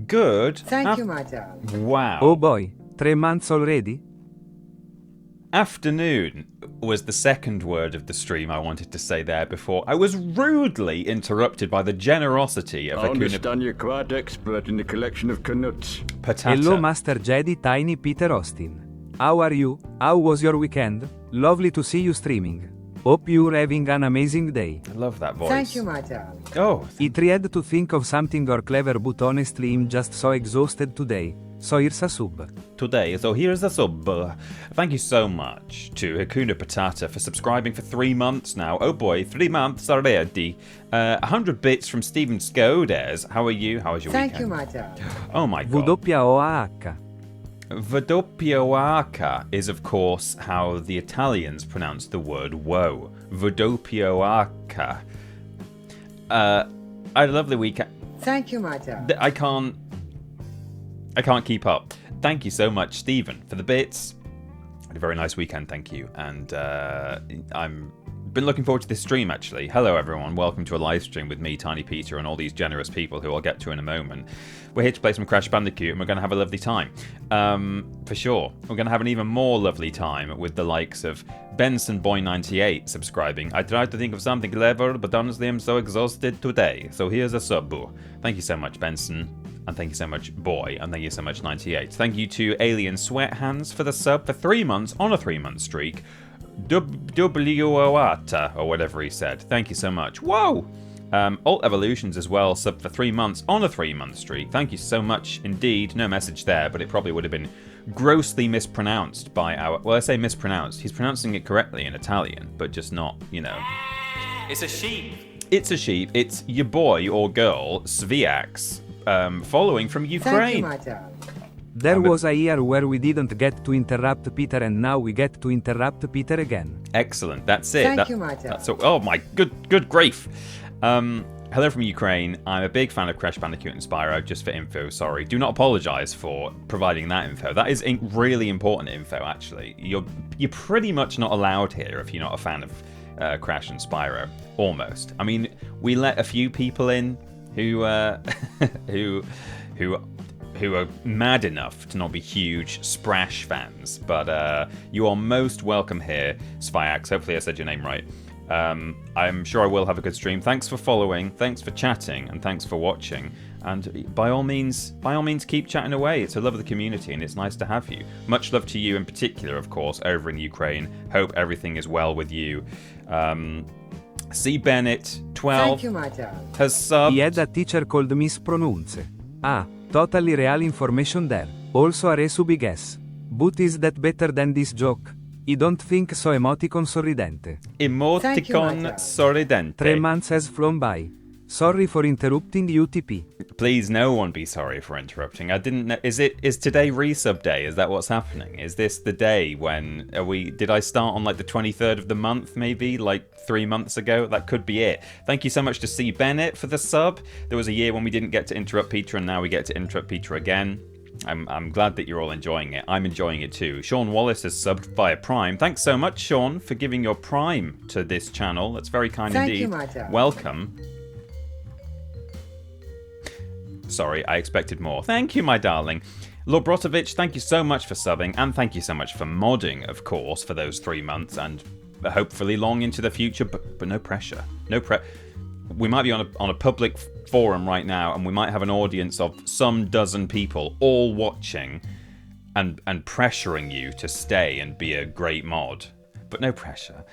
Good. Thank you, my darling. Wow. Oh boy, 3 months already? Afternoon was the second word of the stream I wanted to say there before. I was rudely interrupted by the generosity of I understand you're quite expert in the collection of canuts. Patata. Hello, Master Jedi Tiny Peter Austin. How are you? How was your weekend? Lovely to see you streaming. Hope you're having an amazing day. I love that voice. Thank you, my darling. Oh, I tried to think of something or clever, but honestly I'm just so exhausted today. So here's a sub. today. So here's a sub. Thank you so much to Hakuna Patata for subscribing for 3 months now. Oh boy, 3 months already. 100 bits from Steven Skodes. How are you? How was your Thank weekend? you, my darling. Oh my god. WOAH. Vdoppioaca is, of course, how the Italians pronounce the word woe. Vdoppioaca. I love the weekend. Thank you, my darling. I can't keep up. Thank you so much, Stephen, for the bits. Had a very nice weekend, thank you. And I'm been looking forward to this stream, actually. Hello, everyone. Welcome to a live stream with me, Tiny Peter, and all these generous people who I'll get to in a moment. We're here to play some Crash Bandicoot, and we're going to have a lovely time. For sure. We're going to have an even more lovely time with the likes of Benson Boy 98 subscribing. I tried to think of something clever, but honestly, I'm so exhausted today. So here's a sub. Thank you so much, Benson. And thank you so much, Boy. And thank you so much, 98. Thank you to Alien Sweat Hands for the sub for 3 months on a 3-month streak. WOATA, or whatever he said. Thank you so much. Whoa! Alt Evolutions as well, sub for 3 months on a 3-month streak. Thank you so much indeed. No message there, but it probably would have been grossly mispronounced by our... Well, I say mispronounced. He's pronouncing it correctly in Italian, but just not, you know... It's a sheep. It's a sheep. It's your boy or girl, Sviax, following from Ukraine. Thank you, my darling. There was a year where we didn't get to interrupt Peter, and now we get to interrupt Peter again. Excellent. That's it. Thank you, my darling. That's oh my good grief. Hello from Ukraine. I'm a big fan of Crash Bandicoot and Spyro. Just for info, sorry. Do not apologise for providing that info. That is really important info. Actually, you're pretty much not allowed here if you're not a fan of Crash and Spyro. Almost. I mean, we let a few people in who who are mad enough to not be huge Sprash fans, but you are most welcome here, Svyax. Hopefully I said your name right. I'm sure I will have a good stream. Thanks for following, thanks for chatting, and thanks for watching. And by all means, keep chatting away. It's a love of the community, and it's nice to have you. Much love to you in particular, of course, over in Ukraine. Hope everything is well with you. C. Bennett, 12, Thank you, my darling. has subbed. He had a teacher called Mispronounce. Ah, totally real information there. Also a resub guess. But is that better than this joke? I don't think so. Emoticon sorridente. Thank you, my Emoticon darling. sorridente. 3 months has flown by. Sorry for interrupting UTP. Please, no one be sorry for interrupting. I didn't know. Is today resub day? Is that what's happening? Is this the day when did I start on like the 23rd of the month, maybe like 3 months ago? That could be it. Thank you so much to C. Bennett for the sub. There was a year when we didn't get to interrupt Peter, and now we get to interrupt Peter again. I'm glad that you're all enjoying it. I'm enjoying it too. Sean Wallace has subbed via Prime. Thanks so much, Sean, for giving your Prime to this channel. That's very kind Thank indeed. you, my darling. Welcome. Sorry, I expected more. Thank you, my darling. Lord Brotovich, thank you so much for subbing, and thank you so much for modding, of course, for those 3 months, and hopefully long into the future, but no pressure. We might be on a public forum right now, and we might have an audience of some dozen people all watching and pressuring you to stay and be a great mod. But no pressure.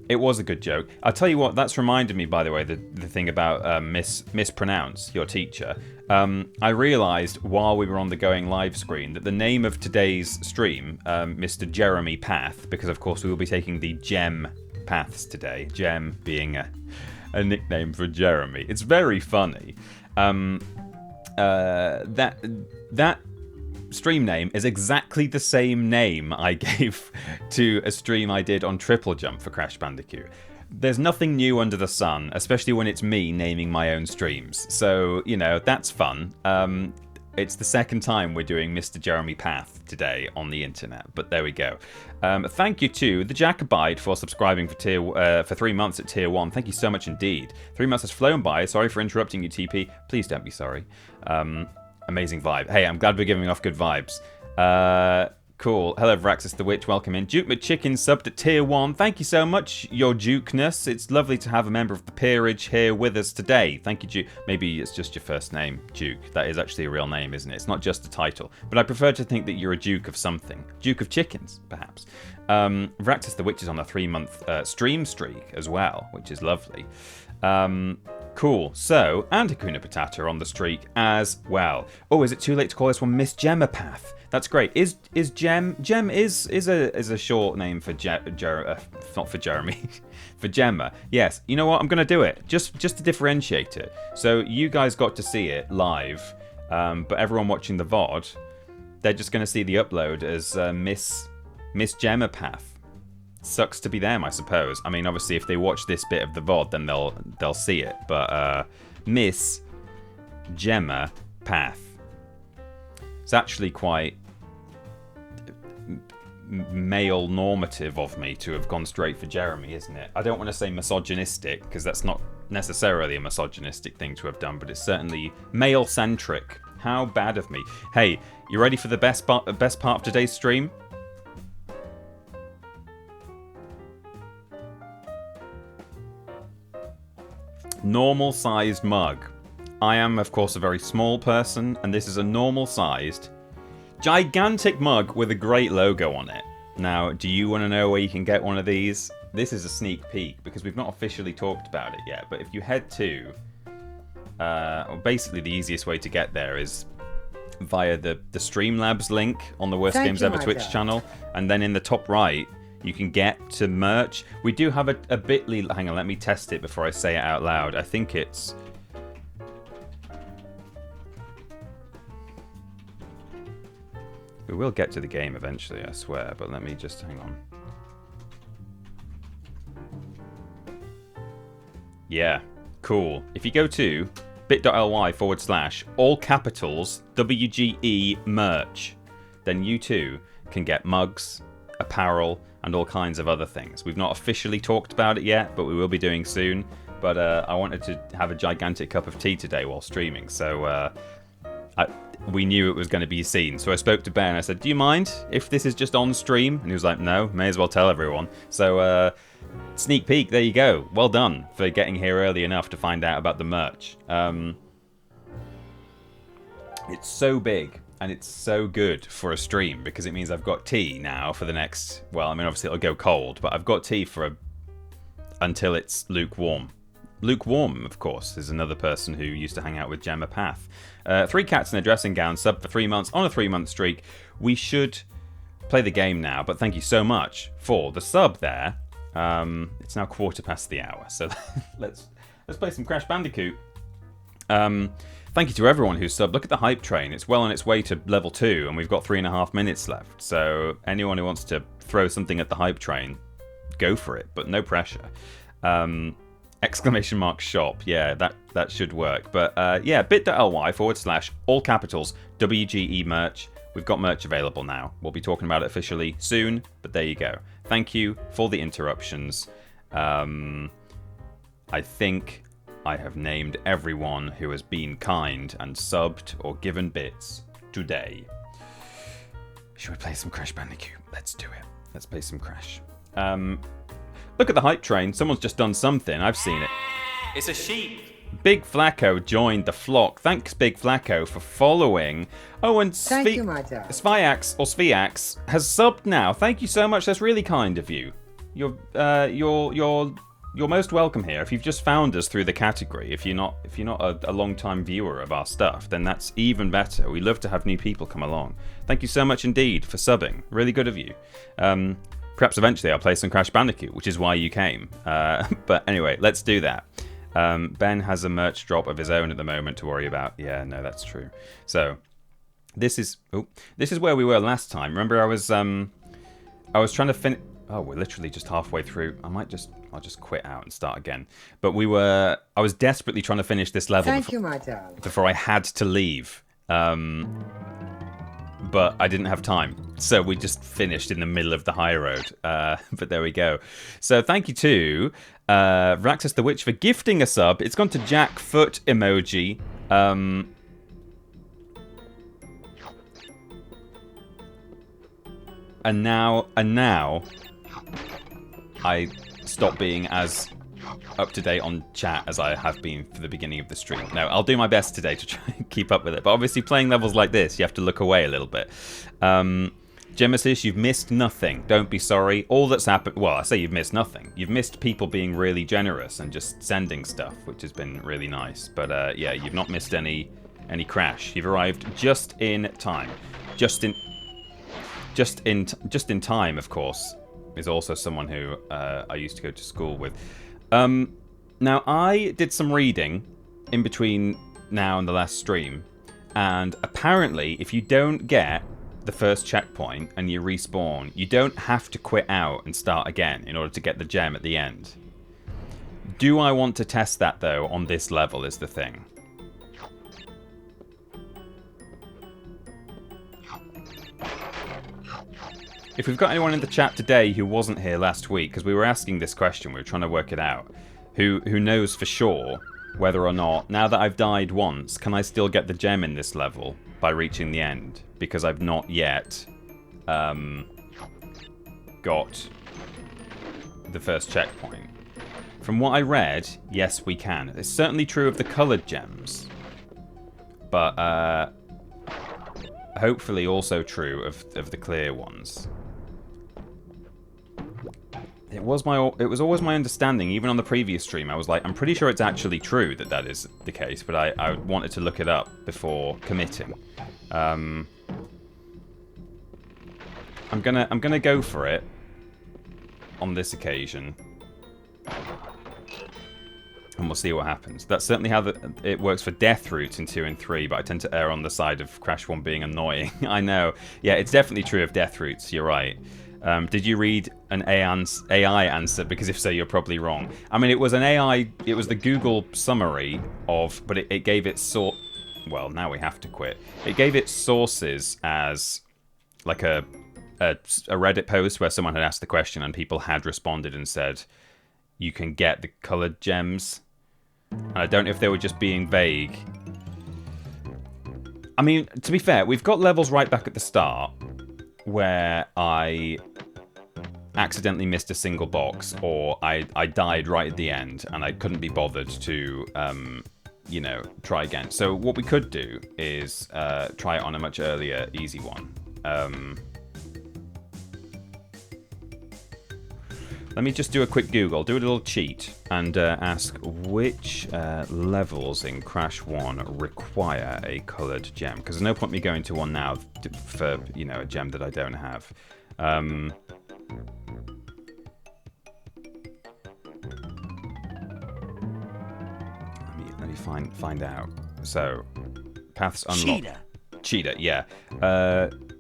It was a good joke. I'll tell you what, that's reminded me, by the way, the thing about mispronounce your teacher. I realised while we were on the going live screen that the name of today's stream, Mr. Jeremy Path, because of course we will be taking the Gem paths today, Gem being a nickname for Jeremy. It's very funny. That stream name is exactly the same name I gave to a stream I did on Triple Jump for Crash Bandicoot. There's nothing new under the sun, especially when it's me naming my own streams. So, you know, that's fun. It's the second time we're doing Mr. Jeremy Path today on the internet, but there we go. Thank you to the Jacobite for subscribing for 3 months at tier 1. Thank you so much indeed. 3 months has flown by. Sorry for interrupting you, TP. Please don't be sorry. Amazing vibe. Hey, I'm glad we're giving off good vibes. Cool. Hello, Vraxis the Witch. Welcome in. Duke McChicken subbed at tier 1. Thank you so much, your Dukeness. It's lovely to have a member of the peerage here with us today. Thank you, Duke. Maybe it's just your first name, Duke. That is actually a real name, isn't it? It's not just a title. But I prefer to think that you're a Duke of something. Duke of Chickens, perhaps. Vraxis the Witch is on a 3-month stream streak as well, which is lovely. Cool. So, and Hakuna Patata on the streak as well. Oh, is it too late to call this one Miss Gemma Path? That's great. Is Gem is a short name for not for Jeremy, for Gemma. Yes. You know what? I'm gonna do it just to differentiate it. So you guys got to see it live, but everyone watching the VOD, they're just gonna see the upload as Miss Gemma Path. Sucks to be them, I suppose. I mean, obviously, if they watch this bit of the VOD, then they'll see it. But Miss Gemma Path. It's actually quite male normative of me to have gone straight for Jeremy, isn't it? I don't want to say misogynistic, because that's not necessarily a misogynistic thing to have done, but it's certainly male-centric. How bad of me. Hey, you ready for the best part of today's stream? Normal-sized mug. I am, of course, a very small person, and this is a normal-sized, gigantic mug with a great logo on it. Now, do you want to know where you can get one of these? This is a sneak peek, because we've not officially talked about it yet, but if you head to... basically, the easiest way to get there is via the Streamlabs link on the Worst Games Ever Twitch channel, and then in the top right, you can get to merch. We do have a bit.ly... Hang on, let me test it before I say it out loud. I think it's... We will get to the game eventually, I swear, but let me just hang on. Yeah, cool. If you go to bit.ly/ all capitals WGE merch, then you too can get mugs, apparel, and all kinds of other things. We've not officially talked about it yet, but we will be doing soon. But I wanted to have a gigantic cup of tea today while streaming, so we knew it was going to be seen. So I spoke to Ben. I said, do you mind if this is just on stream? And he was like, no, may as well tell everyone. So sneak peek, there you go. Well done for getting here early enough to find out about the merch. It's so big and it's so good for a stream because it means I've got tea now for the next... Well, I mean, obviously it'll go cold, but I've got tea for until it's lukewarm. Lukewarm, of course, is another person who used to hang out with Gemma Path. 3 cats in a dressing gown, sub for 3 months on a 3-month streak. We should play the game now, but thank you so much for the sub there. It's now 1:15, so let's play some Crash Bandicoot. Thank you to everyone who's subbed. Look at the hype train. It's well on its way to level 2, and we've got 3.5 minutes left. So anyone who wants to throw something at the hype train, go for it, but no pressure. Exclamation mark shop. Yeah, that should work. But yeah, bit.ly / all capitals WGE merch. We've got merch available now. We'll be talking about it officially soon, but there you go. Thank you for the interruptions. I think I have named everyone who has been kind and subbed or given bits today. Should we play some Crash Bandicoot? Let's do it. Let's play some Crash. Look at the hype train. Someone's just done something. I've seen it. It's a sheep. Big Flacco joined the flock. Thanks, Big Flacco, for following. Oh, and Sviax has subbed now. Thank you so much. That's really kind of you. You're most welcome here. If you've just found us through the category, if you're not a long-time viewer of our stuff, then that's even better. We love to have new people come along. Thank you so much indeed for subbing. Really good of you. Perhaps eventually I'll play some Crash Bandicoot, which is why you came. But anyway, let's do that. Ben has a merch drop of his own at the moment to worry about. Yeah, no, that's true. So this is where we were last time. Remember, I was trying to finish. Oh, we're literally just halfway through. I'll just quit out and start again. But I was desperately trying to finish this level Thank you, my darling. before I had to leave. But I didn't have time. So we just finished in the middle of the high road. But there we go. So thank you to Raxus the Witch for gifting a sub. It's gone to Jackfoot emoji. And now I stop being as up to date on chat as I have been for the beginning of the stream. No, I'll do my best today to try and keep up with it. But obviously playing levels like this, you have to look away a little bit. Gemma says, you've missed nothing. Don't be sorry. All that's happened... Well, I say you've missed nothing. You've missed people being really generous and just sending stuff, which has been really nice. But yeah, you've not missed any crash. You've arrived just in time. Just in time, of course, is also someone who I used to go to school with. Now, I did some reading in between now and the last stream, and apparently, if you don't get the first checkpoint and you respawn, you don't have to quit out and start again in order to get the gem at the end. Do I want to test that, though, on this level is the thing. If we've got anyone in the chat today who wasn't here last week, because we were asking this question, we were trying to work it out, who knows for sure whether or not, now that I've died once, can I still get the gem in this level by reaching the end? Because I've not yet got the first checkpoint. From what I read, yes, we can. It's certainly true of the coloured gems, but hopefully also true of the clear ones. It was always my understanding, even on the previous stream, I was like, I'm pretty sure it's actually true that is the case, but I wanted to look it up before committing. I'm gonna go for it on this occasion, and we'll see what happens. That's certainly how it works for death routes in 2 and 3, but I tend to err on the side of Crash 1 being annoying. I know. Yeah, it's definitely true of death routes. You're right. Did you read an AI answer? Because if so, you're probably wrong. I mean, it was an AI... It was the Google summary of... But it gave its source... Well, now we have to quit. It gave its sources as like a Reddit post where someone had asked the question and people had responded and said, you can get the coloured gems. And I don't know if they were just being vague. I mean, to be fair, we've got levels right back at the start where I accidentally missed a single box, or I died right at the end and I couldn't be bothered to, you know, try again. So what we could do is try it on a much earlier, easy one. Let me just do a quick Google, do a little cheat, and ask which levels in Crash 1 require a coloured gem. Because there's no point me going to one now for, you know, a gem that I don't have. Let me find out. So, paths unlocked. Cheetah, yeah.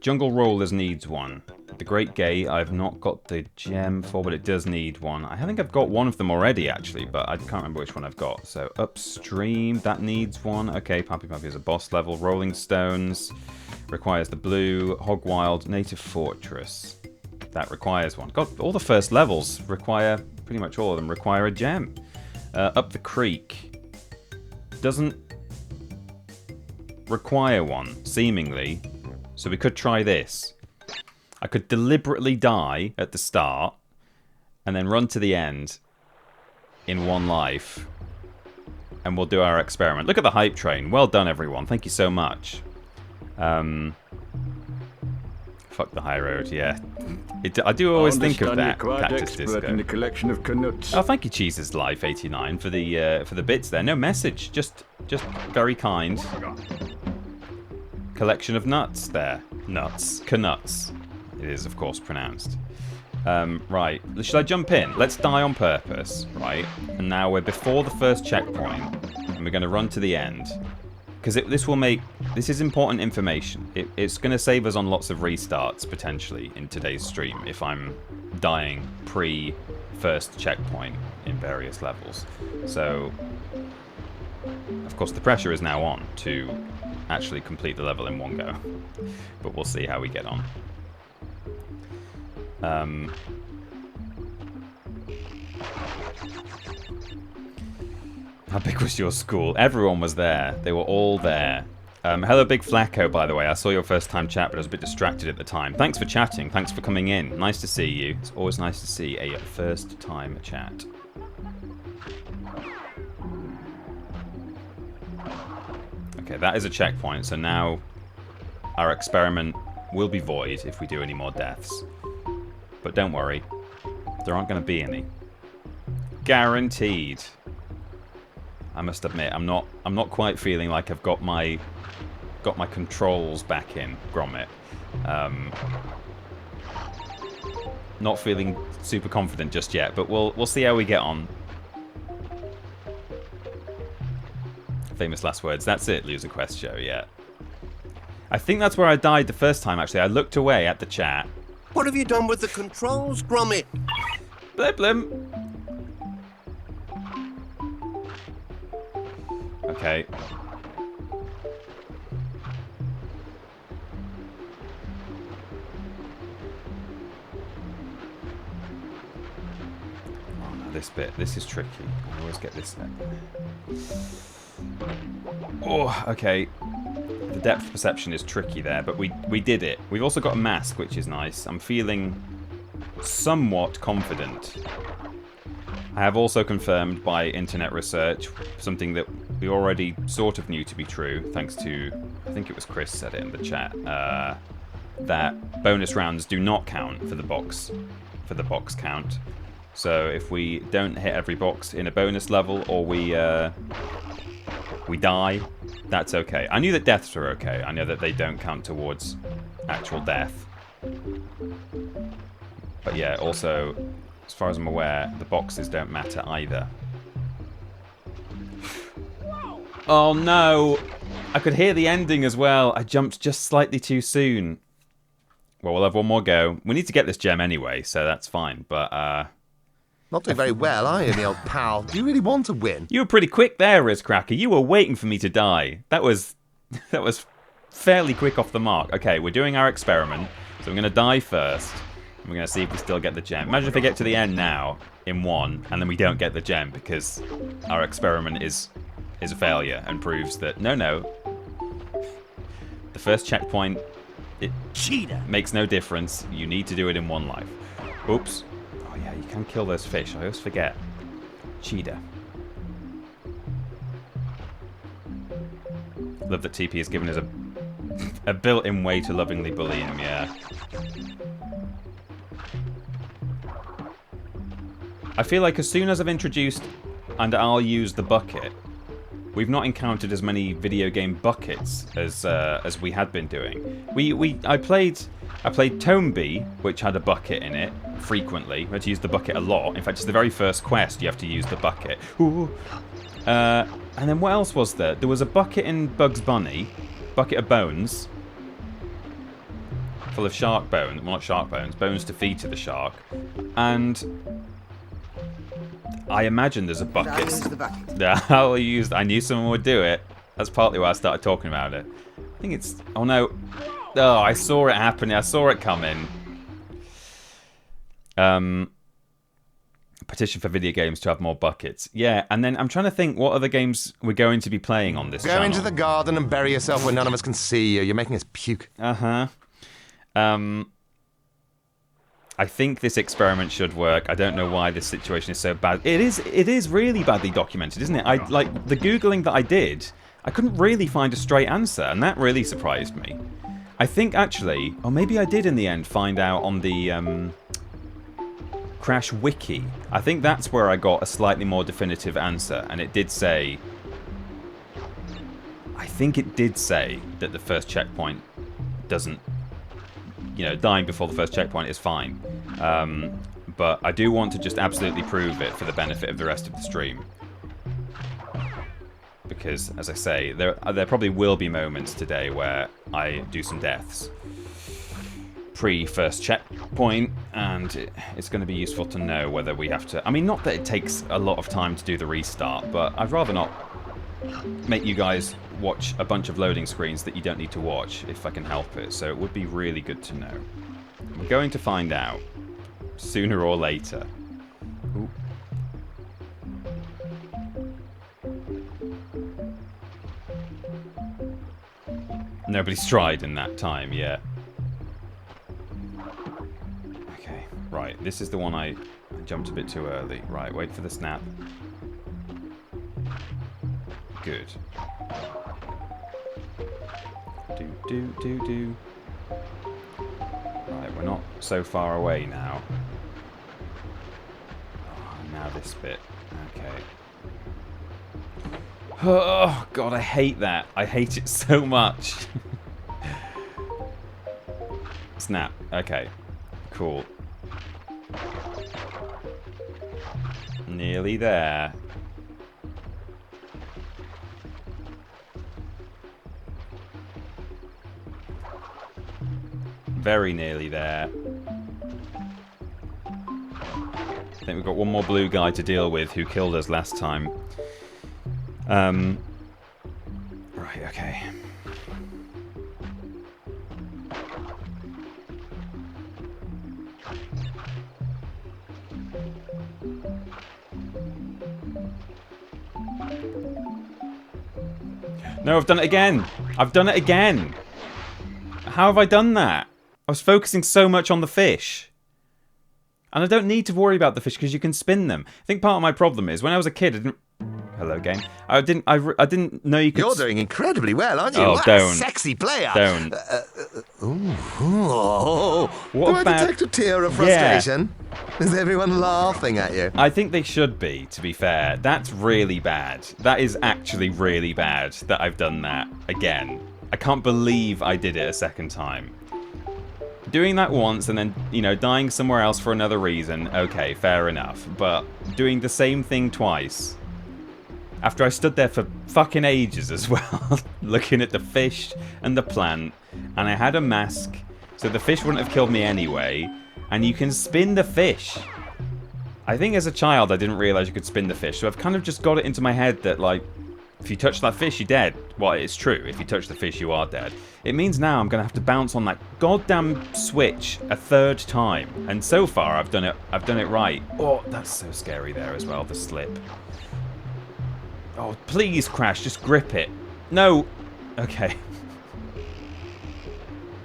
Jungle Rollers needs one. The Great Gate, I've not got the gem for, but it does need one. I think I've got one of them already, actually, but I can't remember which one I've got. So, Upstream, that needs one. Okay, Pappy Pappy is a boss level. Rolling Stones requires the blue. Hogwild, Native Fortress. That requires one. God, all the first levels require, pretty much all of them, require a gem. Up the Creek doesn't require one, seemingly. So we could try this. I could deliberately die at the start and then run to the end in one life, and we'll do our experiment. Look at the hype train. Well done, everyone. Thank you so much. Fuck the high road, yeah. I do always think of that. Cactus Disco. In the collection of Knuts. Oh, thank you, Jesus Life 89 for the bits there. No message, just very kind. Collection of nuts there. Nuts. Knuts. It is, of course, pronounced. Right. Should I jump in? Let's die on purpose, right? And now we're before the first checkpoint, and we're going to run to the end. Because this is important information. It's going to save us on lots of restarts, potentially, in today's stream, if I'm dying pre first checkpoint in various levels. So, of course, the pressure is now on to actually complete the level in one go. But we'll see how we get on. How big was your school? Everyone was there. They were all there. Hello, Big Flacco, by the way. I saw your first time chat, but I was a bit distracted at the time. Thanks for chatting. Thanks for coming in. Nice to see you. It's always nice to see a first time chat. Okay, that is a checkpoint, so now our experiment will be void if we do any more deaths. But don't worry, there aren't going to be any. Guaranteed. I must admit, I'm not quite feeling like I've got my controls back in Gromit. Not feeling super confident just yet, but we'll see how we get on. Famous last words. That's it, Loser Quest Show, yeah. I think that's where I died the first time, actually. I looked away at the chat. What have you done with the controls, Gromit? Blim blim. Okay. Oh no, this bit. This is tricky. I always get this there. Oh, okay. The depth perception is tricky there, but we did it. We've also got a mask, which is nice. I'm feeling somewhat confident. I have also confirmed by internet research something that we already sort of knew to be true, thanks to, I think it was Chris said it in the chat, that bonus rounds do not count for the box count. So if we don't hit every box in a bonus level, or we die, that's okay. I knew that deaths were okay. I know that they don't count towards actual death. But yeah, also, as far as I'm aware, the boxes don't matter either. Oh no! I could hear the ending as well. I jumped just slightly too soon. Well, we'll have one more go. We need to get this gem anyway, so that's fine. But, Not doing very well, are you, me old pal? Do you really want to win? you were pretty quick there, Rizcracker. You were waiting for me to die. That was fairly quick off the mark. Okay, we're doing our experiment. So I'm going to die first. And we're going to see if we still get the gem. Imagine if I get to the end now in one, and then we don't get the gem because our experiment is a failure and proves that, no. The first checkpoint, it Cheater. makes no difference. You need to do it in one life. Oops. Oh yeah, you can kill those fish. I always forget. Cheetah. Love that TP has given us a built-in way to lovingly bully him, yeah. I feel like as soon as I've introduced, and I'll use the bucket, we've not encountered as many video game buckets as we had been doing. I played Tomeby, which had a bucket in it frequently. We had to use the bucket a lot. In fact, it's the very first quest you have to use the bucket. Ooh. And then what else was there? There was a bucket in Bugs Bunny, bucket of bones, full of shark bones. Well, not shark bones, bones to feed to the shark, and I imagine there's a bucket. I'll use the bucket. Yeah, I knew someone would do it. That's partly why I started talking about it. I think it's... Oh, no. Oh, I saw it happening. I saw it coming. Petition for video games to have more buckets. Yeah, and then I'm trying to think what other games we're going to be playing on this channel. Go into the garden and bury yourself where none of us can see you. You're making us puke. Uh-huh. I think this experiment should work. I don't know why this situation is so bad. It is really badly documented, isn't it? Like the Googling that I did, I couldn't really find a straight answer, and that really surprised me. I think actually, or maybe I did in the end find out on the Crash Wiki. I think that's where I got a slightly more definitive answer, and it did say... I think it did say that the first checkpoint doesn't... You know, dying before the first checkpoint is fine. But I do want to just absolutely prove it for the benefit of the rest of the stream. Because, as I say, there probably will be moments today where I do some deaths. pre-first checkpoint, and it's going to be useful to know whether we have to... I mean, not that it takes a lot of time to do the restart, but I'd rather not make you guys watch a bunch of loading screens that you don't need to watch, if I can help it. So it would be really good to know. We're going to find out sooner or later. Ooh. Nobody's tried in that time, yeah. Okay, right. This is the one I jumped a bit too early. Right, wait for the snap. Good. Do. Right, we're not so far away now. Oh, now this bit. Okay. Oh, God, I hate that. I hate it so much. Snap. Okay. Cool. Nearly there. Very nearly there. I think we've got one more blue guy to deal with who killed us last time. Right, okay. No, I've done it again! I've done it again! How have I done that? I was focusing so much on the fish. And I don't need to worry about the fish because you can spin them. I think part of my problem is when I was a kid, I didn't... Hello, game. I didn't know you could... You're doing incredibly well, aren't you? Oh, what don't. a sexy player. Don't. What Do I about... detect a tear of frustration? Is everyone laughing at you? I think they should be, to be fair. That's really bad. That is actually really bad that I've done that again. I can't believe I did it a second time. Doing that once and then, you know, dying somewhere else for another reason, okay, fair enough. But doing the same thing twice, after I stood there for fucking ages as well, looking at the fish and the plant, and I had a mask, so the fish wouldn't have killed me anyway, and you can spin the fish. I think as a child I didn't realise you could spin the fish, so I've kind of just got it into my head that, like, if you touch that fish, you're dead. Well, it's true. If you touch the fish, you are dead. It means now I'm going to have to bounce on that goddamn switch a third time. And so far, I've done it right. Oh, that's so scary there as well, the slip. Oh, please, Crash, just grip it. No. Okay.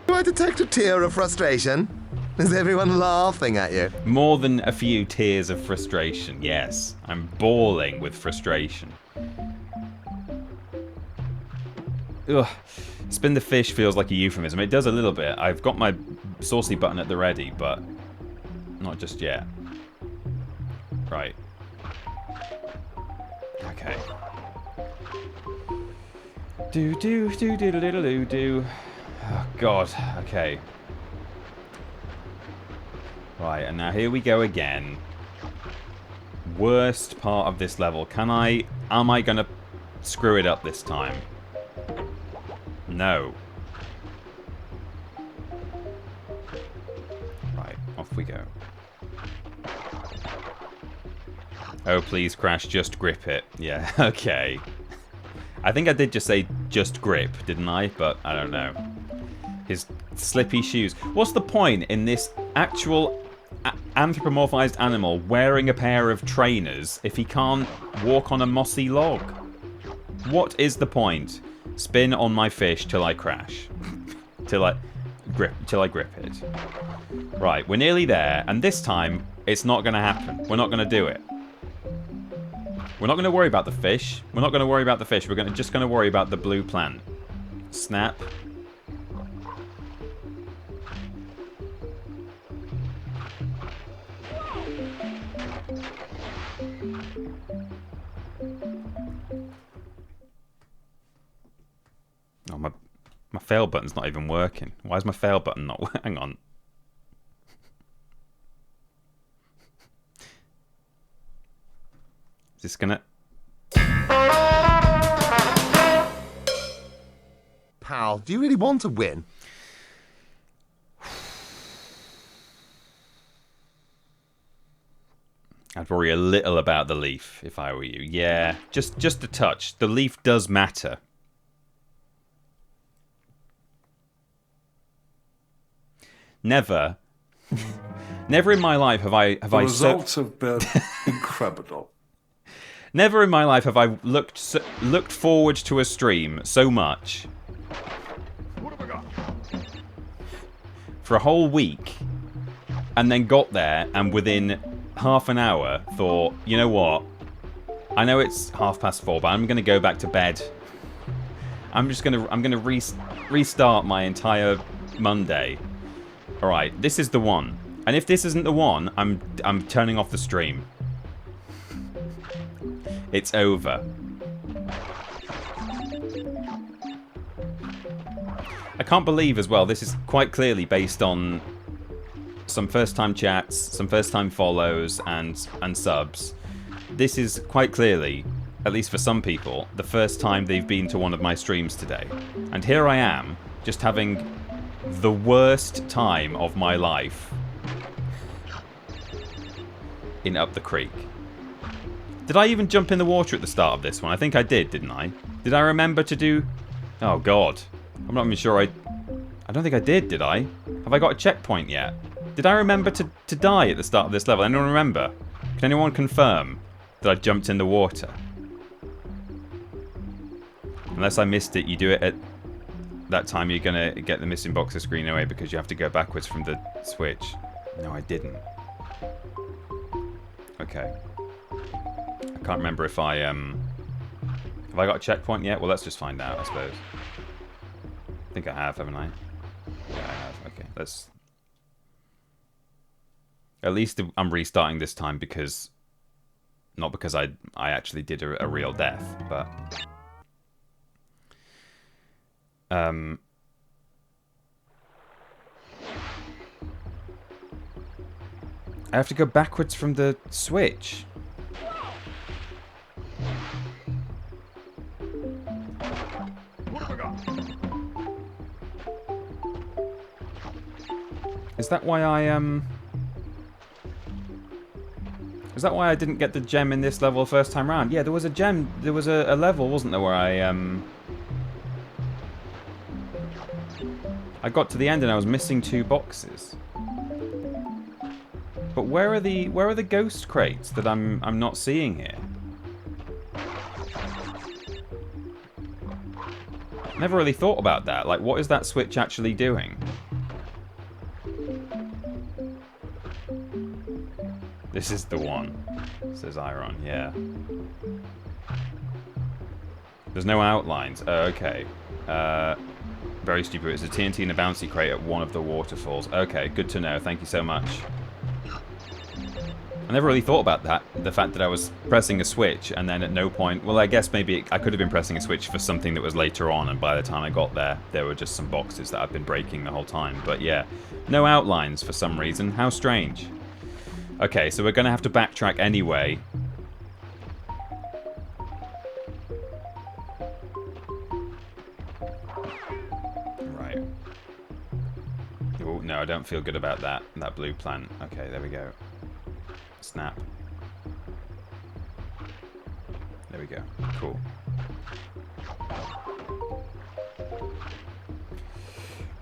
Do I detect a tear of frustration? Is everyone laughing at you? More than a few tears of frustration, yes. I'm bawling with frustration. Ugh. Spin the fish feels like a euphemism. It does a little bit. I've got my saucy button at the ready, but not just yet. Right. Okay. Do. Oh, God. Okay. Right, and now here we go again. Worst part of this level. Am I gonna screw it up this time? No. Right, off we go. Oh, please, Crash, just grip it. Yeah, okay. I think I did just say just grip, didn't I? But I don't know. His slippy shoes. What's the point in this actual anthropomorphized animal wearing a pair of trainers if he can't walk on a mossy log? What is the point? Spin on my fish till I crash. till I grip it. Right, we're nearly there, and this time it's not going to happen. We're not going to do it. We're not going to worry about the fish. We're not going to worry about the fish. We're just going to worry about the blue plant. Snap. Oh, my fail button's not even working. Why is my fail button not working? Hang on. Is this gonna... Pal, do you really want to win? I'd worry a little about the leaf if I were you. Yeah, just a touch. The leaf does matter. Never in my life have I The results have been incredible. Never in my life have I looked forward to a stream so much for a whole week, and then got there and within half an hour thought, you know what? I know it's 4:30, but I'm gonna go back to bed. I'm gonna restart my entire Monday. All right, this is the one. And if this isn't the one, I'm turning off the stream. It's over. I can't believe as well, this is quite clearly based on some first-time chats, some first-time follows, and subs. This is quite clearly, at least for some people, the first time they've been to one of my streams today. And here I am, just having the worst time of my life in Up the Creek. Did I even jump in the water at the start of this one? I think I did, didn't I? Did I remember to do... Oh, God. I'm not even sure I don't think I did I? Have I got a checkpoint yet? Did I remember to die at the start of this level? Anyone remember? Can anyone confirm that I jumped in the water? Unless I missed it, you do it at that time, you're going to get the missing boxer screen away because you have to go backwards from the switch. No, I didn't. Okay. I can't remember if I, have I got a checkpoint yet? Well, let's just find out, I suppose. I think I have, haven't I? Yeah, I have. Okay, let's... At least I'm restarting this time because... Not because I actually did a real death, but... I have to go backwards from the switch. Is that why Is that why I didn't get the gem in this level first time round? Yeah, there was a gem. There was a level, wasn't there, where I got to the end and I was missing 2 boxes. But where are the ghost crates that I'm not seeing here? Never really thought about that. Like, what is that switch actually doing? This is the one, says Iron. Yeah. There's no outlines. Oh, okay. Very stupid. It's a TNT and a bouncy crate at one of the waterfalls. Okay, good to know. Thank you so much. I never really thought about that. The fact that I was pressing a switch and then at no point... Well, I guess maybe I could have been pressing a switch for something that was later on, and by the time I got there were just some boxes that I've been breaking the whole time. But yeah, no outlines for some reason. How strange. Okay, so we're going to have to backtrack anyway. Right. Oh, no, I don't feel good about that blue plant. Okay, there we go. Snap. There we go. Cool.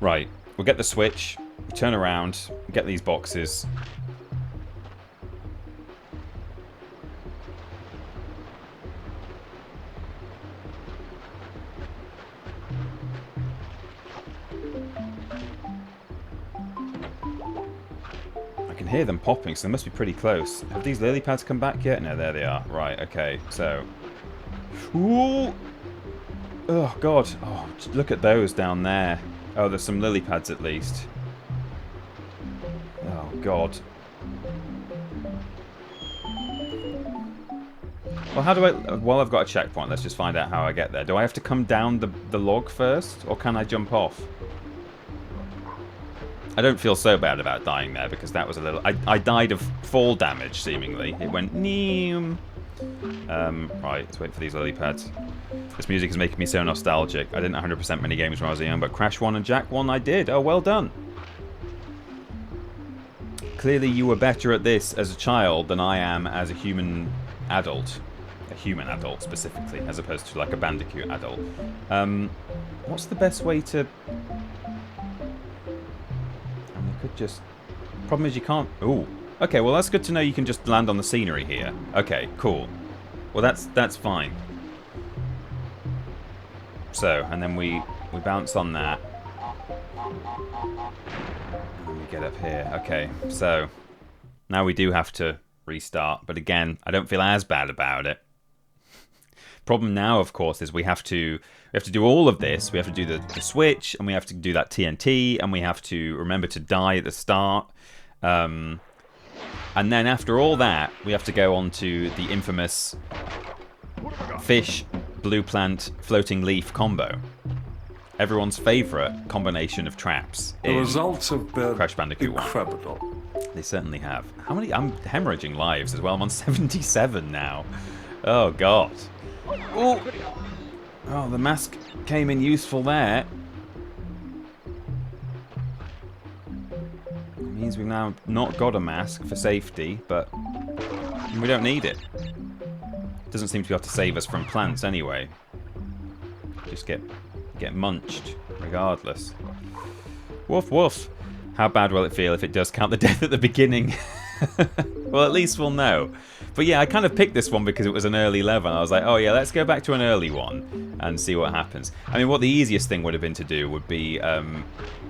Right, we'll get the switch, turn around, get these boxes. Hear them popping, so they must be pretty close. Have these lily pads come back yet? No, there they are. Right, okay, so... Ooh! Oh, God. Oh, look at those down there. Oh, there's some lily pads at least. Oh, God. Well, how do I... Well, I've got a checkpoint. Let's just find out how I get there. Do I have to come down the log first, or can I jump off? I don't feel so bad about dying there, because that was a little... I died of fall damage, seemingly. It went... Neem. Right, let's wait for these lily pads. This music is making me so nostalgic. I didn't 100% many games when I was young, but Crash 1 and Jack 1 I did. Oh, well done. Clearly you were better at this as a child than I am as a human adult. A human adult, specifically, as opposed to like a Bandicoot adult. What's the best way to... And I could just... Problem is you can't... Ooh. Okay, well that's good to know you can just land on the scenery here. Okay, cool. Well that's fine. So, and then we bounce on that. And we get up here. Okay, so now we do have to restart, but again, I don't feel as bad about it. Problem now, of course, is we have to do all of this. We have to do the switch, and we have to do that TNT, and we have to remember to die at the start. And then after all that, we have to go on to the infamous fish, blue plant, floating leaf combo. Everyone's favourite combination of traps. The results have been Crash Bandicoot 1. incredible. They certainly have. How many? I'm hemorrhaging lives as well. I'm on 77 now. Oh, God. Oh, oh, the mask came in useful there. It means we've now not got a mask for safety, but we don't need it. Doesn't seem to be able to save us from plants anyway. Just get munched, regardless. Woof woof. How bad will it feel if it does count the death at the beginning? Well, at least we'll know. But yeah, I kind of picked this one because it was an early level. I was like, oh yeah, let's go back to an early one and see what happens. I mean, what the easiest thing would have been to do would be,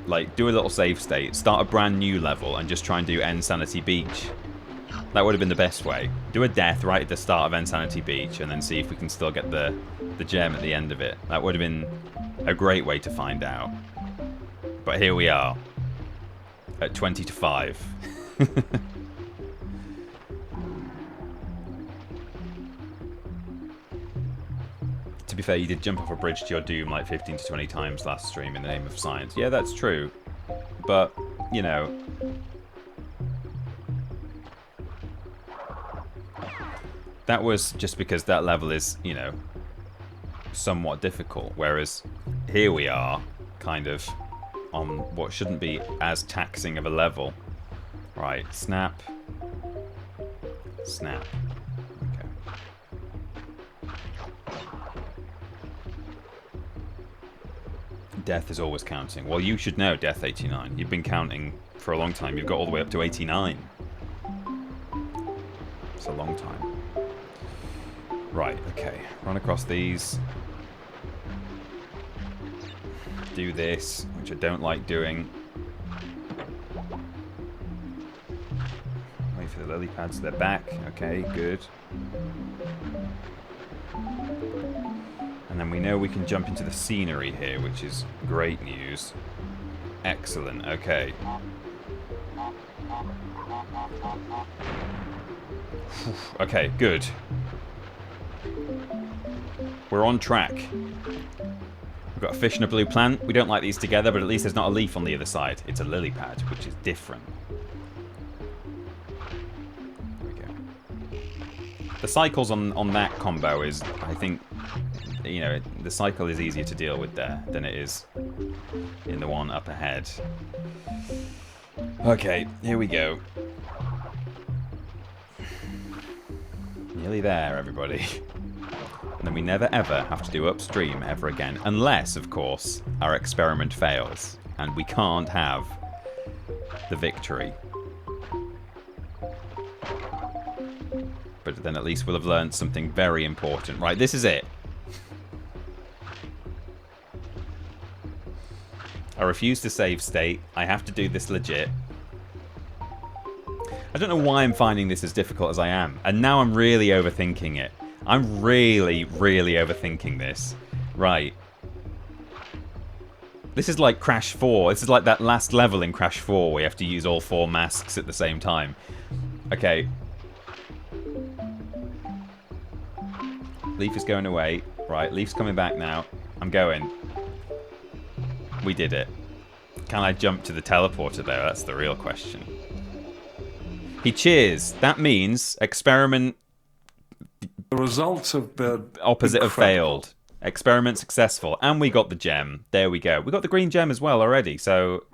like, do a little save state, start a brand new level, and just try and do Insanity Beach. That would have been the best way. Do a death right at the start of Insanity Beach, and then see if we can still get the gem at the end of it. That would have been a great way to find out. But here we are, at 20 to 5. To be fair, you did jump off a bridge to your doom like 15 to 20 times last stream in the name of science. Yeah, that's true. But, you know... That was just because that level is, you know, somewhat difficult. Whereas here we are, kind of, on what shouldn't be as taxing of a level. Right, snap. Snap. Death is always counting. Well, you should know, Death89. You've been counting for a long time. You've got all the way up to 89. It's a long time. Right, okay. Run across these. Do this, which I don't like doing. Wait for the lily pads. They're back. Okay, good. And then we know we can jump into the scenery here, which is great news. Excellent, okay. Okay, good. We're on track. We've got a fish and a blue plant. We don't like these together, but at least there's not a leaf on the other side. It's a lily pad, which is different. There we go. The cycles on that combo is, I think... You know, the cycle is easier to deal with there than it is in the one up ahead. Okay, here we go. Nearly there, everybody. And then we never ever have to do upstream ever again. Unless, of course, our experiment fails. And we can't have the victory. But then at least we'll have learned something very important. Right, this is it. I refuse to save state. I have to do this legit. I don't know why I'm finding this as difficult as I am. And now I'm really overthinking it. I'm really, really overthinking this. Right. This is like Crash 4. This is like that last level in Crash 4 where you have to use all 4 masks at the same time. Okay. Leaf is going away. Right, Leaf's coming back now. I'm going. We did it. Can I jump to the teleporter though? That's the real question. He cheers. That means experiment... The results have been opposite incredible. of failed. Experiment successful. And we got the gem. There we go. We got the green gem as well already, so...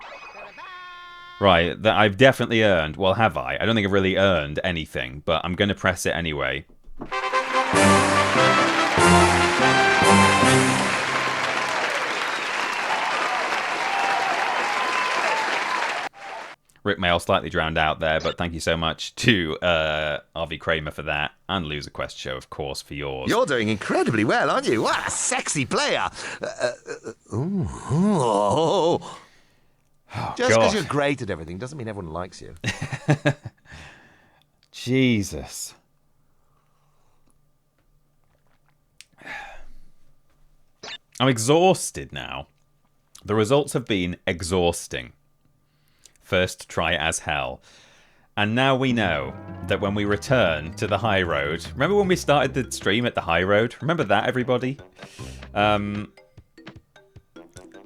Right, that I've definitely earned. Well, have I? I don't think I've really earned anything, but I'm going to press it anyway. Rick Mail slightly drowned out there, but thank you so much to RV Kramer for that, and Loser Quest Show, of course, for yours. You're doing incredibly well, aren't you? What a sexy player. Just because you're great at everything doesn't mean everyone likes you. Jesus. I'm exhausted now. The results have been exhausting. First try as hell. And now we know that when we return to the high road... Remember when we started the stream at the high road? Remember that, everybody?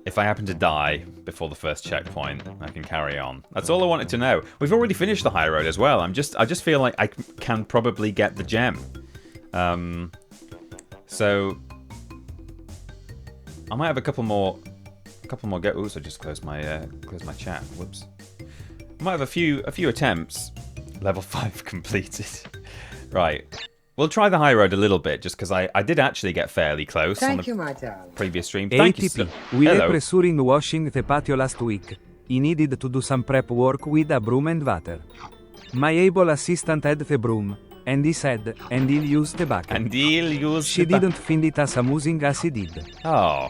If I happen to die before the first checkpoint, I can carry on. That's all I wanted to know. We've already finished the high road as well. I just feel like I can probably get the gem. So I might have a couple more go. Oops, I just closed my chat. Whoops. I might have a few attempts. Level 5 completed. Right. We'll try the high road a little bit, just because I did actually get fairly close on the previous stream. Thank you, sir. We Hello. were presuring washing the patio last week. He needed to do some prep work with a broom and water. My able assistant had the broom, and he said, and he'll use the bucket. And he'll use She didn't find it as amusing as he did. Oh.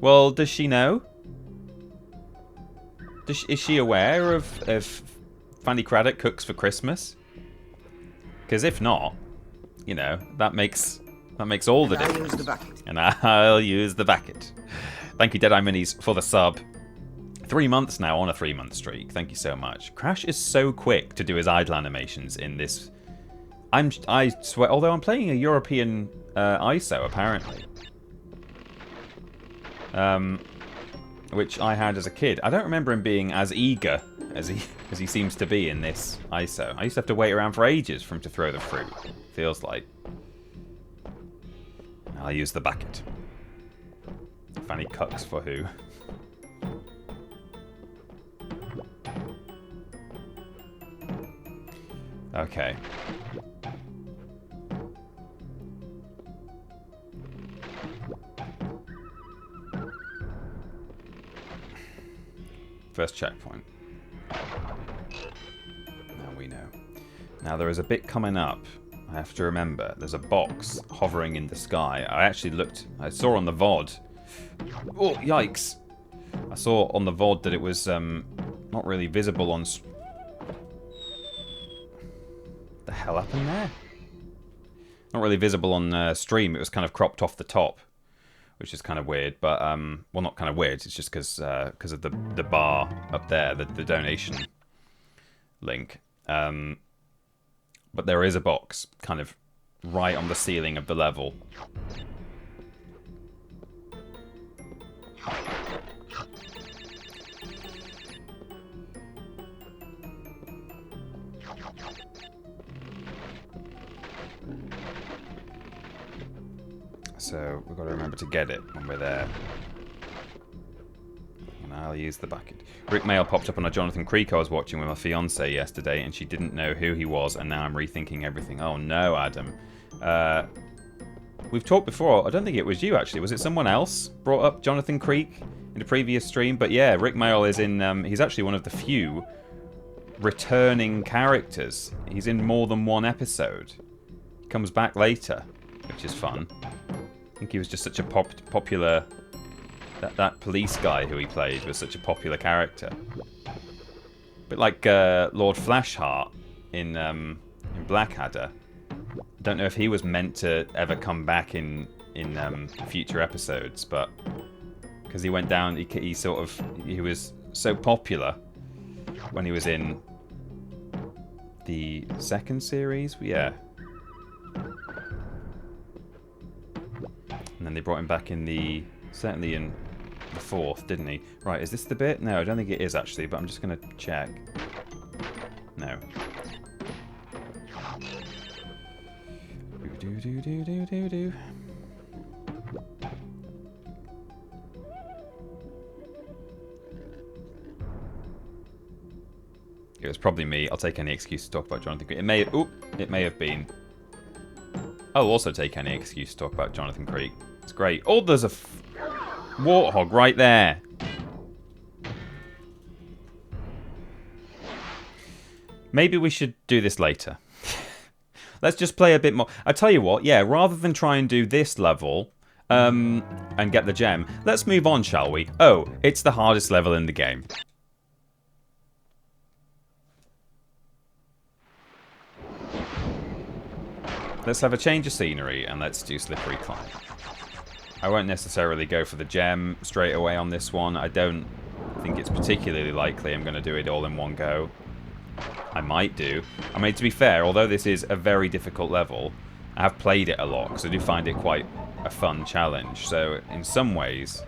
Well, does she know? Is she aware of Fanny Craddock Cooks for Christmas? Because if not, you know, that makes all the difference. And I'll use the bucket. Thank you, Deadeye Minis, for the sub. 3 months now on a 3-month streak. Thank you so much. Crash is so quick to do his idle animations in this. I swear, although I'm playing a European ISO apparently. Which I had as a kid. I don't remember him being as eager as he seems to be in this ISO. I used to have to wait around for ages for him to throw the fruit. Feels like. I'll use the bucket. Fanny Cucks for who? Okay. First checkpoint. Now we know. Now there is a bit coming up. I have to remember. There's a box hovering in the sky. I saw on the VOD. Oh, yikes. I saw on the VOD that it was not really visible on... The hell happened there? Not really visible on stream. It was kind of cropped off the top, which is kind of weird. But, well, not kind of weird. It's just because of the bar up there, the donation link. But there is a box kind of right on the ceiling of the level. So we've got to remember to get it when we're there. And I'll use the bucket. Rick Mail popped up on a Jonathan Creek I was watching with my fiance yesterday, and she didn't know who he was, and now I'm rethinking everything. Oh no, Adam. We've talked before. I don't think it was you, actually. Was it someone else brought up Jonathan Creek in a previous stream? But yeah, Rick Mail is in... he's actually one of the few returning characters. He's in more than one episode. He comes back later, which is fun. I think he was just such a popular... That police guy who he played was such a popular character. Bit like Lord Flashheart in Blackadder. I don't know if he was meant to ever come back in future episodes, but because he went down, he was so popular when he was in the second series. Yeah. And then they brought him back certainly in the fourth, didn't he? Right, is this the bit? No, I don't think it is actually, but I'm just going to check. No. Do. It was probably me. I'll take any excuse to talk about Jonathan Creek. It may have been. I'll also take any excuse to talk about Jonathan Creek. It's great. Oh, there's a warthog right there. Maybe we should do this later. Let's just play a bit more. I tell you what, yeah, rather than try and do this level and get the gem, let's move on, shall we? Oh, it's the hardest level in the game. Let's have a change of scenery and let's do Slippery Climb. I won't necessarily go for the gem straight away on this one. I don't think it's particularly likely I'm going to do it all in one go. I might do. I mean, to be fair, although this is a very difficult level, I have played it a lot because I do find it quite a fun challenge. So in some ways,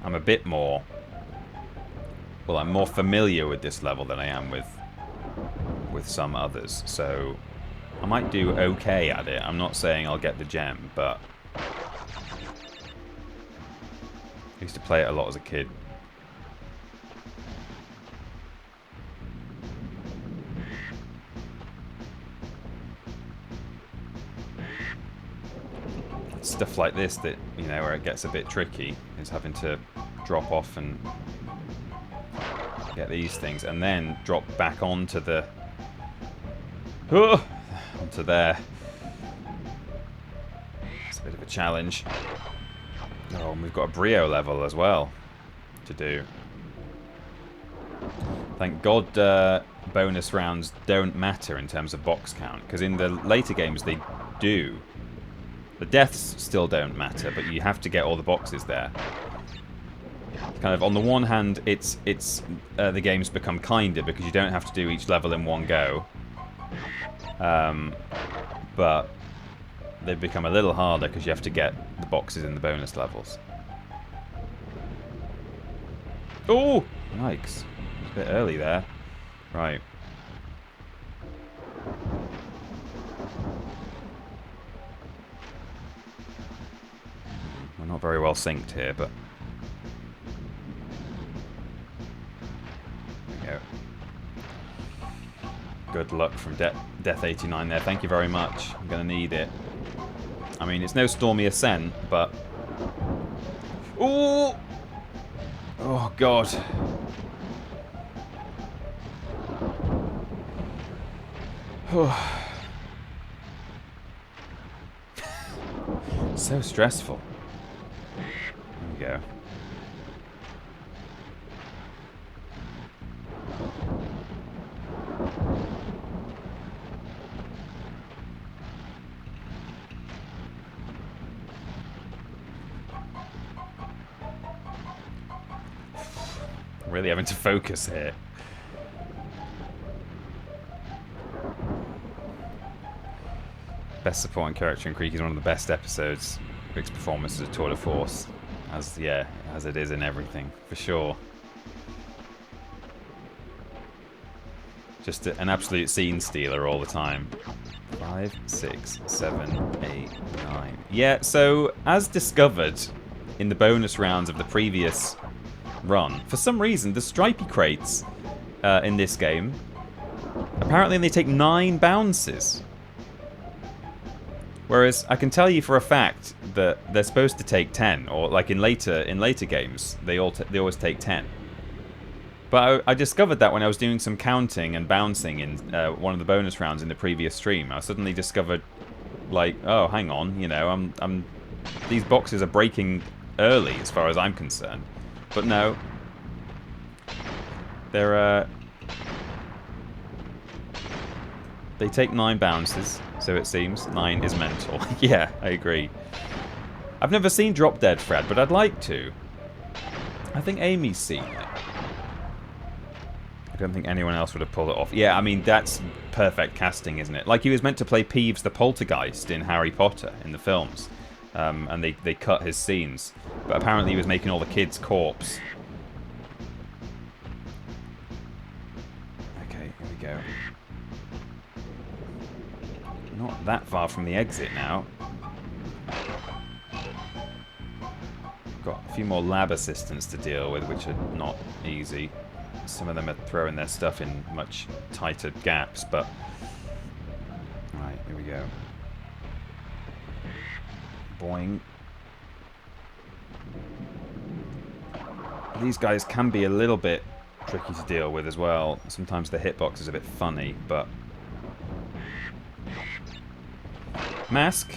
I'm a bit more... Well, I'm more familiar with this level than I am with some others. So I might do okay at it. I'm not saying I'll get the gem, but I used to play it a lot as a kid. Stuff like this that, you know, where it gets a bit tricky is having to drop off and get these things and then drop back onto the onto there. It's a bit of a challenge. Oh, and we've got a Brio level as well to do. Thank God bonus rounds don't matter in terms of box count, because in the later games they do. The deaths still don't matter, but you have to get all the boxes there. Kind of, on the one hand, the games become kinder because you don't have to do each level in one go. But they've become a little harder because you have to get the boxes in the bonus levels. Oh! Yikes. A bit early there. Right. We're not very well synced here, but... There we go. Good luck from Death89 there. Thank you very much. I'm going to need it. I mean, it's no stormy ascent, but... Ooh! Oh, God. So stressful. There we go. Really having to focus here. Best supporting character in Creek is one of the best episodes. Rick's performance as a tour de force, as it is in everything, for sure. Just an absolute scene stealer all the time. 5, 6, 7, 8, 9. Yeah, so as discovered in the bonus rounds of the previous run, for some reason the stripey crates in this game, apparently they take 9 bounces. Whereas I can tell you for a fact that they're supposed to take 10, or like in later games, they always take 10. But I discovered that when I was doing some counting and bouncing in one of the bonus rounds in the previous stream. I suddenly discovered, like, oh, hang on, you know, these boxes are breaking early as far as I'm concerned. But no, they take 9 bounces. So it seems. 9 is mental. Yeah, I agree. I've never seen Drop Dead Fred, but I'd like to. I think Amy's seen it. I don't think anyone else would have pulled it off. Yeah, I mean, that's perfect casting, isn't it? Like, he was meant to play Peeves the Poltergeist in Harry Potter, in the films. And they cut his scenes. But apparently he was making all the kids' corpse. Okay, here we go. Not that far from the exit now. Got a few more lab assistants to deal with, which are not easy. some of them are throwing their stuff in much tighter gaps, but... Right, here we go. Boing. These guys can be a little bit tricky to deal with as well. Sometimes the hitbox is a bit funny, but... Mask.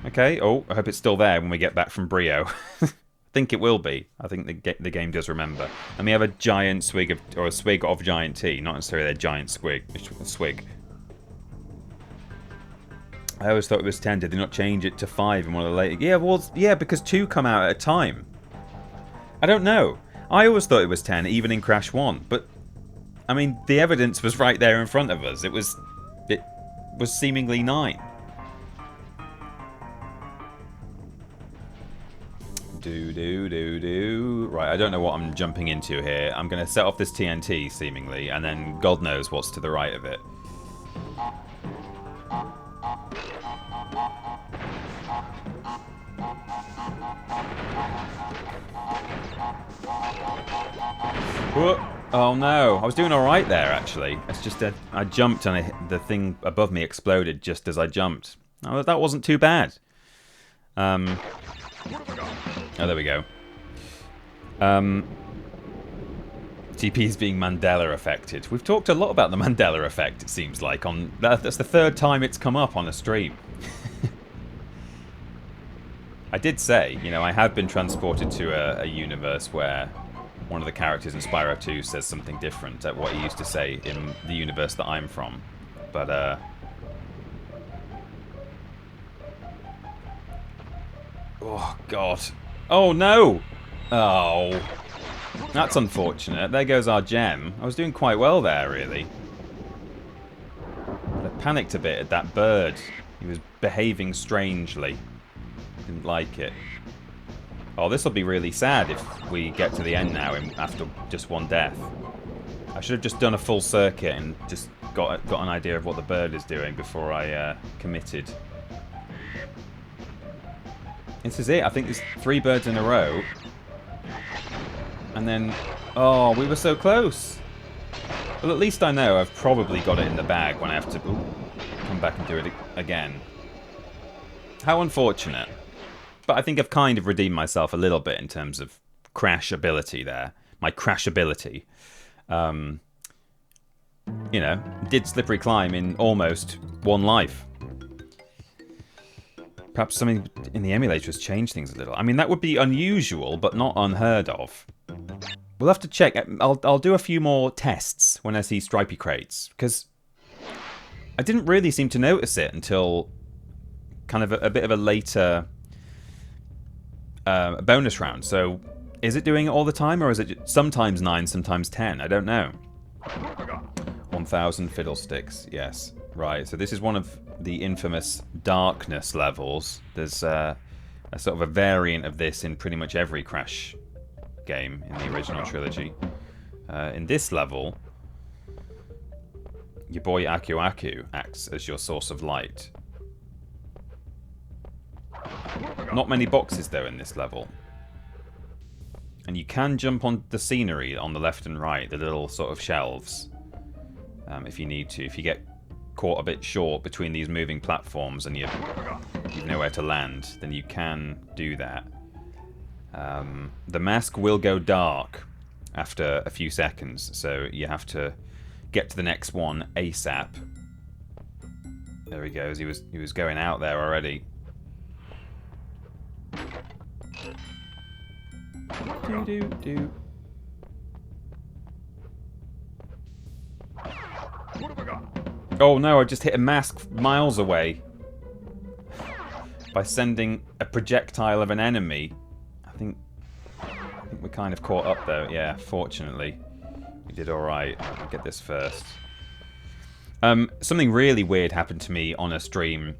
Okay. Oh, I hope it's still there when we get back from Brio. I think it will be. I think the game does remember. And we have a giant swig of... Or a swig of giant tea. Not necessarily a giant swig. I always thought it was 10. Did they not change it to 5 in one of the later... Yeah, well, yeah, because 2 come out at a time. I don't know. I always thought it was 10, even in Crash 1. But, I mean, the evidence was right there in front of us. It was seemingly 9. Right, I don't know what I'm jumping into here. I'm going to set off this TNT, seemingly, and then God knows what's to the right of it. Oh no, I was doing alright there actually. It's just that I jumped and the thing above me exploded just as I jumped. Oh, that wasn't too bad. Oh, there we go. TP's being Mandela affected. We've talked a lot about the Mandela effect, it seems like. That's the 3rd time it's come up on a stream. I did say, you know, I have been transported to a universe where one of the characters in Spyro 2 says something different at what he used to say in the universe that I'm from. But, oh, God. Oh, no! Oh. That's unfortunate. There goes our gem. I was doing quite well there, really. But I panicked a bit at that bird. He was behaving strangely. Didn't like it. Oh, this will be really sad if we get to the end now after just one death. I should have just done a full circuit and just got an idea of what the bird is doing before I committed. This is it. I think there's 3 birds in a row. And then... Oh, we were so close. Well, at least I know I've probably got it in the bag when I have to come back and do it again. How unfortunate. But I think I've kind of redeemed myself a little bit in terms of crash ability there. My crash ability. You know, did slippery climb in almost 1 life. Perhaps something in the emulator has changed things a little. I mean, that would be unusual, but not unheard of. We'll have to check. I'll do a few more tests when I see stripy crates, because I didn't really seem to notice it until kind of a bit of a later... bonus round. So is it doing it all the time, or is it sometimes 9, sometimes 10? I don't know. 1000 fiddlesticks. Yes. Right. So this is one of the infamous darkness levels. There's a sort of a variant of this in pretty much every Crash game in the original trilogy. In this level, your boy Aku Aku acts as your source of light. Not many boxes though in this level. And you can jump on the scenery on the left and right, the little sort of shelves, if you need to. If you get caught a bit short between these moving platforms and you've nowhere to land, then you can do that. The mask will go dark after a few seconds, so you have to get to the next one ASAP. There he goes. He was going out there already. Do. Oh no, I just hit a mask miles away by sending a projectile of an enemy. I think we're kind of caught up though. Yeah, fortunately. We did alright. I'll get this first. Something really weird happened to me on a stream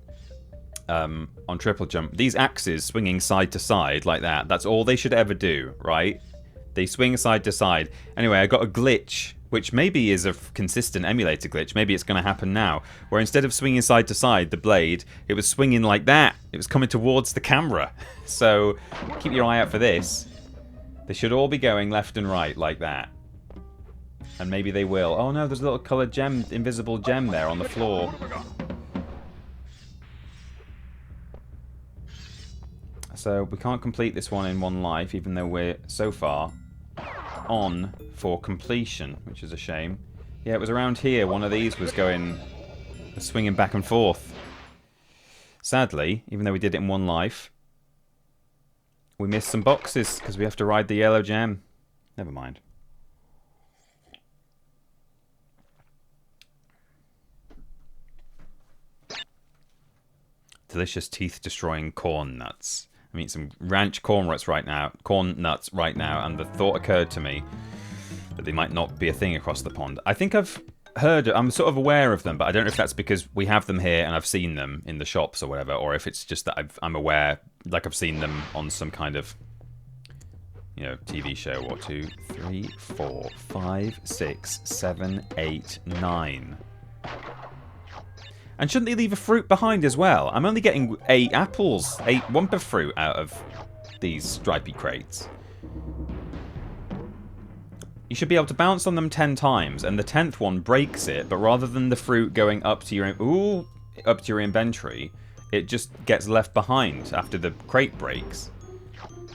on Triple Jump. These axes swinging side to side like that, that's all they should ever do, right? They swing side to side. Anyway, I got a glitch, which maybe is a consistent emulator glitch. Maybe it's going to happen now, where instead of swinging side to side, the blade, it was swinging like that. It was coming towards the camera. So keep your eye out for this. They should all be going left and right like that. And maybe they will. Oh no, there's a little coloured gem, invisible gem there on the floor. So we can't complete this one in one life, even though we're so far on for completion, which is a shame. Yeah, it was around here. One of these was swinging back and forth. Sadly, even though we did it in one life, we missed some boxes because we have to ride the yellow gem. Never mind. Delicious teeth-destroying corn nuts. I mean, some ranch corn nuts right now, and the thought occurred to me that they might not be a thing across the pond. I think I'm sort of aware of them, but I don't know if that's because we have them here and I've seen them in the shops or whatever, or if it's just that I'm aware, like I've seen them on some kind of, you know, TV show. 1, 2, 3, 4, 5, 6, 7, 8, 9. And shouldn't they leave a fruit behind as well? I'm only getting 8 apples, 8 Wumpa fruit out of these stripy crates. You should be able to bounce on them 10 times, and the 10th one breaks it, but rather than the fruit going up to your inventory, it just gets left behind after the crate breaks.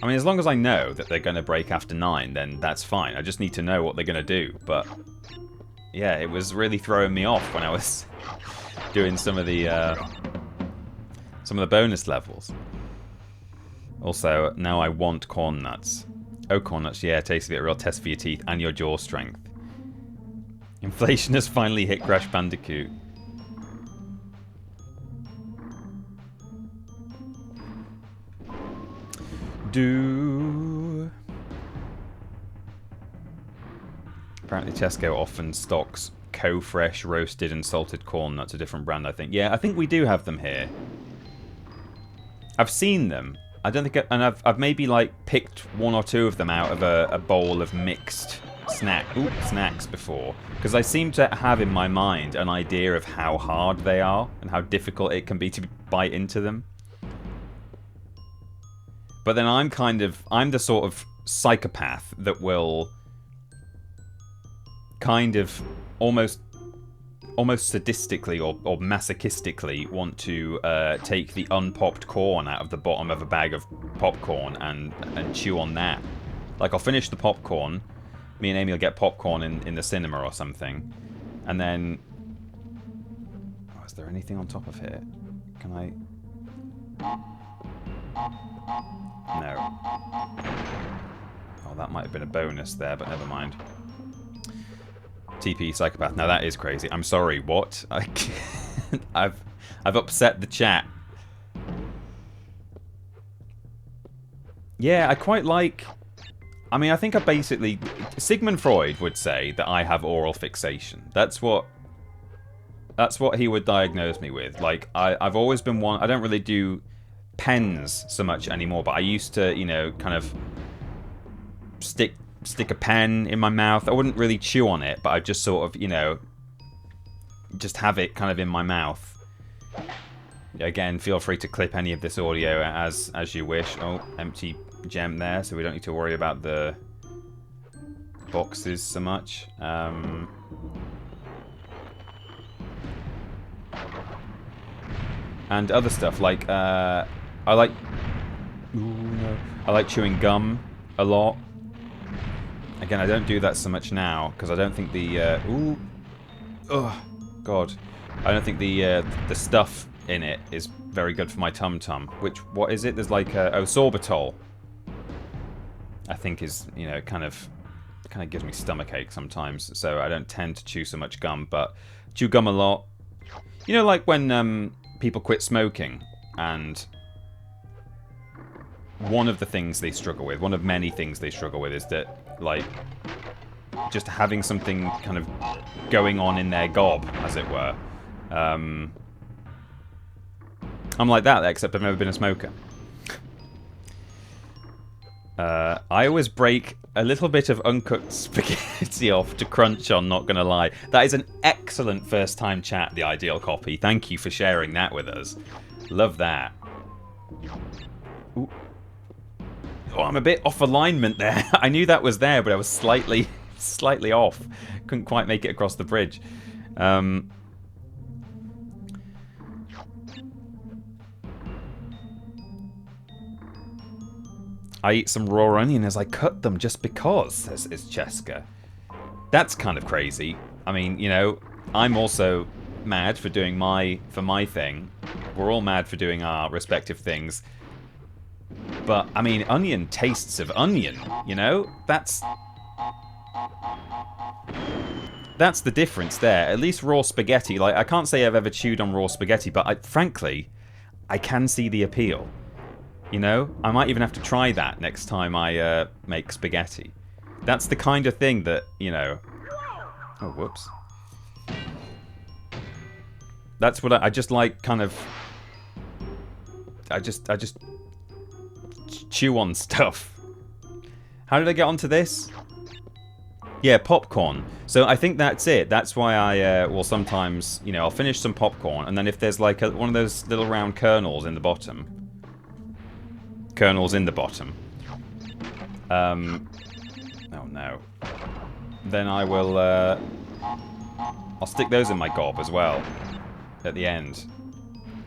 I mean, as long as I know that they're going to break after 9, then that's fine. I just need to know what they're going to do. But yeah, it was really throwing me off when I was doing some of the bonus levels. Also, now I want corn nuts. Oh, corn nuts, yeah, tasty bit, a real test for your teeth and your jaw strength. Inflation has finally hit Crash Bandicoot. Apparently Tesco often stocks Co-Fresh roasted and salted corn nuts, a different brand, I think. Yeah, I think we do have them here. I've seen them. I don't think, and I've maybe like picked 1 or 2 of them out of a bowl of mixed snacks before, because I seem to have in my mind an idea of how hard they are and how difficult it can be to bite into them. But then I'm the sort of psychopath that will kind of almost sadistically or masochistically want to take the unpopped corn out of the bottom of a bag of popcorn and chew on that. Like, I'll finish the popcorn, me and Amy will get popcorn in the cinema or something, and then... Oh, is there anything on top of here? Can I... No. Oh, that might have been a bonus there, but never mind. TP psychopath. Now that is crazy. I'm sorry. What? I've upset the chat. Yeah, I quite like. I mean, I think I basically Sigmund Freud would say that I have oral fixation. That's what he would diagnose me with. Like I've always been one. I don't really do pens so much anymore, but I used to, you know, kind of stick a pen in my mouth. I wouldn't really chew on it, but I'd just sort of, you know, just have it kind of in my mouth. Again, feel free to clip any of this audio as you wish. Oh, empty gem there, so we don't need to worry about the boxes so much. And other stuff, like, I like chewing gum a lot. Again, I don't do that so much now, because I don't think the, oh, God. I don't think the stuff in it is very good for my tum-tum. What is it? There's like sorbitol. I think is, you know, kind of gives me stomachache sometimes, so I don't tend to chew so much gum, but chew gum a lot. You know, like when people quit smoking, and one of the things they struggle with, one of many things they struggle with, is that, like, just having something kind of going on in their gob, as it were. I'm like that, except I've never been a smoker. I always break a little bit of uncooked spaghetti off to crunch on, not gonna lie. That is an excellent first time chat, the ideal copy. Thank you for sharing that with us. Love that. Ooh. Oh, I'm a bit off alignment there. I knew that was there, but I was slightly slightly off. Couldn't quite make it across the bridge. I eat some raw onion as I cut them just because, says Cheska. That's kind of crazy. I mean, you know, I'm also mad for doing my thing. We're all mad for doing our respective things. But, I mean, onion tastes of onion, you know? That's the difference there. At least raw spaghetti, like, I can't say I've ever chewed on raw spaghetti, but frankly, I can see the appeal. You know? I might even have to try that next time I make spaghetti. That's the kind of thing that, you know... Oh, whoops. That's what I just like, kind of... I just chew on stuff. How did I get onto this? Yeah, popcorn. So I think that's it. That's why I will sometimes, you know, I'll finish some popcorn, and then if there's like one of those little round kernels in the bottom... oh no. Then I will, I'll stick those in my gob as well, at the end.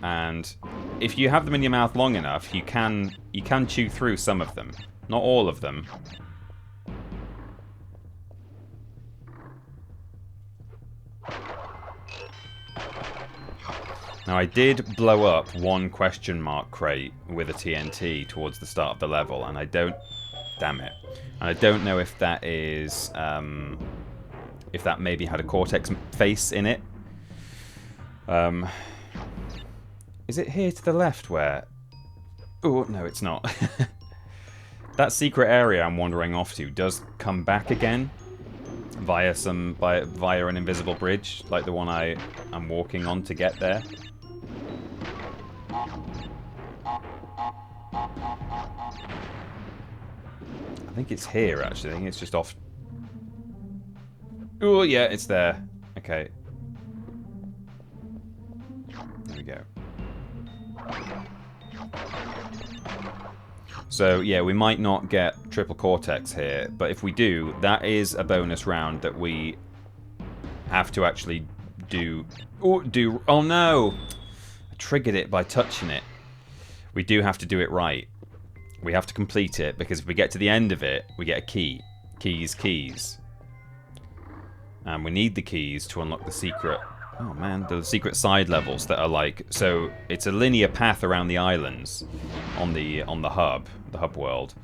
And if you have them in your mouth long enough, you can chew through some of them. Not all of them. Now I did blow up one question mark crate with a TNT towards the start of the level, and I don't... Damn it. And I don't know if that is... if that maybe had a Cortex face in it. Is it here to the left where... Oh, no, it's not. That secret area I'm wandering off to does come back again via an invisible bridge, like the one I'm walking on to get there. I think it's here, actually. I think it's just off... Oh, yeah, it's there. Okay. There we go. So, yeah, we might not get triple Cortex here, but if we do, that is a bonus round that we have to actually do... Oh, no! I triggered it by touching it. We do have to do it right. We have to complete it, because if we get to the end of it, we get a key. Keys. And we need the keys to unlock the secret... Oh man, the secret side levels that are like... So, it's a linear path around the islands on the hub world.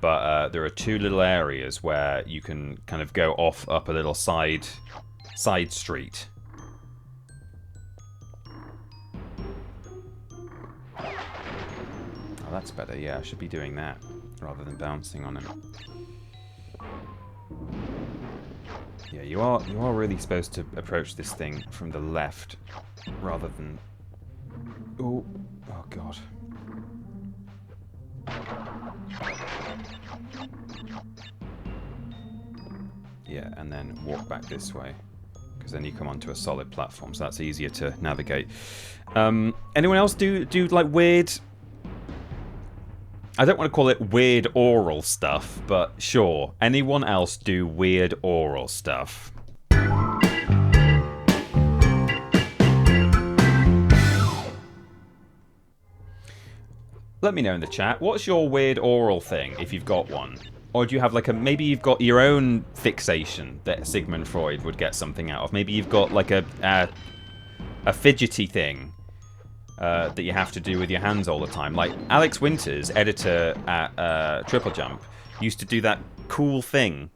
But there are two little areas where you can kind of go off up a little side street. Oh, that's better. Yeah, I should be doing that rather than bouncing on him. Yeah, you are really supposed to approach this thing from the left rather than... Oh god. Yeah, and then walk back this way, because then you come onto a solid platform, so that's easier to navigate. Anyone else do like weird... I don't want to call it weird oral stuff, but sure. Anyone else do weird oral stuff? Let me know in the chat. What's your weird oral thing, if you've got one? Or do you have like a... Maybe you've got your own fixation that Sigmund Freud would get something out of. Maybe you've got like a fidgety thing. That you have to do with your hands all the time. Like Alex Winters, editor at Triple Jump, used to do that cool thing.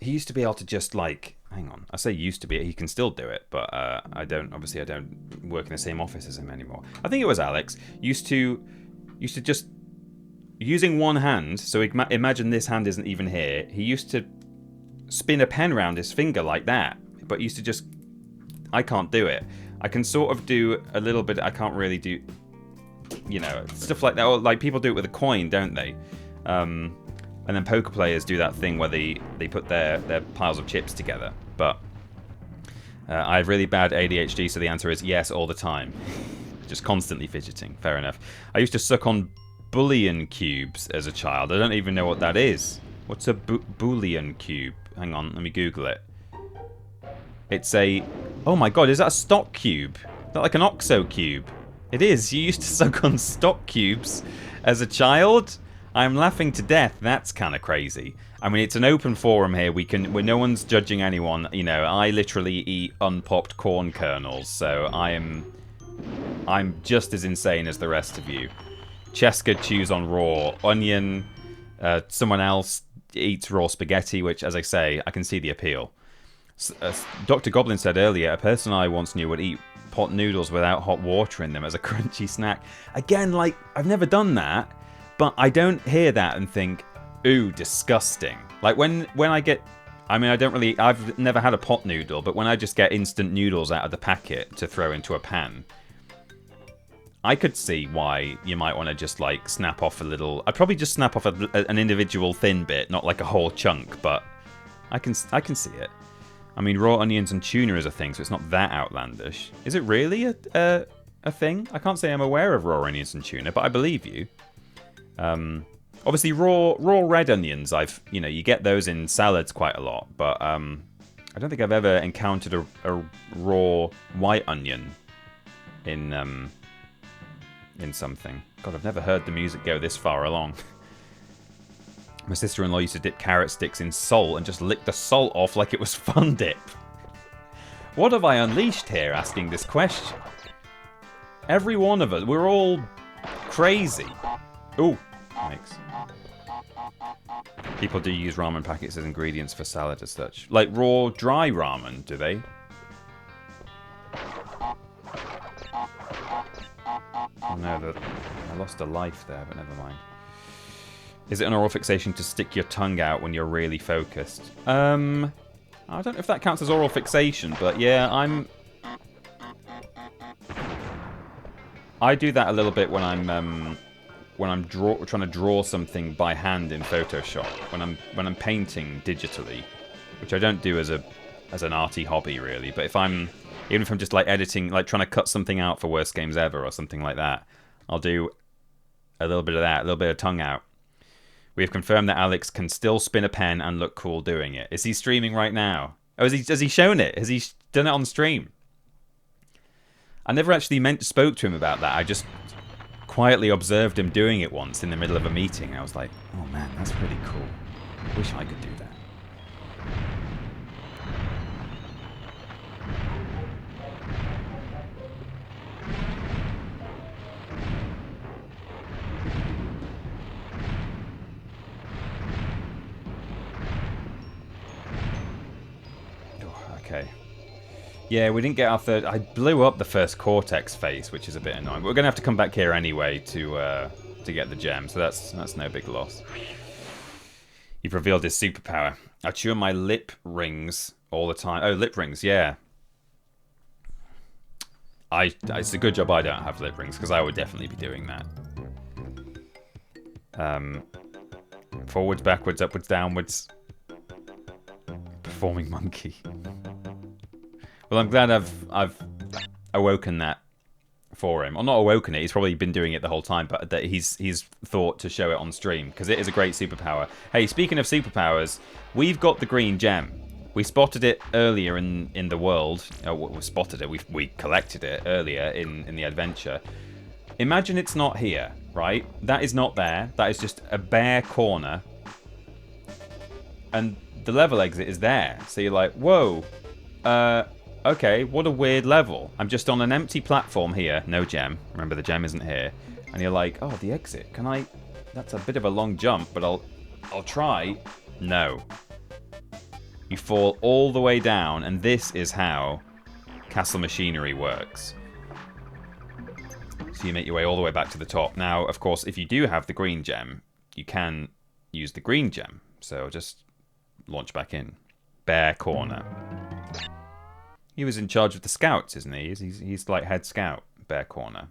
He used to be able to just like... Hang on. I say used to be. He can still do it, but I don't... Obviously, I don't work in the same office as him anymore. I think it was Alex. Used to just... Using one hand, so imagine this hand isn't even here. He used to spin a pen around his finger like that, but used to just... I can't do it. I can sort of do a little bit. I can't really do, you know, stuff like that. Or like people do it with a coin, don't they? And then poker players do that thing where they put their piles of chips together. But I have really bad ADHD, so the answer is yes all the time. Just constantly fidgeting. Fair enough. I used to suck on bullion cubes as a child. I don't even know what that is. What's a Boolean cube? Hang on, let me Google it. It's a... Oh my god, is that a stock cube? Is that like an OXO cube? It is. You used to suck on stock cubes as a child? I'm laughing to death. That's kind of crazy. I mean, it's an open forum here. Where no one's judging anyone. You know, I literally eat unpopped corn kernels, so I'm just as insane as the rest of you. Cheska chews on raw onion. Someone else eats raw spaghetti, which, as I say, I can see the appeal. Dr. Goblin said earlier, a person I once knew would eat pot noodles without hot water in them as a crunchy snack. Again, like, I've never done that, but I don't hear that and think, ooh, disgusting. Like, when I get... I mean, I've never had a pot noodle, but when I just get instant noodles out of the packet to throw into a pan, I could see why you might want to just, like, snap off a little... I'd probably just snap off an individual thin bit, not like a whole chunk, but I can see it. I mean, raw onions and tuna is a thing, so it's not that outlandish. Is it really a thing? I can't say I'm aware of raw onions and tuna, but I believe you. Obviously, raw red onions, you get those in salads quite a lot, but I don't think I've ever encountered a raw white onion in something. God, I've never heard the music go this far along. My sister-in-law used to dip carrot sticks in salt and just lick the salt off like it was Fun Dip. What have I unleashed here asking this question? Every one of us, we're all crazy. Ooh, thanks. People do use ramen packets as ingredients for salad as such. Like raw, dry ramen, do they? Oh no, I lost a life there, but never mind. Is it an oral fixation to stick your tongue out when you're really focused? I don't know if that counts as oral fixation, but yeah, I do that a little bit when I'm trying to draw something by hand in Photoshop. When I'm painting digitally, which I don't do as an arty hobby really. But even if I'm just like editing, like trying to cut something out for Worst Games Ever or something like that, I'll do a little bit of that, a little bit of tongue out. We have confirmed that Alex can still spin a pen and look cool doing it. Is he streaming right now? Oh, has he shown it? Has he done it on stream? I never actually spoke to him about that. I just quietly observed him doing it once in the middle of a meeting. I was like, oh man, that's pretty cool. I wish I could do that. Okay. Yeah, we didn't get our third... I blew up the first Cortex face, which is a bit annoying. But we're going to have to come back here anyway to get the gem, so that's no big loss. You've revealed his superpower. I chew on my lip rings all the time. Oh, lip rings, yeah. It's a good job I don't have lip rings, because I would definitely be doing that. Forwards, backwards, upwards, downwards. Performing monkey. Well, I'm glad I've awoken that for him. Or not awoken it, he's probably been doing it the whole time, but that he's thought to show it on stream, because it is a great superpower. Hey, speaking of superpowers, we've got the green gem. We spotted it earlier in the world. Oh, we spotted it, we collected it earlier in the adventure. Imagine it's not here, right? That is not there. That is just a bare corner. And the level exit is there. So you're like, whoa, okay, what a weird level. I'm just on an empty platform here, no gem. Remember, the gem isn't here. And you're like, oh, the exit. Can I... That's a bit of a long jump, but I'll try. No. You fall all the way down, and this is how Castle Machinery works. So you make your way all the way back to the top. Now, of course, if you do have the green gem, you can use the green gem. So just launch back in. Bare corner. He was in charge of the scouts, isn't he? He's like head scout. Bear corner.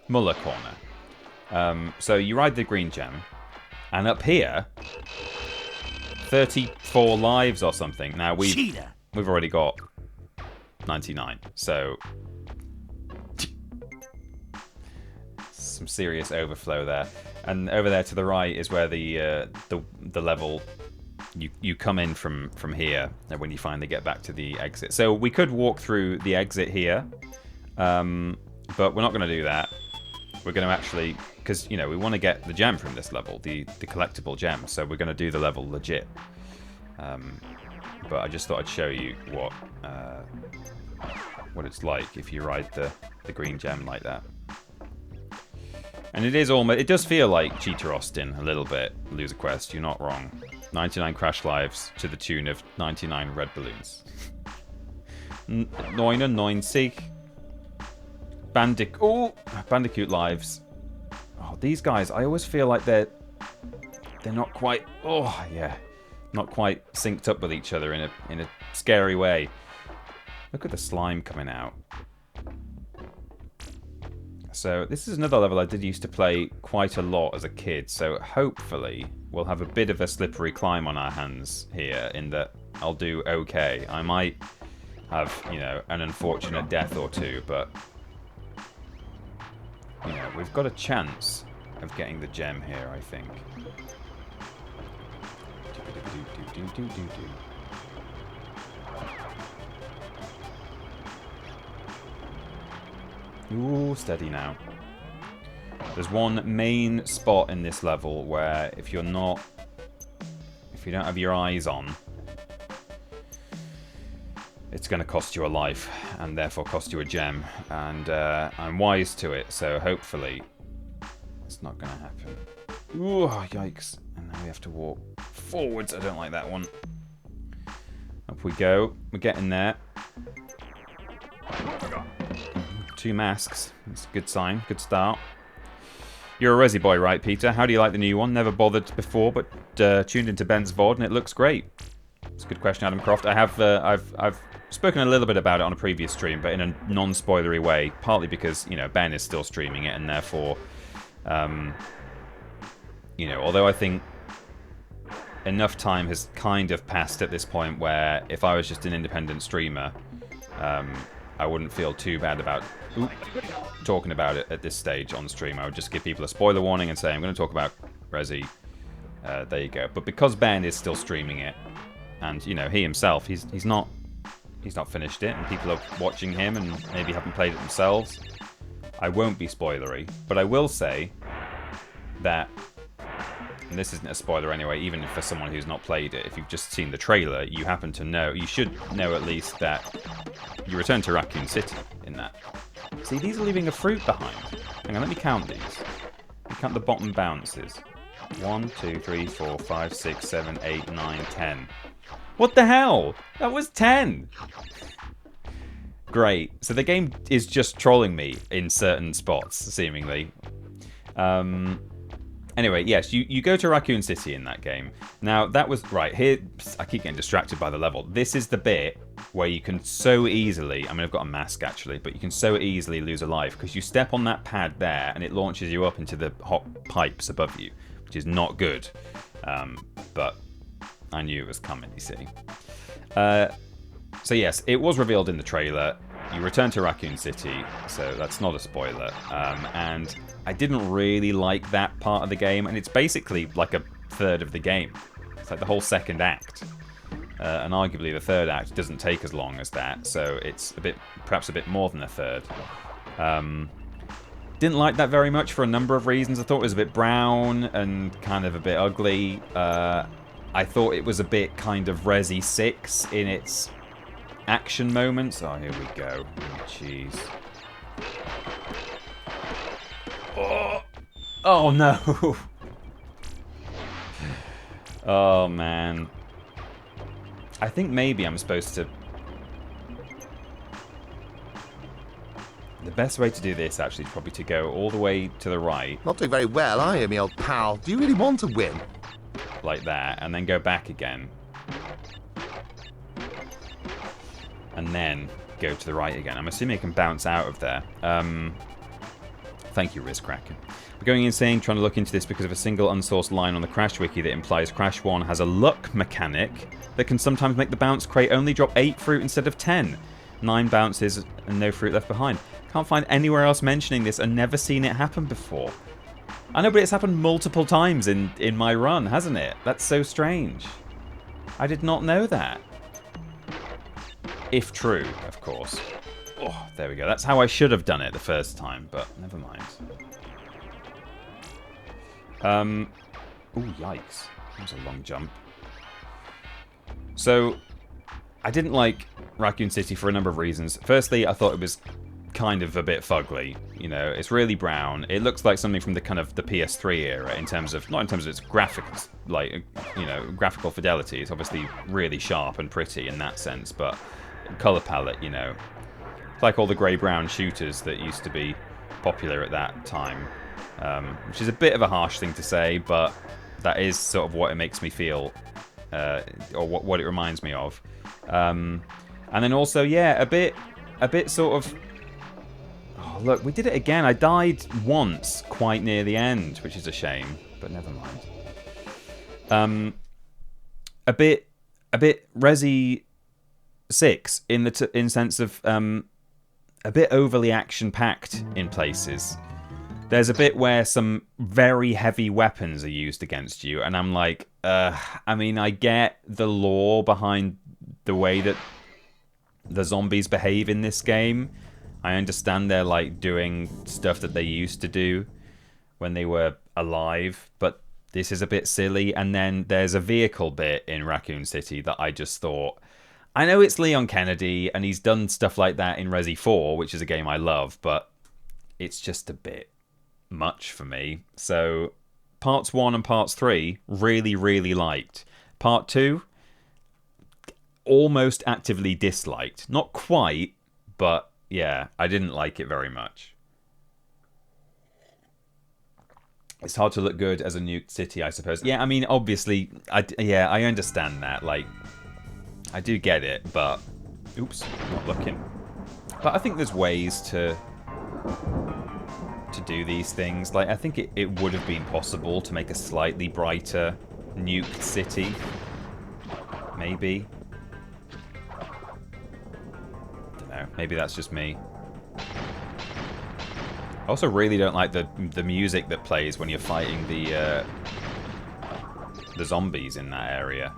Muller corner. So you ride the green gem. And up here, 34 lives or something. Now we've already got 99. So some serious overflow there. And over there to the right is where the level you come in from here when you finally get back to the exit. So we could walk through the exit here, but we're not going to do that. We're going to actually, because you know we want to get the gem from this level, the collectible gem. So we're going to do the level legit. But I just thought I'd show you what it's like if you ride the green gem like that. And it is almost, it does feel like Cheetah Austin a little bit. Loser Quest, you're not wrong. 99 crash lives to the tune of 99 red balloons. 99 Bandicoot lives. Oh, these guys, I always feel like they're not quite, oh yeah, not quite synced up with each other in a scary way. Look at the slime coming out. So this is another level I did used to play quite a lot as a kid, so hopefully we'll have a bit of a slippery climb on our hands here in that I'll do okay. I might have, you know, an unfortunate death or two, but you know, we've got a chance of getting the gem here, I think. Ooh, steady now. There's one main spot in this level where if you don't have your eyes on, it's going to cost you a life and therefore cost you a gem. And I'm wise to it, so hopefully it's not going to happen. Ooh, yikes. And now we have to walk forwards. I don't like that one. Up we go. We're getting there. 2 masks. That's a good sign. Good start. You're a Resi boy, right, Peter? How do you like the new one? Never bothered before, but tuned into Ben's VOD and it looks great. It's a good question, Adam Croft. I have I've spoken a little bit about it on a previous stream, but in a non-spoilery way. Partly because you know Ben is still streaming it, and therefore, you know, although I think enough time has kind of passed at this point where if I was just an independent streamer, I wouldn't feel too bad about talking about it at this stage on stream. I would just give people a spoiler warning and say I'm going to talk about Resi. There you go. But because Ben is still streaming it, and you know he himself, he's not finished it, and people are watching him and maybe haven't played it themselves, I won't be spoilery. But I will say that, and this isn't a spoiler anyway, even for someone who's not played it, if you've just seen the trailer, you happen to know, you should know at least that you return to Raccoon City in that. See, these are leaving a fruit behind. Hang on, let me count these. Let me count the bottom bounces. 1, 2, 3, 4, 5, 6, 7, 8, 9, 10. What the hell? That was 10! Great. So the game is just trolling me in certain spots, seemingly. Anyway, yes, you go to Raccoon City in that game. Now, that was... Right, here... I keep getting distracted by the level. This is the bit where you can so easily... I mean, I've got a mask, actually, but you can so easily lose a life because you step on that pad there and it launches you up into the hot pipes above you, which is not good. But I knew it was coming, you see. So, yes, it was revealed in the trailer. You return to Raccoon City, so that's not a spoiler. And I didn't really like that part of the game, and it's basically like a third of the game. It's like the whole second act. And arguably the third act doesn't take as long as that, so it's perhaps a bit more than a third. Didn't like that very much for a number of reasons. I thought it was a bit brown and kind of a bit ugly. I thought it was a bit kind of Resi 6 in its action moments. Oh, here we go. Jeez. Oh no. Oh man. I think maybe I'm supposed to... The best way to do this actually is probably to go all the way to the right. Not doing very well, are you, me old pal? Do you really want to win? Like that, and then go back again. And then go to the right again. I'm assuming it can bounce out of there. Thank you, Rizcracker. We're going insane trying to look into this because of a single unsourced line on the Crash Wiki that implies Crash 1 has a luck mechanic that can sometimes make the bounce crate only drop 8 fruit instead of 10. 9 bounces and no fruit left behind. Can't find anywhere else mentioning this and never seen it happen before. I know, but it's happened multiple times in my run, hasn't it? That's so strange. I did not know that. If true, of course. Oh, there we go. That's how I should have done it the first time, but never mind. Ooh, yikes. That was a long jump. So, I didn't like Raccoon City for a number of reasons. Firstly, I thought it was kind of a bit fugly. You know, it's really brown. It looks like something from the kind of the PS3 era in terms of, not in terms of its graphics, like, you know, graphical fidelity. It's obviously really sharp and pretty in that sense, but color palette, you know, it's like all the grey-brown shooters that used to be popular at that time, which is a bit of a harsh thing to say, but that is sort of what it makes me feel, or what it reminds me of. And then also, yeah, a bit sort of. Oh, look, we did it again. I died once, quite near the end, which is a shame, but never mind. A bit Resi 6 in sense of a bit overly action-packed in places. There's a bit where some very heavy weapons are used against you, and I'm like, I mean, I get the lore behind the way that the zombies behave in this game. I understand they're like doing stuff that they used to do when they were alive, but this is a bit silly. And then there's a vehicle bit in Raccoon City that I just thought, I know it's Leon Kennedy and he's done stuff like that in Resi 4, which is a game I love, but it's just a bit much for me. So parts 1 and parts 3 really, really liked. Part 2 almost actively disliked. Not quite, but yeah, I didn't like it very much. It's hard to look good as a nuked city, I suppose. Yeah, I mean, obviously, I understand that. Like, I do get it, but... Oops, not looking. But I think there's ways to do these things. Like, I think it would have been possible to make a slightly brighter nuked city. Maybe. Maybe that's just me. I also really don't like the music that plays when you're fighting the zombies in that area.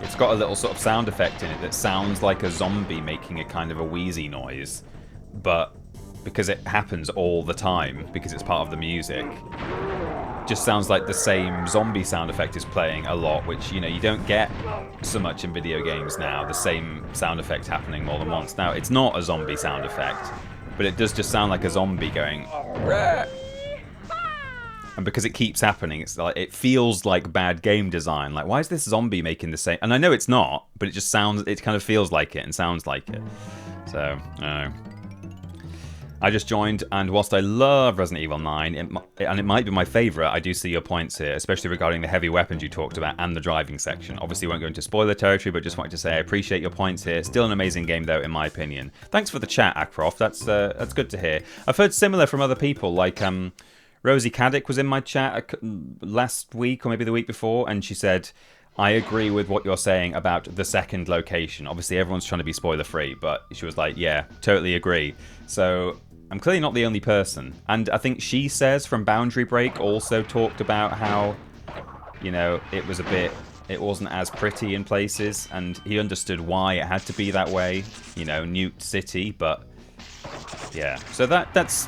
It's got a little sort of sound effect in it that sounds like a zombie making a kind of a wheezy noise, but because it happens all the time, because it's part of the music, just sounds like the same zombie sound effect is playing a lot, which, you know, you don't get so much in video games now, the same sound effect happening more than once. Now, it's not a zombie sound effect, but it does just sound like a zombie going, "Rah!" And because it keeps happening, it's like, it feels like bad game design. Like, why is this zombie making the same? And I know it's not, but it just sounds, it kind of feels like it and sounds like it. So, I don't know. I just joined, and whilst I love Resident Evil 9, and it might be my favourite, I do see your points here, especially regarding the heavy weapons you talked about and the driving section. Obviously, won't go into spoiler territory, but just wanted to say I appreciate your points here. Still an amazing game, though, in my opinion. Thanks for the chat, Akrof. That's good to hear. I've heard similar from other people, like Rosie Caddick was in my chat last week, or maybe the week before, and she said, I agree with what you're saying about the second location. Obviously, everyone's trying to be spoiler-free, but she was like, yeah, totally agree. So I'm clearly not the only person. And I think She Says from Boundary Break also talked about how, you know, it wasn't as pretty in places, and he understood why it had to be that way, you know, nuked city, but yeah. So that's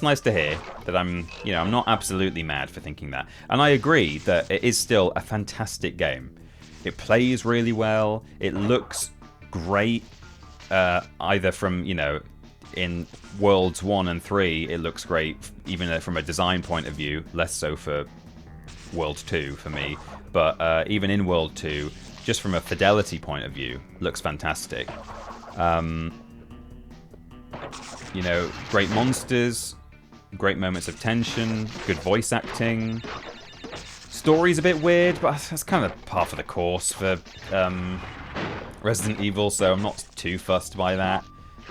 nice to hear that I'm not absolutely mad for thinking that. And I agree that it is still a fantastic game. It plays really well, it looks great, either from, you know, in Worlds 1 and 3, it looks great, even from a design point of view, less so for World 2 for me, but even in World 2, just from a fidelity point of view, looks fantastic. You know, great monsters, great moments of tension, good voice acting. Story's a bit weird, but that's kind of par for the course for Resident Evil, so I'm not too fussed by that.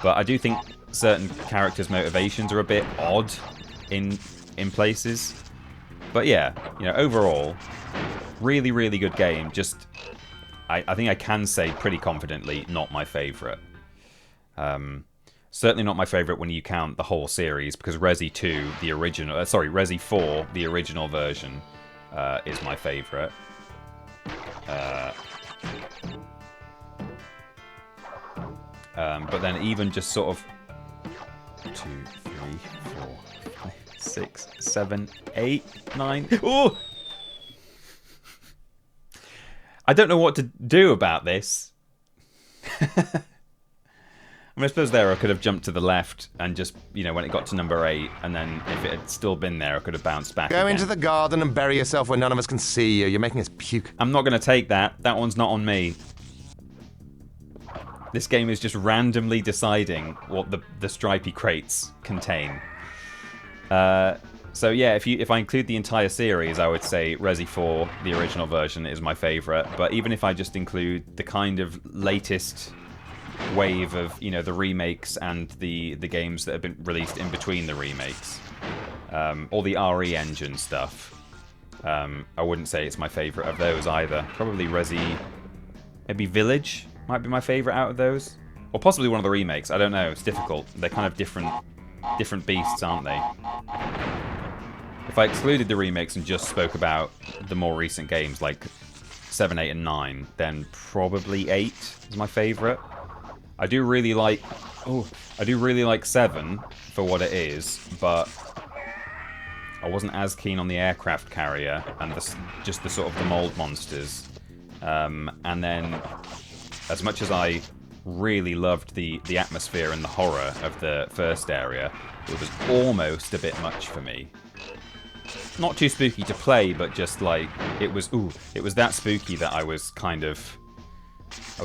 But I do think certain characters' motivations are a bit odd in places. But yeah, you know, overall, really, really good game. Just, I think I can say pretty confidently, not my favourite. Certainly not my favourite when you count the whole series, because Resi 2, the original... Resi 4, the original version, is my favourite. But then even just sort of 2, 3, 4, 5, 6, 7, 8, 9. Oh! I don't know what to do about this. I suppose there I could have jumped to the left and just, you know, when it got to number 8, and then if it had still been there, I could have bounced back Go again. into the garden and bury yourself where none of us can see you. You're making us puke. I'm not going to take that. That one's not on me. This game is just randomly deciding what the stripy crates contain. So yeah, if I include the entire series, I would say Resi 4, the original version, is my favourite. But even if I just include the kind of latest wave of, you know, the remakes and the games that have been released in between the remakes, all the RE Engine stuff, I wouldn't say it's my favourite of those either. Probably Resi, maybe Village might be my favourite out of those, or possibly one of the remakes. I don't know. It's difficult. They're kind of different beasts, aren't they? If I excluded the remakes and just spoke about the more recent games like 7, 8, and 9, then probably 8 is my favourite. I do really like 7 for what it is, but I wasn't as keen on the aircraft carrier and just the sort of the mold monsters. And then, as much as I really loved the atmosphere and the horror of the first area, it was almost a bit much for me. Not too spooky to play, but just like it was that spooky that I was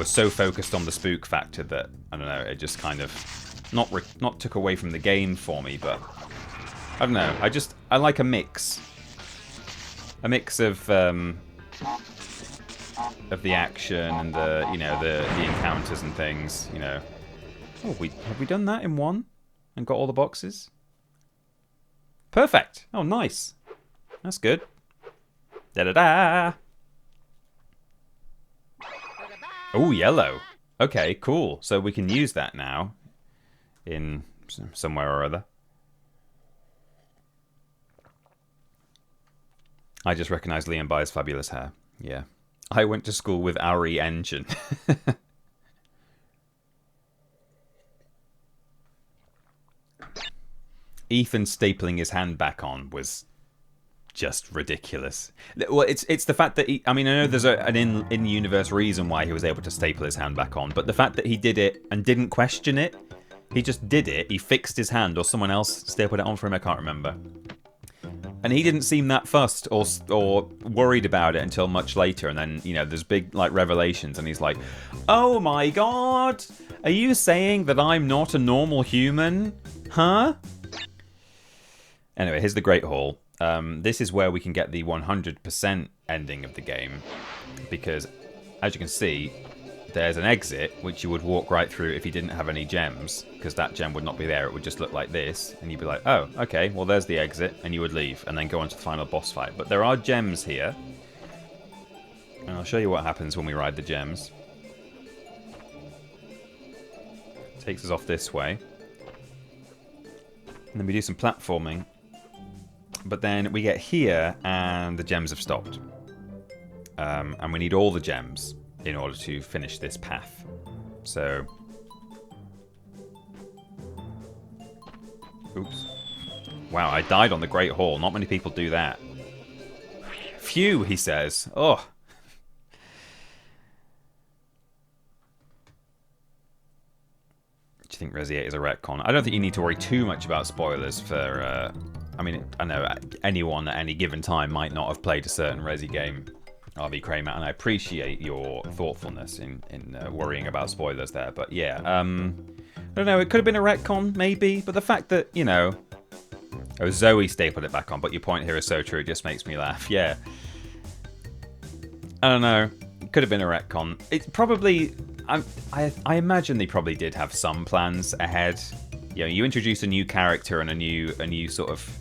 so focused on the spook factor that, I don't know, it just kind of not took away from the game for me, but I don't know. I like a mix of the action and the encounters and things, you know. Oh, have we done that in one and got all the boxes? Perfect. Oh, nice. That's good. Da-da-da. Oh, yellow. Okay, cool. So we can use that now in somewhere or other. I just recognized Liam by his fabulous hair. Yeah. I went to school with RE Engine. Ethan stapling his hand back on was just ridiculous. Well, it's the fact that I know there's an in-universe reason why he was able to staple his hand back on, but the fact that he did it and didn't question it, he just did it, he fixed his hand, or someone else stapled it on for him, I can't remember. And he didn't seem that fussed or worried about it until much later, and then, you know, there's big, like, revelations, and he's like, oh my god, are you saying that I'm not a normal human? Huh? Anyway, here's the Great Hall. This is where we can get the 100% ending of the game, because, as you can see, there's an exit which you would walk right through if you didn't have any gems, because that gem would not be there. It would just look like this, and you'd be like, oh, okay, well, there's the exit, and you would leave, and then go on to the final boss fight. But there are gems here, and I'll show you what happens when we ride the gems. Takes us off this way, and then we do some platforming. But then we get here, and the gems have stopped. And we need all the gems in order to finish this path. So... Oops. Wow, I died on the Great Hall. Not many people do that. Phew, he says. Oh. Do you think Resi 8 is a retcon? I don't think you need to worry too much about spoilers for... I mean, I know anyone at any given time might not have played a certain Resi game, RV Kramer, and I appreciate your thoughtfulness in worrying about spoilers there. But yeah, I don't know, it could have been a retcon, maybe, but the fact that, you know... Oh, Zoe stapled it back on, but your point here is so true, it just makes me laugh, yeah. I don't know, it could have been a retcon. It's probably... I imagine they probably did have some plans ahead. You know, you introduce a new character and a new sort of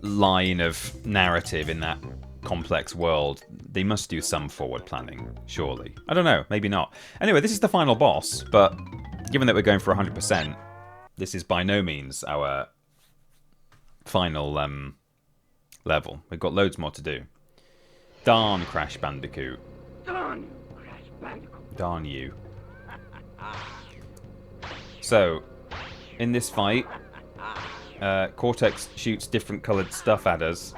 line of narrative in that complex world. They must do some forward planning, surely. I don't know, maybe not. Anyway, this is the final boss, but given that we're going for 100%, this is by no means our final level. We've got loads more to do. Darn Crash Bandicoot. Darn you. So, in this fight, Cortex shoots different coloured stuff at us.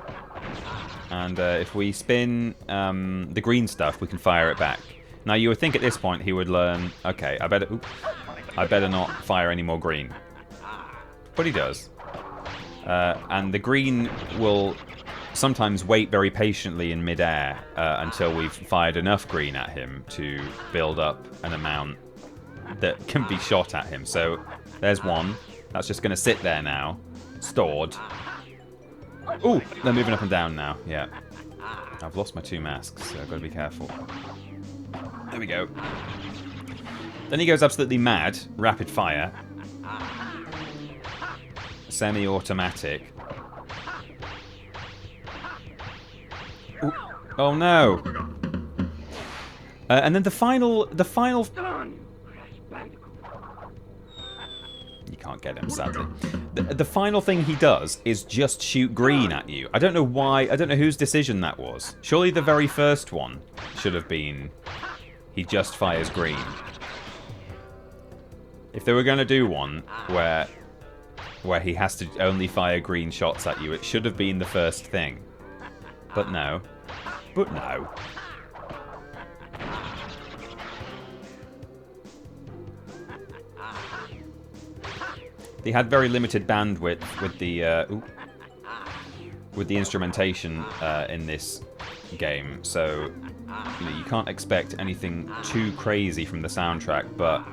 And if we spin the green stuff, we can fire it back. Now, you would think at this point he would learn, okay, I better not fire any more green. But he does. And the green will sometimes wait very patiently in midair until we've fired enough green at him to build up an amount that can be shot at him. So there's one. That's just going to sit there now, stored. Ooh, they're moving up and down now. Yeah. I've lost my 2 masks, so I've got to be careful. There we go. Then he goes absolutely mad. Rapid fire. Semi-automatic. Ooh. Oh no! And then the final. You can't get him, sadly. The final thing he does is just shoot green at you. I don't know why. I don't know whose decision that was. Surely the very first one should have been he just fires green. If they were going to do one where he has to only fire green shots at you, it should have been the first thing. But no. But no. They had very limited bandwidth with the instrumentation in this game, so you can't expect anything too crazy from the soundtrack, but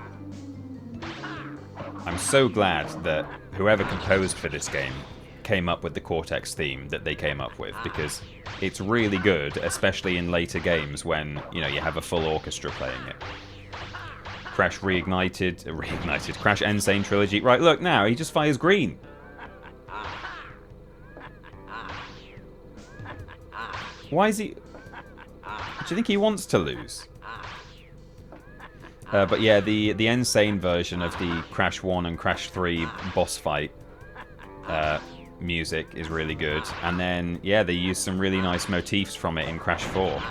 I'm so glad that whoever composed for this game came up with the Cortex theme that they came up with, because it's really good, especially in later games when, you know, you have a full orchestra playing it. Crash reignited, Crash Insane Trilogy. Right, look now, he just fires green. Why is he... Do you think he wants to lose? But yeah, the Insane version of the Crash 1 and Crash 3 boss fight music is really good. And then, yeah, they use some really nice motifs from it in Crash 4.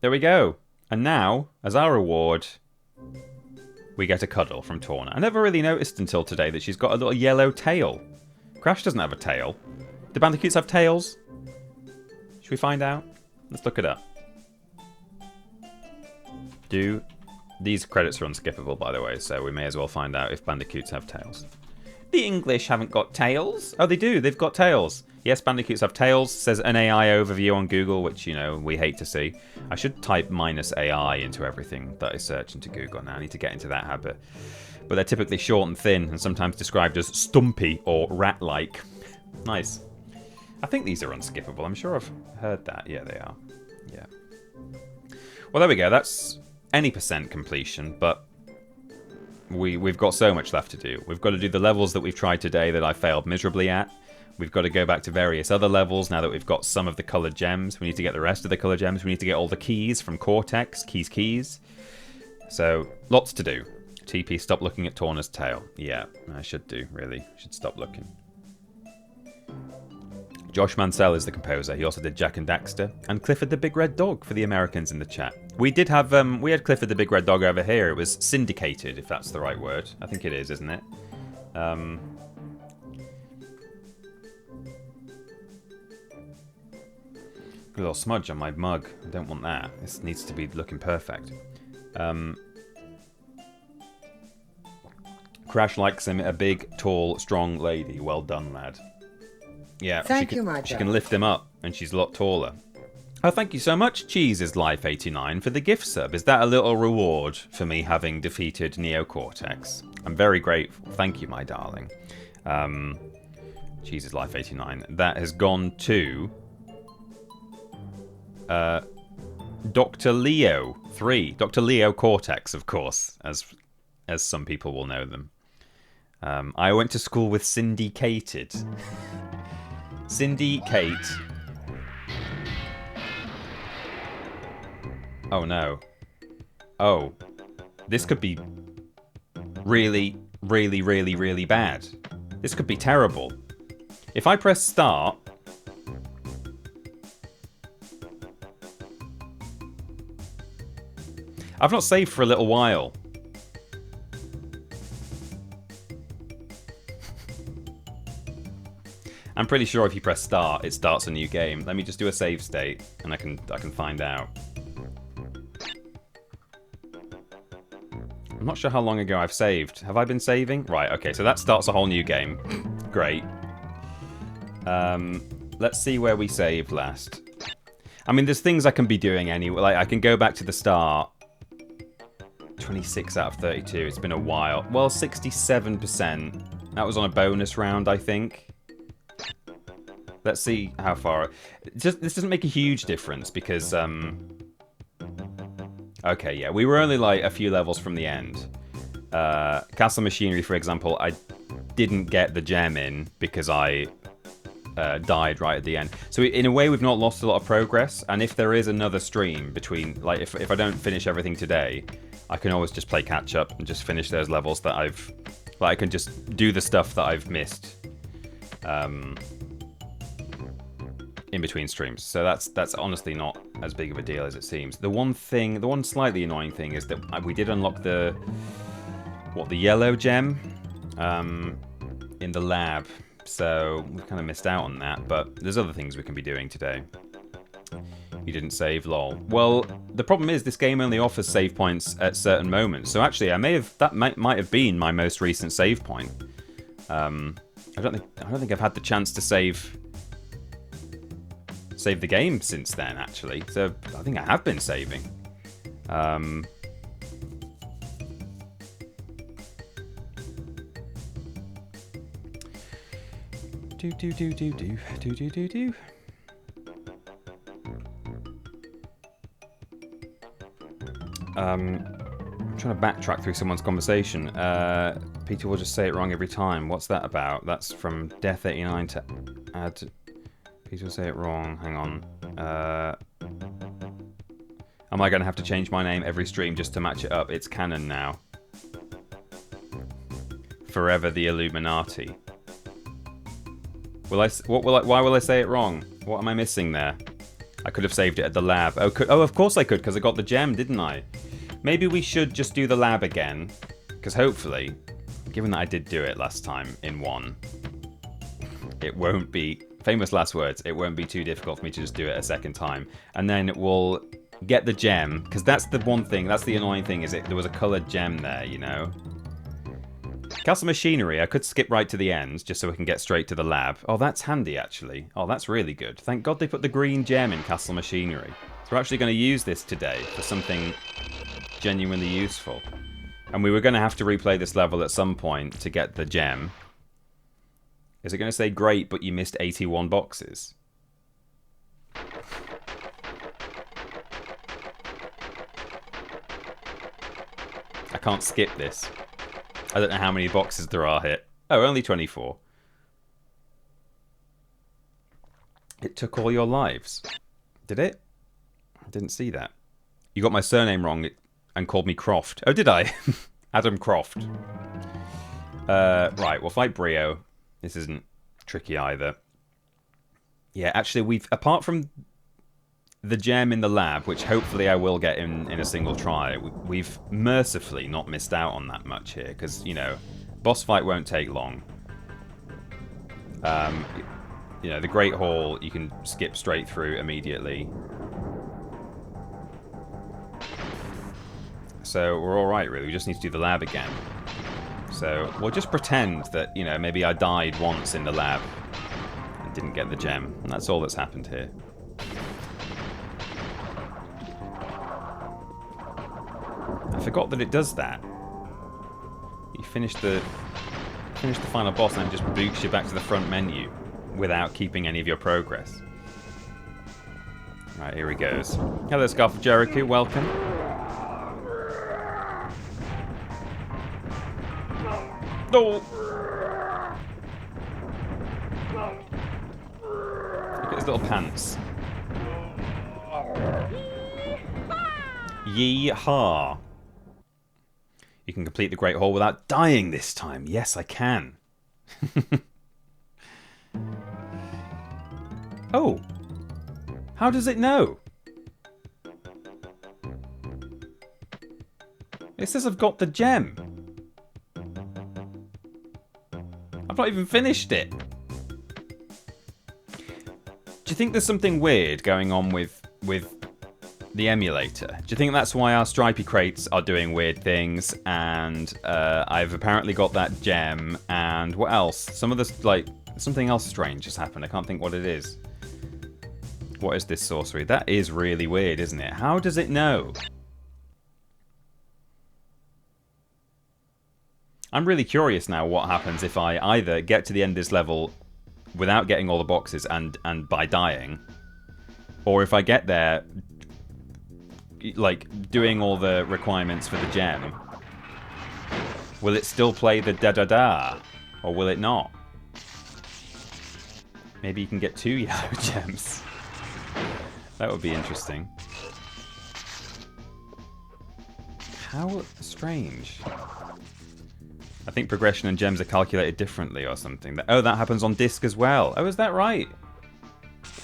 There we go. And now, as our reward, we get a cuddle from Tawna. I never really noticed until today that she's got a little yellow tail. Crash doesn't have a tail. Do Bandicoots have tails? Should we find out? Let's look it up. These credits are unskippable, by the way, so we may as well find out if Bandicoots have tails. The English haven't got tails. Oh, they do. They've got tails. Yes, Bandicoots have tails, says an AI overview on Google, which, you know, we hate to see. I should type -AI into everything that I search into Google now. I need to get into that habit. But they're typically short and thin, and sometimes described as stumpy or rat-like. Nice. I think these are unskippable. I'm sure I've heard that. Yeah, they are. Yeah. Well, there we go. That's any % completion, but we've got so much left to do. We've got to do the levels that we've tried today that I failed miserably at. We've got to go back to various other levels now that we've got some of the coloured gems. We need to get the rest of the coloured gems. We need to get all the keys from Cortex. Keys. So, lots to do. TP, stop looking at Tawna's tail. Yeah, I should do, really. I should stop looking. Josh Mansell is the composer. He also did Jack and Daxter and Clifford the Big Red Dog for the Americans in the chat. We did have we had Clifford the Big Red Dog over here. It was syndicated, if that's the right word. I think it is, isn't it? A little smudge on my mug. I don't want that. This needs to be looking perfect. Crash likes him, a big, tall, strong lady. Well done, lad. Yeah, she can lift him up, and she's a lot taller. Oh, thank you so much, Cheese's Life89, for the gift sub. Is that a little reward for me having defeated Neo Cortex? I'm very grateful. Thank you, my darling. Cheese's Life89. That has gone to Dr. Leo 3. Dr. Leo Cortex, of course, as some people will know them. I went to school with Syndicated. Syndicate. Oh no. Oh. This could be really, really, really, really bad. This could be terrible. If I press start... I've not saved for a little while. I'm pretty sure if you press start, it starts a new game. Let me just do a save state, and I can find out. I'm not sure how long ago I've saved. Have I been saving? Right, okay, so that starts a whole new game. Great. Let's see where we saved last. I mean, there's things I can be doing anyway. Like, I can go back to the start. 26 out of 32. It's been a while. Well, 67%. That was on a bonus round, I think. Let's see how far... This doesn't make a huge difference because... Okay, yeah, we were only like a few levels from the end. Castle Machinery, for example, I didn't get the gem in because I died right at the end. So in a way, we've not lost a lot of progress. And if there is another stream between... Like, if I don't finish everything today, I can always just play catch-up and just finish those levels that I've... Like, I can just do the stuff that I've missed. In between streams, so that's honestly not as big of a deal as it seems. The one slightly annoying thing is that we did unlock the yellow gem in the lab, so we kind of missed out on that. But there's other things we can be doing today. You didn't save, lol. Well, the problem is this game only offers save points at certain moments. So actually, that might have been my most recent save point. I don't think I've had the chance to save the game since then, actually. So I think I have been saving. I'm trying to backtrack through someone's conversation. Peter will just say it wrong every time. What's that about? That's from Death89 to add... Peter will say it wrong. Hang on. Am I going to have to change my name every stream just to match it up? It's canon now. Forever the Illuminati. Why will I say it wrong? What am I missing there? I could have saved it at the lab. Oh, of course I could, because I got the gem, didn't I? Maybe we should just do the lab again. Because hopefully, given that I did do it last time in one, it won't be... Famous last words, it won't be too difficult for me to just do it a second time. And then we'll get the gem, because that's the one thing, that's the annoying thing, is there was a coloured gem there, you know? Castle Machinery, I could skip right to the end, just so we can get straight to the lab. Oh, that's handy, actually. Oh, that's really good. Thank God they put the green gem in Castle Machinery. So we're actually going to use this today for something genuinely useful. And we were going to have to replay this level at some point to get the gem. Is it going to say, great, but you missed 81 boxes? I can't skip this. I don't know how many boxes there are here. Oh, only 24. It took all your lives. Did it? I didn't see that. You got my surname wrong and called me Croft. Oh, did I? Adam Croft. Right, we'll fight Brio. This isn't tricky either. Yeah, actually, apart from the gem in the lab, which hopefully I will get in a single try, we've mercifully not missed out on that much here, because, you know, boss fight won't take long. You know, the Great Hall, you can skip straight through immediately. So we're alright, really. We just need to do the lab again. So we'll just pretend that, you know, maybe I died once in the lab and didn't get the gem. And that's all that's happened here. I forgot that it does that. You finish the final boss and it just boots you back to the front menu without keeping any of your progress. Right, here he goes. Hello, Scarf of Jericho, welcome. Oh. Look at his little pants. Yeehaw. You can complete the Great Hall without dying this time. Yes, I can. Oh. How does it know? It says I've got the gem. I've not even finished it. Do you think there's something weird going on with the emulator? Do you think that's why our stripy crates are doing weird things? And I've apparently got that gem. And what else? Some of this, like, something else strange has happened. I can't think what it is. What is this sorcery? That is really weird, isn't it? How does it know? I'm really curious now what happens if I either get to the end of this level without getting all the boxes and by dying, or if I get there, like, doing all the requirements for the gem. Will it still play the da-da-da? Or will it not? Maybe you can get 2 yellow gems. That would be interesting. How strange. I think progression and gems are calculated differently or something. Oh, that happens on disc as well. Oh, is that right?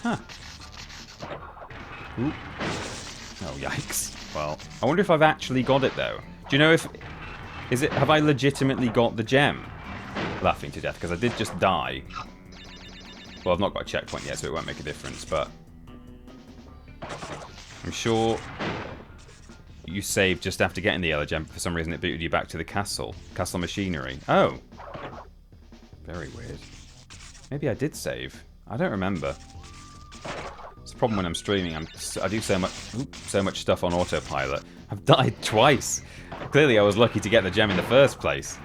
Huh. Ooh. Oh, yikes. Well, I wonder if I've actually got it, though. Do you know if... Have I legitimately got the gem? Laughing to death, because I did just die. Well, I've not got a checkpoint yet, so it won't make a difference, but... I'm sure you saved just after getting the yellow gem. For some reason, it booted you back to the castle. Castle machinery. Oh. Very weird. Maybe I did save. I don't remember. It's a problem when I'm streaming. I do so much stuff on autopilot. I've died twice. Clearly, I was lucky to get the gem in the first place.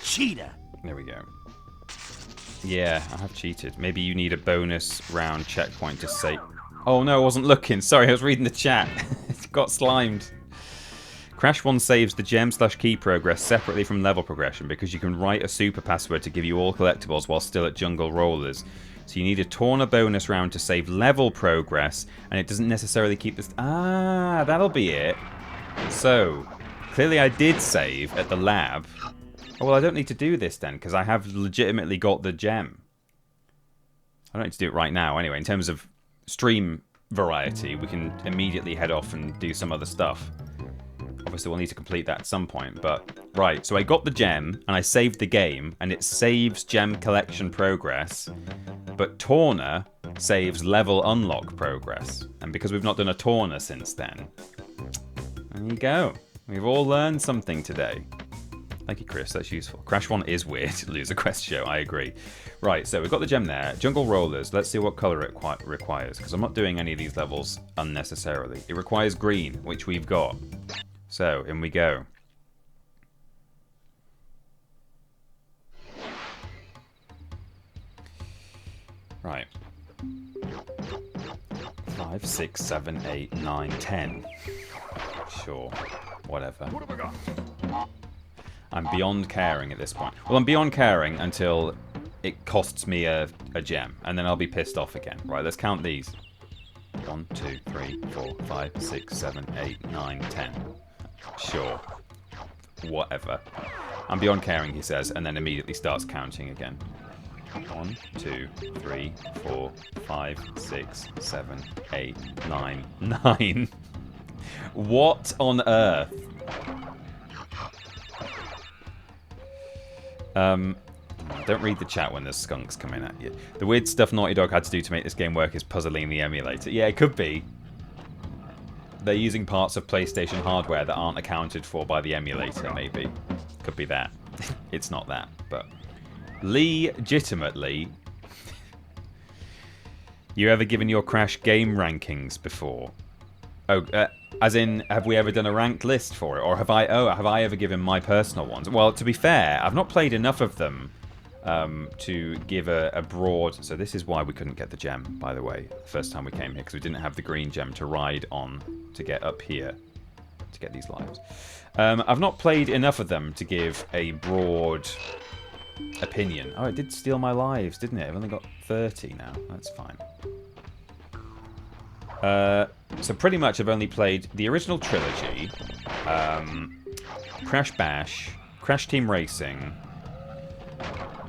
Cheater. There we go. Yeah, I have cheated. Maybe you need a bonus round checkpoint to save. Oh no, I wasn't looking. Sorry, I was reading the chat. It got slimed. Crash 1 saves the gem/key progress separately from level progression because you can write a super password to give you all collectibles while still at Jungle Rollers. So you need a Tawna bonus round to save level progress, and it doesn't necessarily keep this... Ah, that'll be it. So, clearly I did save at the lab. Oh, well, I don't need to do this then, because I have legitimately got the gem. I don't need to do it right now anyway. In terms of stream variety, we can immediately head off and do some other stuff. Obviously, we'll need to complete that at some point, but... Right, so I got the gem, and I saved the game, and it saves gem collection progress, but Tawna saves level unlock progress. And because we've not done a Tawna since then, there you go. We've all learned something today. Thank you, Chris. That's useful. Crash 1 is weird. Loser Quest show. I agree. Right, so we've got the gem there. Jungle Rollers. Let's see what color it requires, because I'm not doing any of these levels unnecessarily. It requires green, which we've got. So, in we go. Right. 5, 6, 7, 8, 9, 10. Sure. Whatever. What have I got? I'm beyond caring at this point. Well, I'm beyond caring until it costs me a gem, and then I'll be pissed off again. Right, let's count these. 1, 2, 3, 4, 5, 6, 7, 8, 9, 10. Sure. Whatever. I'm beyond caring, he says, and then immediately starts counting again. 1, 2, 3, 4, 5, 6, 7, 8, 9, 9. What on earth? Don't read the chat when there's skunks coming at you. The weird stuff Naughty Dog had to do to make this game work is puzzling the emulator. Yeah, it could be. They're using parts of PlayStation hardware that aren't accounted for by the emulator, maybe. Could be that. It's not that, but... Legitimately... You ever given your Crash game rankings before? Oh, as in, have we ever done a ranked list for it? Or have I ever given my personal ones? Well, to be fair, I've not played enough of them to give a broad... So this is why we couldn't get the gem, by the way, the first time we came here, because we didn't have the green gem to ride on to get up here, to get these lives. I've not played enough of them to give a broad opinion. Oh, it did steal my lives, didn't it? I've only got 30 now. That's fine. So pretty much I've only played the original trilogy, Crash Bash, Crash Team Racing,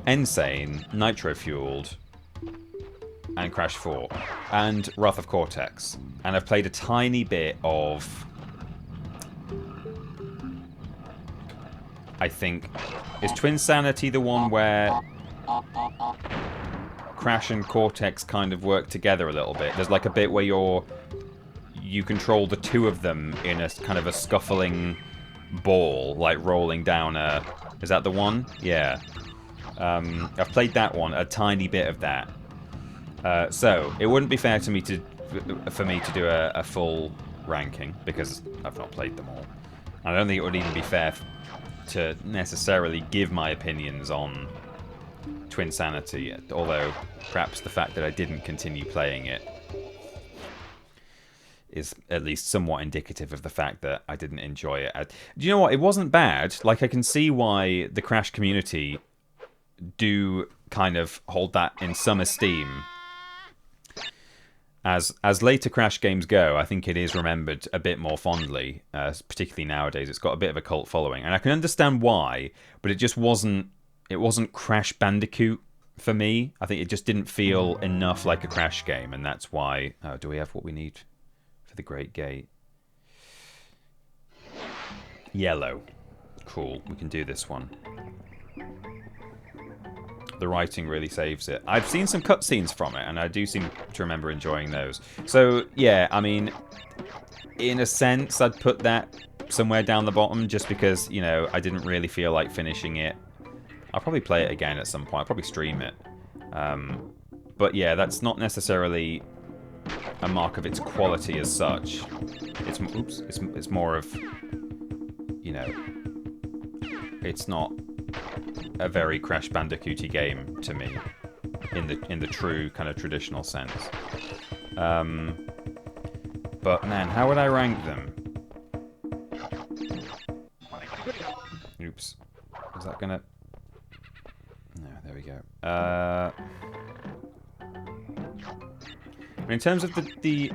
Insane, Nitro Fueled, and Crash 4, and Wrath of Cortex. And I've played a tiny bit of... I think... Is Twinsanity the one where Crash and Cortex kind of work together a little bit? There's like a bit where you control the two of them in a kind of a scuffling ball, like rolling down a... Is that the one? Yeah. I've played that one, a tiny bit of that. So it wouldn't be fair to me for me to do a full ranking because I've not played them all. I don't think it would even be fair to necessarily give my opinions on Twinsanity, although perhaps the fact that I didn't continue playing it is at least somewhat indicative of the fact that I didn't enjoy it. Do you know what? It wasn't bad. Like, I can see why the Crash community do kind of hold that in some esteem. As later Crash games go, I think it is remembered a bit more fondly, particularly nowadays. It's got a bit of a cult following, and I can understand why, but it just wasn't. It wasn't Crash Bandicoot for me. I think it just didn't feel enough like a Crash game, and that's why. Do we have what we need for the Great Gate? Yellow. Cool. We can do this one. The writing really saves it. I've seen some cutscenes from it, and I do seem to remember enjoying those. So, yeah, I mean, in a sense, I'd put that somewhere down the bottom, just because, you know, I didn't really feel like finishing it. I'll probably play it again at some point. I'll probably stream it. But, yeah, that's not necessarily a mark of its quality as such. It's more of, you know, it's not a very Crash Bandicoot-y game to me, in the true kind of traditional sense. But man, how would I rank them? Oops, is that gonna? No, there we go. In terms of the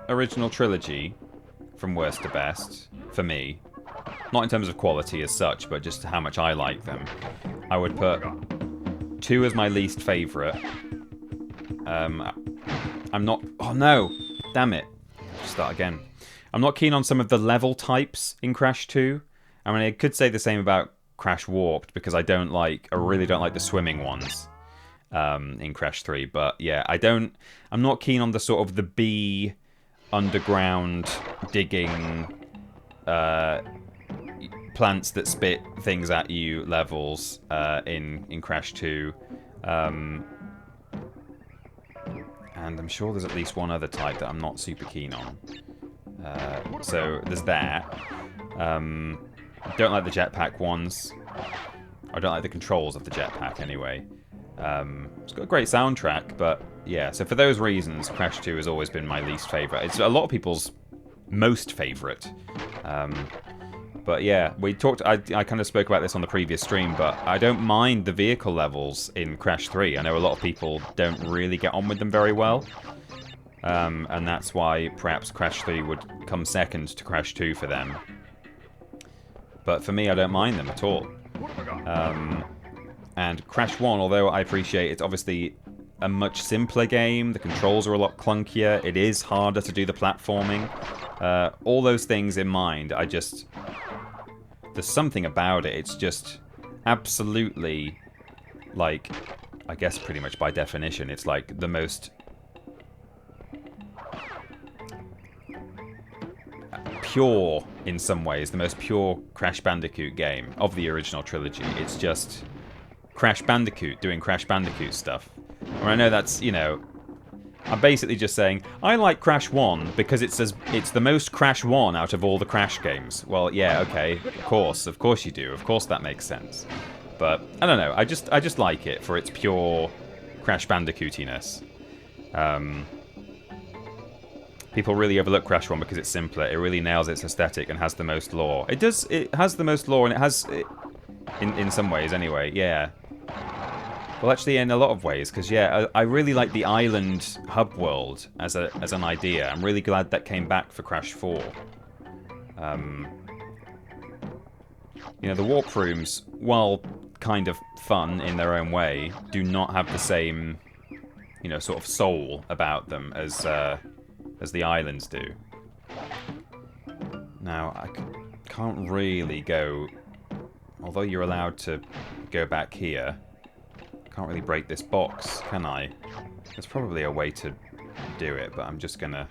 original trilogy, from worst to best, for me. Not in terms of quality as such, but just how much I like them. I would put 2 as my least favourite. I'm not... Oh no! Damn it. Start again. I'm not keen on some of the level types in Crash 2. I mean, I could say the same about Crash Warped, because I really don't like the swimming ones in Crash 3. But yeah, I'm not keen on the sort of the B underground digging... plants that spit things at you levels in Crash 2. And I'm sure there's at least one other type that I'm not super keen on. So there's that. Don't like the jetpack ones. I don't like the controls of the jetpack anyway. It's got a great soundtrack, but yeah, so for those reasons, Crash 2 has always been my least favourite. It's a lot of people's most favourite. But yeah, we talked. I kind of spoke about this on the previous stream, but I don't mind the vehicle levels in Crash 3. I know a lot of people don't really get on with them very well, and that's why perhaps Crash 3 would come second to Crash 2 for them. But for me, I don't mind them at all. And Crash 1, although I appreciate it's obviously a much simpler game, the controls are a lot clunkier, it is harder to do the platforming. All those things in mind, there's something about it. It's just absolutely, like, I guess pretty much by definition, it's like the most pure, in some ways, the most pure Crash Bandicoot game of the original trilogy. It's just Crash Bandicoot doing Crash Bandicoot stuff. And I know that's, you know, I'm basically just saying, I like Crash 1 because it's the most Crash 1 out of all the Crash games. Well, yeah, okay, of course you do. Of course that makes sense. But, I don't know, I just like it for its pure Crash Bandicootiness. People really overlook Crash 1 because it's simpler. It really nails its aesthetic and has the most lore. It has the most lore, and In some ways, anyway. Yeah. Well, actually, in a lot of ways, because yeah, I really like the island hub world as an idea. I'm really glad that came back for Crash 4. You know, the warp rooms, while kind of fun in their own way, do not have the same, you know, sort of soul about them as the islands do. Now, I can't really go, although you're allowed to go back here, can't really break this box, can I? There's probably a way to do it, but I'm just gonna...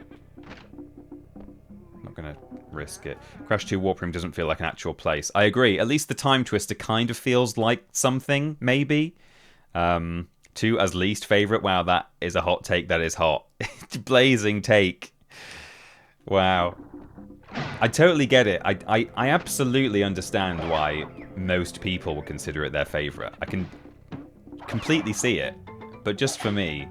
not gonna risk it. Crash 2 Warp Room doesn't feel like an actual place. I agree. At least the Time Twister kind of feels like something, maybe. 2 as least favourite. Wow, that is a hot take. That is hot. Blazing take. Wow. I totally get it. I absolutely understand why most people would consider it their favourite. I can completely see it. But just for me...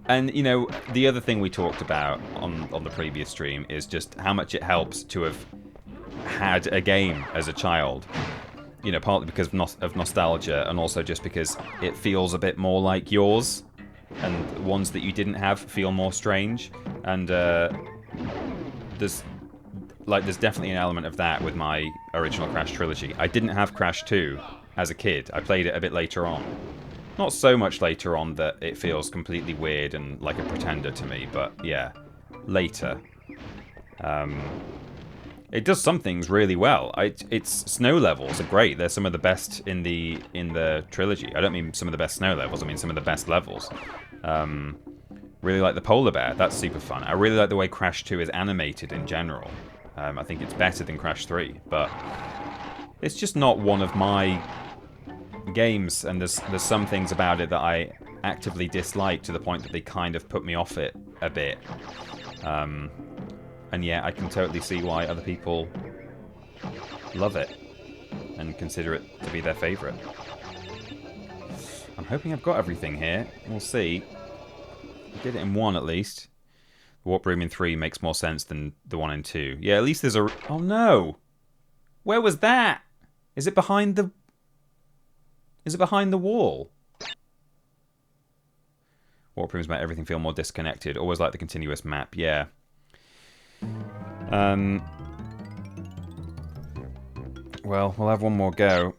And, you know, the other thing we talked about on the previous stream is just how much it helps to have had a game as a child. You know, partly because of nostalgia, and also just because it feels a bit more like yours. And ones that you didn't have feel more strange. And there's definitely an element of that with my original Crash trilogy. I didn't have Crash 2 as a kid. I played it a bit later on. Not so much later on that it feels completely weird and like a pretender to me, but yeah, later. It does some things really well. Its snow levels are great. They're some of the best in the trilogy. I don't mean some of the best snow levels. I mean some of the best levels. Really like the polar bear. That's super fun. I really like the way Crash 2 is animated in general. I think it's better than Crash 3, but it's just not one of my games, and there's some things about it that I actively dislike to the point that they kind of put me off it a bit. And yeah, I can totally see why other people love it and consider it to be their favourite. I'm hoping I've got everything here. We'll see. I did it in 1 at least. The Warp Room in 3 makes more sense than the one in 2. Yeah, at least there's a... Oh no! Where was that? Is it behind the... Is it behind the wall? Warp rooms make everything feel more disconnected. Always like the continuous map, yeah. Well, we'll have one more go.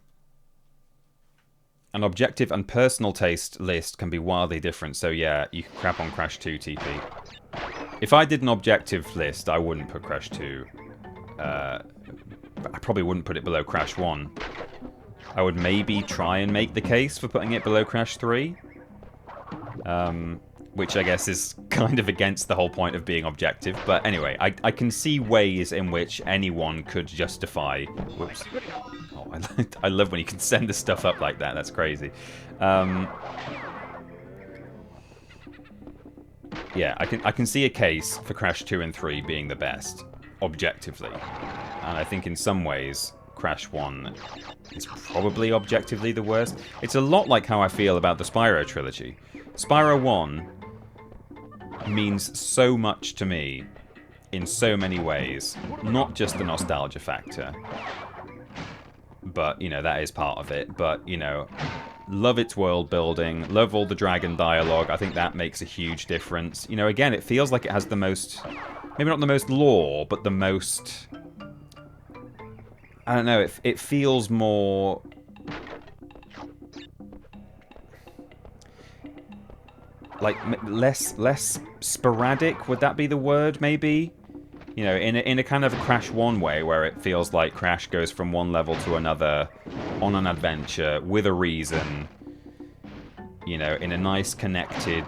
An objective and personal taste list can be wildly different, so yeah, you can crap on Crash 2 TP. If I did an objective list, I wouldn't put Crash 2. I probably wouldn't put it below Crash 1. I would maybe try and make the case for putting it below Crash 3. Which I guess is kind of against the whole point of being objective. But anyway, I can see ways in which anyone could justify... Whoops. Oh, I love when you can send the stuff up like that. That's crazy. Yeah, I can see a case for Crash 2 and 3 being the best, objectively. And I think in some ways... Crash 1 is probably objectively the worst. It's a lot like how I feel about the Spyro trilogy. Spyro 1 means so much to me in so many ways. Not just the nostalgia factor. But, you know, that is part of it. But, you know, love its world building. Love all the dragon dialogue. I think that makes a huge difference. You know, again, it feels like it has the most... Maybe not the most lore, but the most... I don't know, it feels more... like, less sporadic, would that be the word, maybe? You know, in a kind of a Crash 1 way, where it feels like Crash goes from one level to another on an adventure, with a reason, you know, in a nice, connected,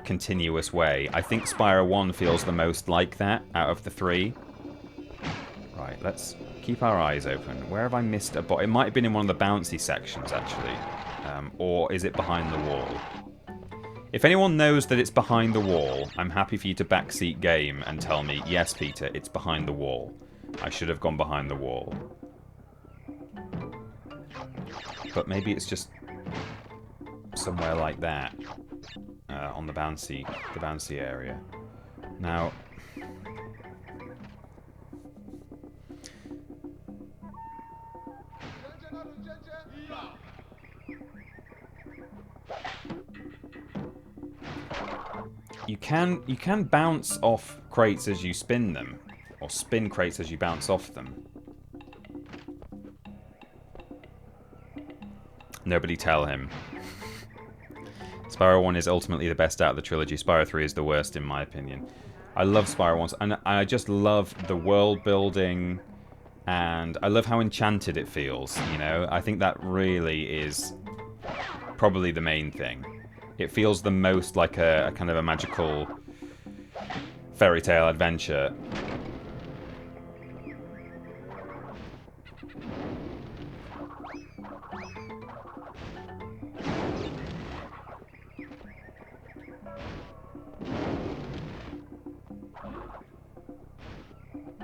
continuous way. I think Spyro 1 feels the most like that out of the 3. Right, let's... keep our eyes open. Where have I missed a bot? It might have been in one of the bouncy sections, actually. Or is it behind the wall? If anyone knows that it's behind the wall, I'm happy for you to backseat game and tell me, yes, Peter, it's behind the wall. I should have gone behind the wall. But maybe it's just somewhere like that. On the bouncy area. Now... You can bounce off crates as you spin them, or spin crates as you bounce off them. Nobody tell him. Spyro 1 is ultimately the best out of the trilogy. Spyro 3 is the worst in my opinion. I love Spyro 1, and I just love the world building, and I love how enchanted it feels, you know? I think that really is probably the main thing. It feels the most like a kind of a magical fairy tale adventure.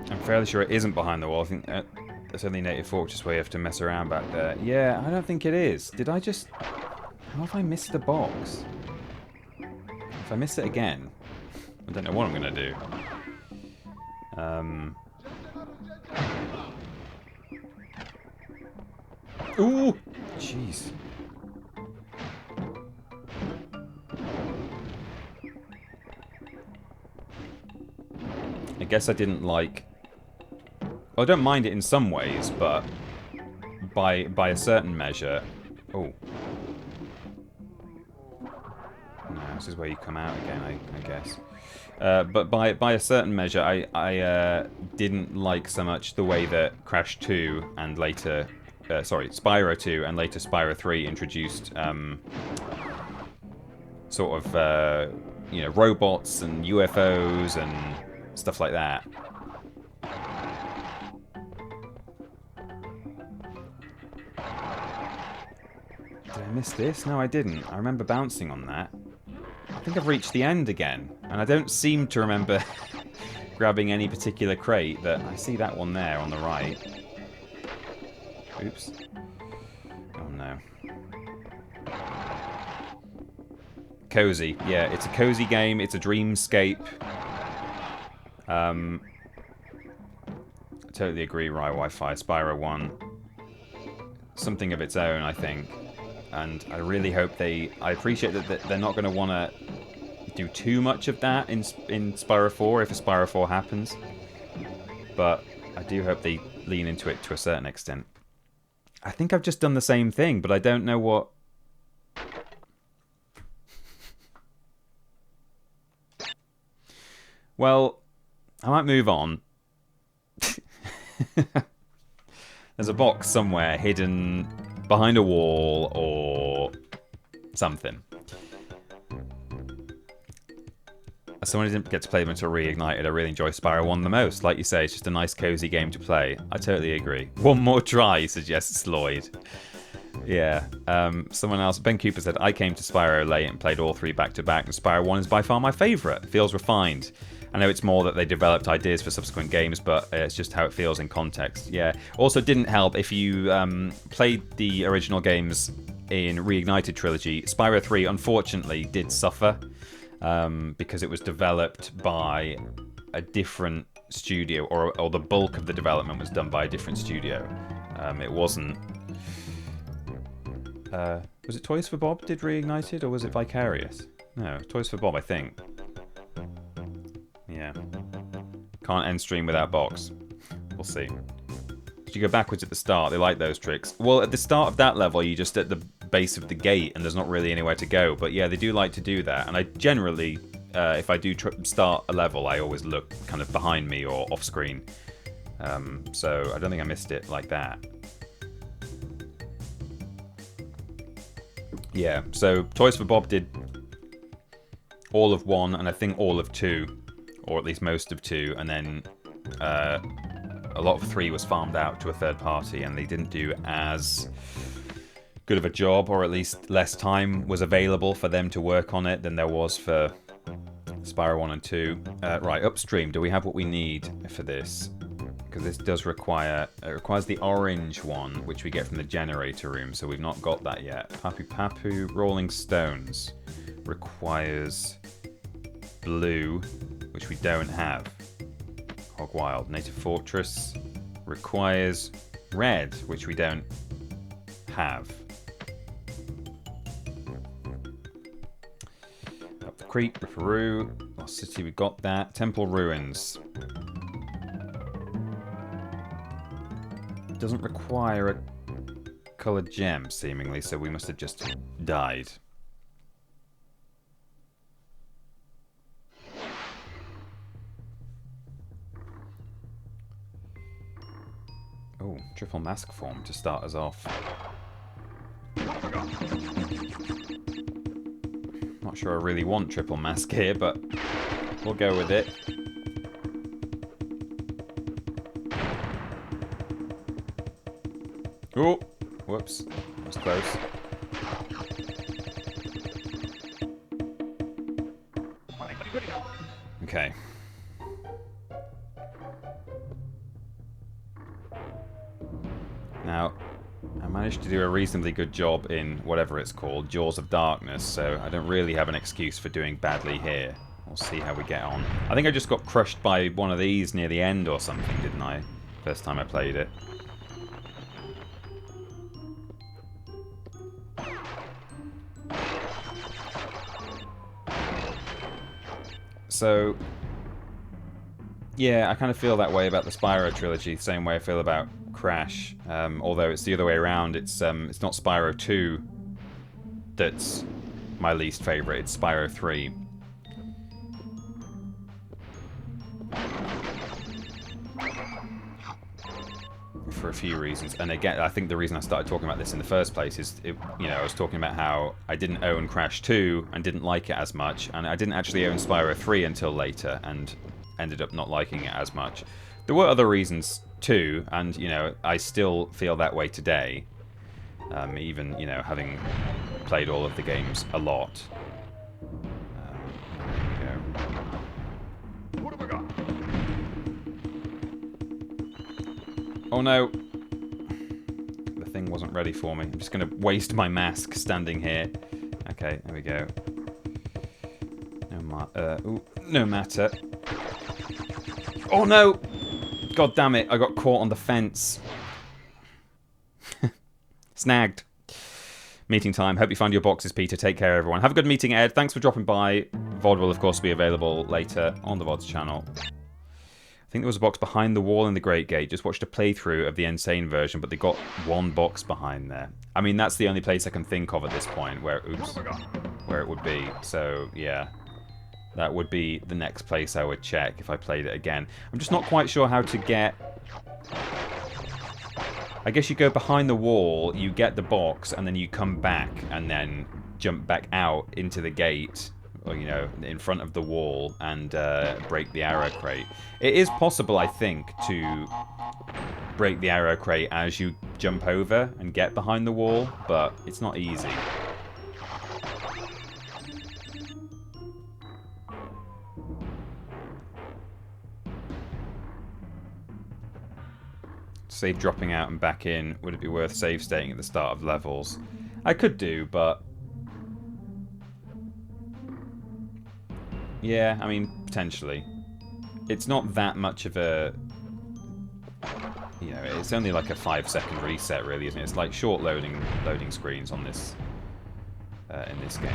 I'm fairly sure it isn't behind the wall. I think that's only Native Fortress where you have to mess around back there. Yeah, I don't think it is. Did I just... How have I missed the box? If I miss it again, I don't know what I'm going to do. Ooh! Jeez. I guess I didn't like... Well, I don't mind it in some ways, but by a certain measure... Oh. No, this is where you come out again, I guess. But by a certain measure, I didn't like so much the way that Crash 2 and later... Spyro 2 and later Spyro 3 introduced sort of, you know, robots and UFOs and stuff like that. Did I miss this? No, I didn't. I remember bouncing on that. I think I've reached the end again, and I don't seem to remember grabbing any particular crate. That I see that one there on the right. Oops. Oh no. Cozy. Yeah, it's a cozy game. It's a dreamscape. I totally agree, right, Wi-Fi. Spyro 1. Something of its own, I think. And I really hope they... I appreciate that they're not going to want to do too much of that in Spyro 4, if a Spyro 4 happens. But I do hope they lean into it to a certain extent. I think I've just done the same thing, but I don't know what... Well, I might move on. There's a box somewhere hidden behind a wall or something. As someone who didn't get to play them until Reignited, I really enjoy Spyro 1 the most. Like you say, it's just a nice, cozy game to play. I totally agree. One more try, suggests Lloyd. Yeah. Someone else, Ben Cooper said, I came to Spyro late and played all three back-to-back, and Spyro 1 is by far my favourite. It feels refined. I know it's more that they developed ideas for subsequent games, but it's just how it feels in context. Yeah. Also, didn't help if you played the original games in Reignited Trilogy. Spyro 3, unfortunately, did suffer because it was developed by a different studio, or the bulk of the development was done by a different studio. It wasn't... was it Toys for Bob did Reignited, or was it Vicarious? No, Toys for Bob, I think. Yeah. Can't end stream without box. We'll see. Did you go backwards at the start? They like those tricks. Well, at the start of that level, you're just at the base of the gate, and there's not really anywhere to go. But yeah, they do like to do that. And I generally, if I do start a level, I always look kind of behind me or off screen. So I don't think I missed it like that. Yeah, so Toys for Bob did all of 1, and I think all of 2. Or at least most of 2, and then a lot of 3 was farmed out to a third party, and they didn't do as good of a job, or at least less time was available for them to work on it than there was for Spyro 1 and 2. Right, upstream, do we have what we need for this? Because this does require... It requires the orange one, which we get from the generator room, so we've not got that yet. Papu Papu, Rolling Stones, requires blue, which we don't have. Hog Wild. Native Fortress requires red, which we don't have. Up the Creep, Peru, Lost City, we got that. Temple Ruins. Doesn't require a coloured gem, seemingly, so we must have just died. Oh, triple mask form to start us off. Not sure I really want triple mask here, but we'll go with it. Oh, whoops, that was close. Okay. Now, I managed to do a reasonably good job in whatever it's called, Jaws of Darkness, so I don't really have an excuse for doing badly here. We'll see how we get on. I think I just got crushed by one of these near the end or something, didn't I? First time I played it. So, yeah, I kind of feel that way about the Spyro trilogy, the same way I feel about Crash. Although it's the other way around. It's not Spyro 2 that's my least favourite. It's Spyro 3. For a few reasons, and again, I think the reason I started talking about this in the first place is, I was talking about how I didn't own Crash 2 and didn't like it as much, and I didn't actually own Spyro 3 until later, and ended up not liking it as much. There were other reasons too, and I still feel that way today, even having played all of the games a lot. What have I got? Oh no! The thing wasn't ready for me. I'm just going to waste my mask standing here. Okay, there we go. No matter. Oh no! God damn it, I got caught on the fence. Snagged. Meeting time. Hope you find your boxes, Peter. Take care, everyone. Have a good meeting, Ed. Thanks for dropping by. VOD will, of course, be available later on the VOD's channel. I think there was a box behind the wall in the Great Gate. Just watched a playthrough of the Insane version, but they got one box behind there. I mean, that's the only place I can think of at this point where, where it would be. So, yeah. That would be the next place I would check if I played it again. I'm just not quite sure how to get... I guess you go behind the wall, you get the box, and then you come back and then jump back out into the gate, or, in front of the wall, and break the arrow crate. It is possible, I think, to break the arrow crate as you jump over and get behind the wall, but it's not easy. Save dropping out and back in. Would it be worth save stating at the start of levels? I could do, but... yeah, I mean, potentially. It's not that much of a... it's only like a 5-second reset, really, isn't it? It's like short loading screens on this... in this game.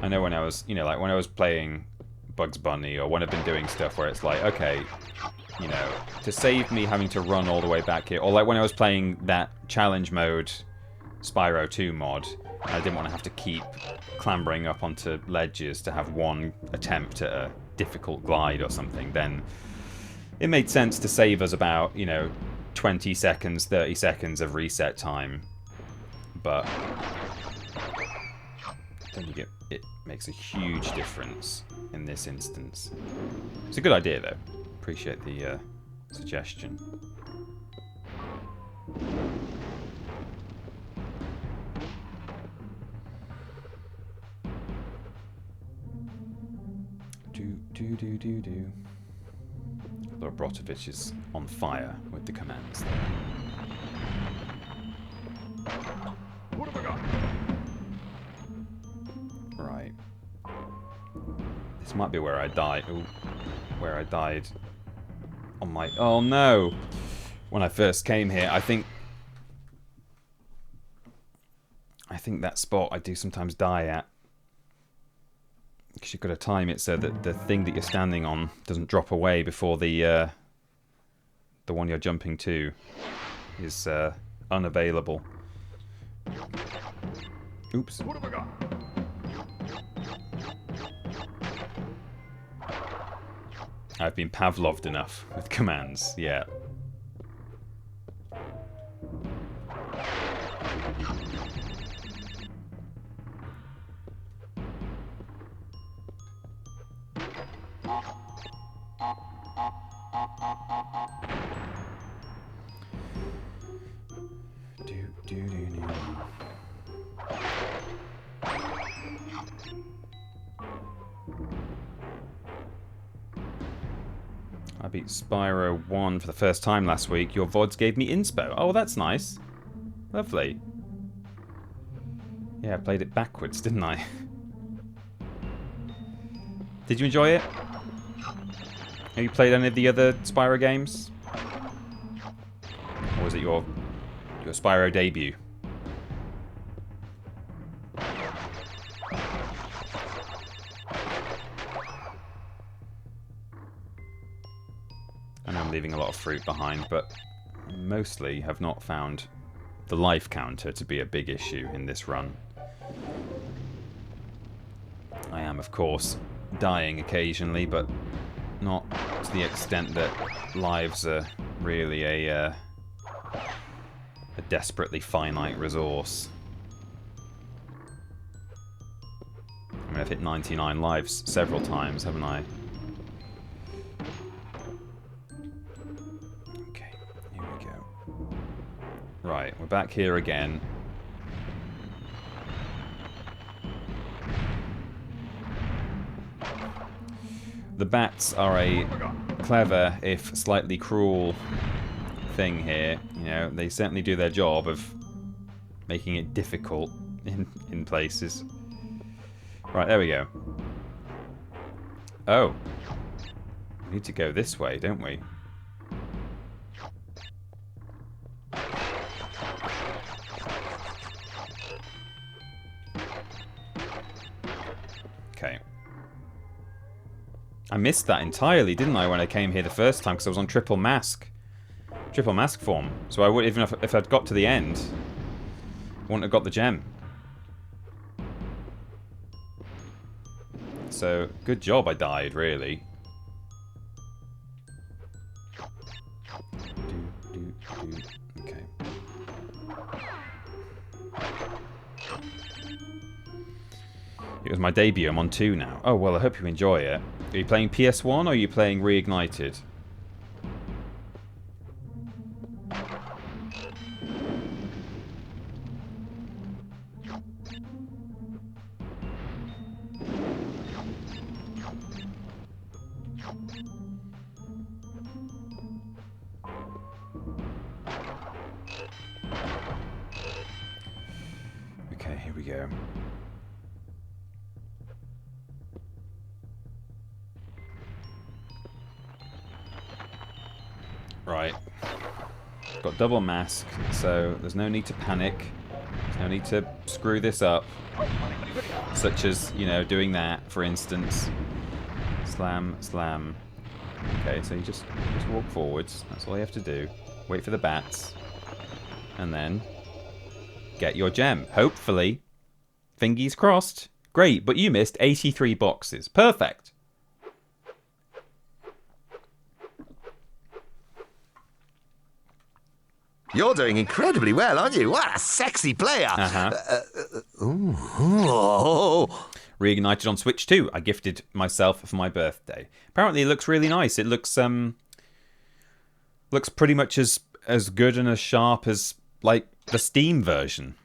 I know when I was, like when I was playing Bugs Bunny, or when I've been doing stuff where it's like, okay... to save me having to run all the way back here. Or like when I was playing that challenge mode Spyro 2 mod, I didn't want to have to keep clambering up onto ledges to have one attempt at a difficult glide or something, then it made sense to save us about, 20 seconds, 30 seconds of reset time. But then it makes a huge difference in this instance. It's a good idea though. Appreciate the suggestion. Do. Lord Brotovich is on fire with the commands there. What have I got? Right. This might be where I died. Ooh, where I died on my... oh no! When I first came here, I think that spot I do sometimes die at. Because you've got to time it so that the thing that you're standing on doesn't drop away before the one you're jumping to is unavailable. Oops. What have I got? I've been Pavloved enough with commands, yeah. I beat Spyro 1 for the first time last week. Your VODs gave me inspo. Oh, that's nice. Lovely. Yeah, I played it backwards, didn't I? Did you enjoy it? Have you played any of the other Spyro games? Or was it your Spyro debut? I know I'm leaving a lot of fruit behind, but mostly have not found the life counter to be a big issue in this run. I am, of course, dying occasionally, but not to the extent that lives are really a desperately finite resource. I mean, I've hit 99 lives several times, haven't I? Okay, here we go. Right, we're back here again. The bats are a clever, if slightly cruel, thing here. You know, they certainly do their job of making it difficult in places. Right, there we go. Oh. We need to go this way, don't we? Okay. I missed that entirely, didn't I, when I came here the first time, because I was on triple mask form. So I would, even if I'd got to the end, I wouldn't have got the gem. So good job I died, really. Okay. It was my debut. I'm on 2 now. Oh well, I hope you enjoy it. Are you playing PS1 or are you playing Reignited? Okay, here we go. Right. Got double mask, so there's no need to panic. There's no need to screw this up. Such as, you know, doing that, for instance. Slam, slam. Okay, so you just walk forwards. That's all you have to do. Wait for the bats. And then get your gem. Hopefully. Fingies crossed. Great, but you missed 83 boxes. Perfect. You're doing incredibly well, aren't you? What a sexy player! Reignited on Switch 2. I gifted myself for my birthday. Apparently it looks really nice. It looks pretty much as good and as sharp as like the Steam version.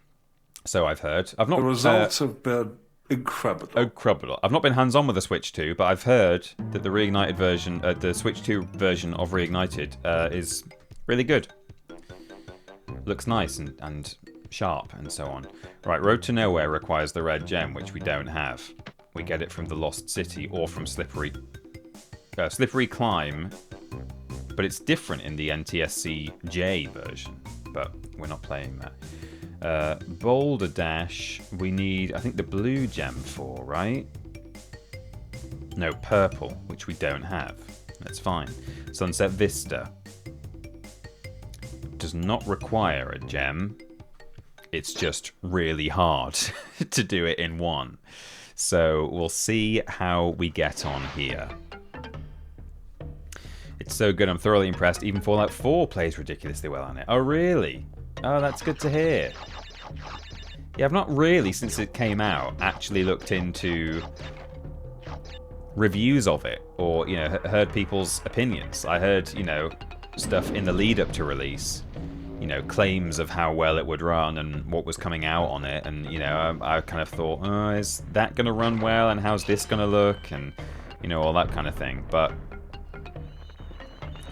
So I've heard. I've not. The results have been incredible. Incredible. I've not been hands-on with the Switch 2, but I've heard that the Reignited version, the Switch 2 version of Reignited, is really good. Looks nice and sharp and so on. Right, Road to Nowhere requires the red gem, which we don't have. We get it from the Lost City or from Slippery Climb, but it's different in the NTSC-J version, but we're not playing that. Boulder Dash, we need, I think, the blue gem for, right? No, purple, which we don't have. That's fine. Sunset Vista does not require a gem. It's just really hard to do it in one. So we'll see how we get on here. It's so good, I'm thoroughly impressed. Even Fallout 4 plays ridiculously well on it. Oh, really? Oh, that's good to hear. Yeah, I've not really, since it came out, actually looked into reviews of it or, you know, heard people's opinions. I heard, you know, stuff in the lead up to release, you know, claims of how well it would run and what was coming out on it, and, you know, I kind of thought, oh, is that going to run well, and how's this going to look, and, you know, all that kind of thing. But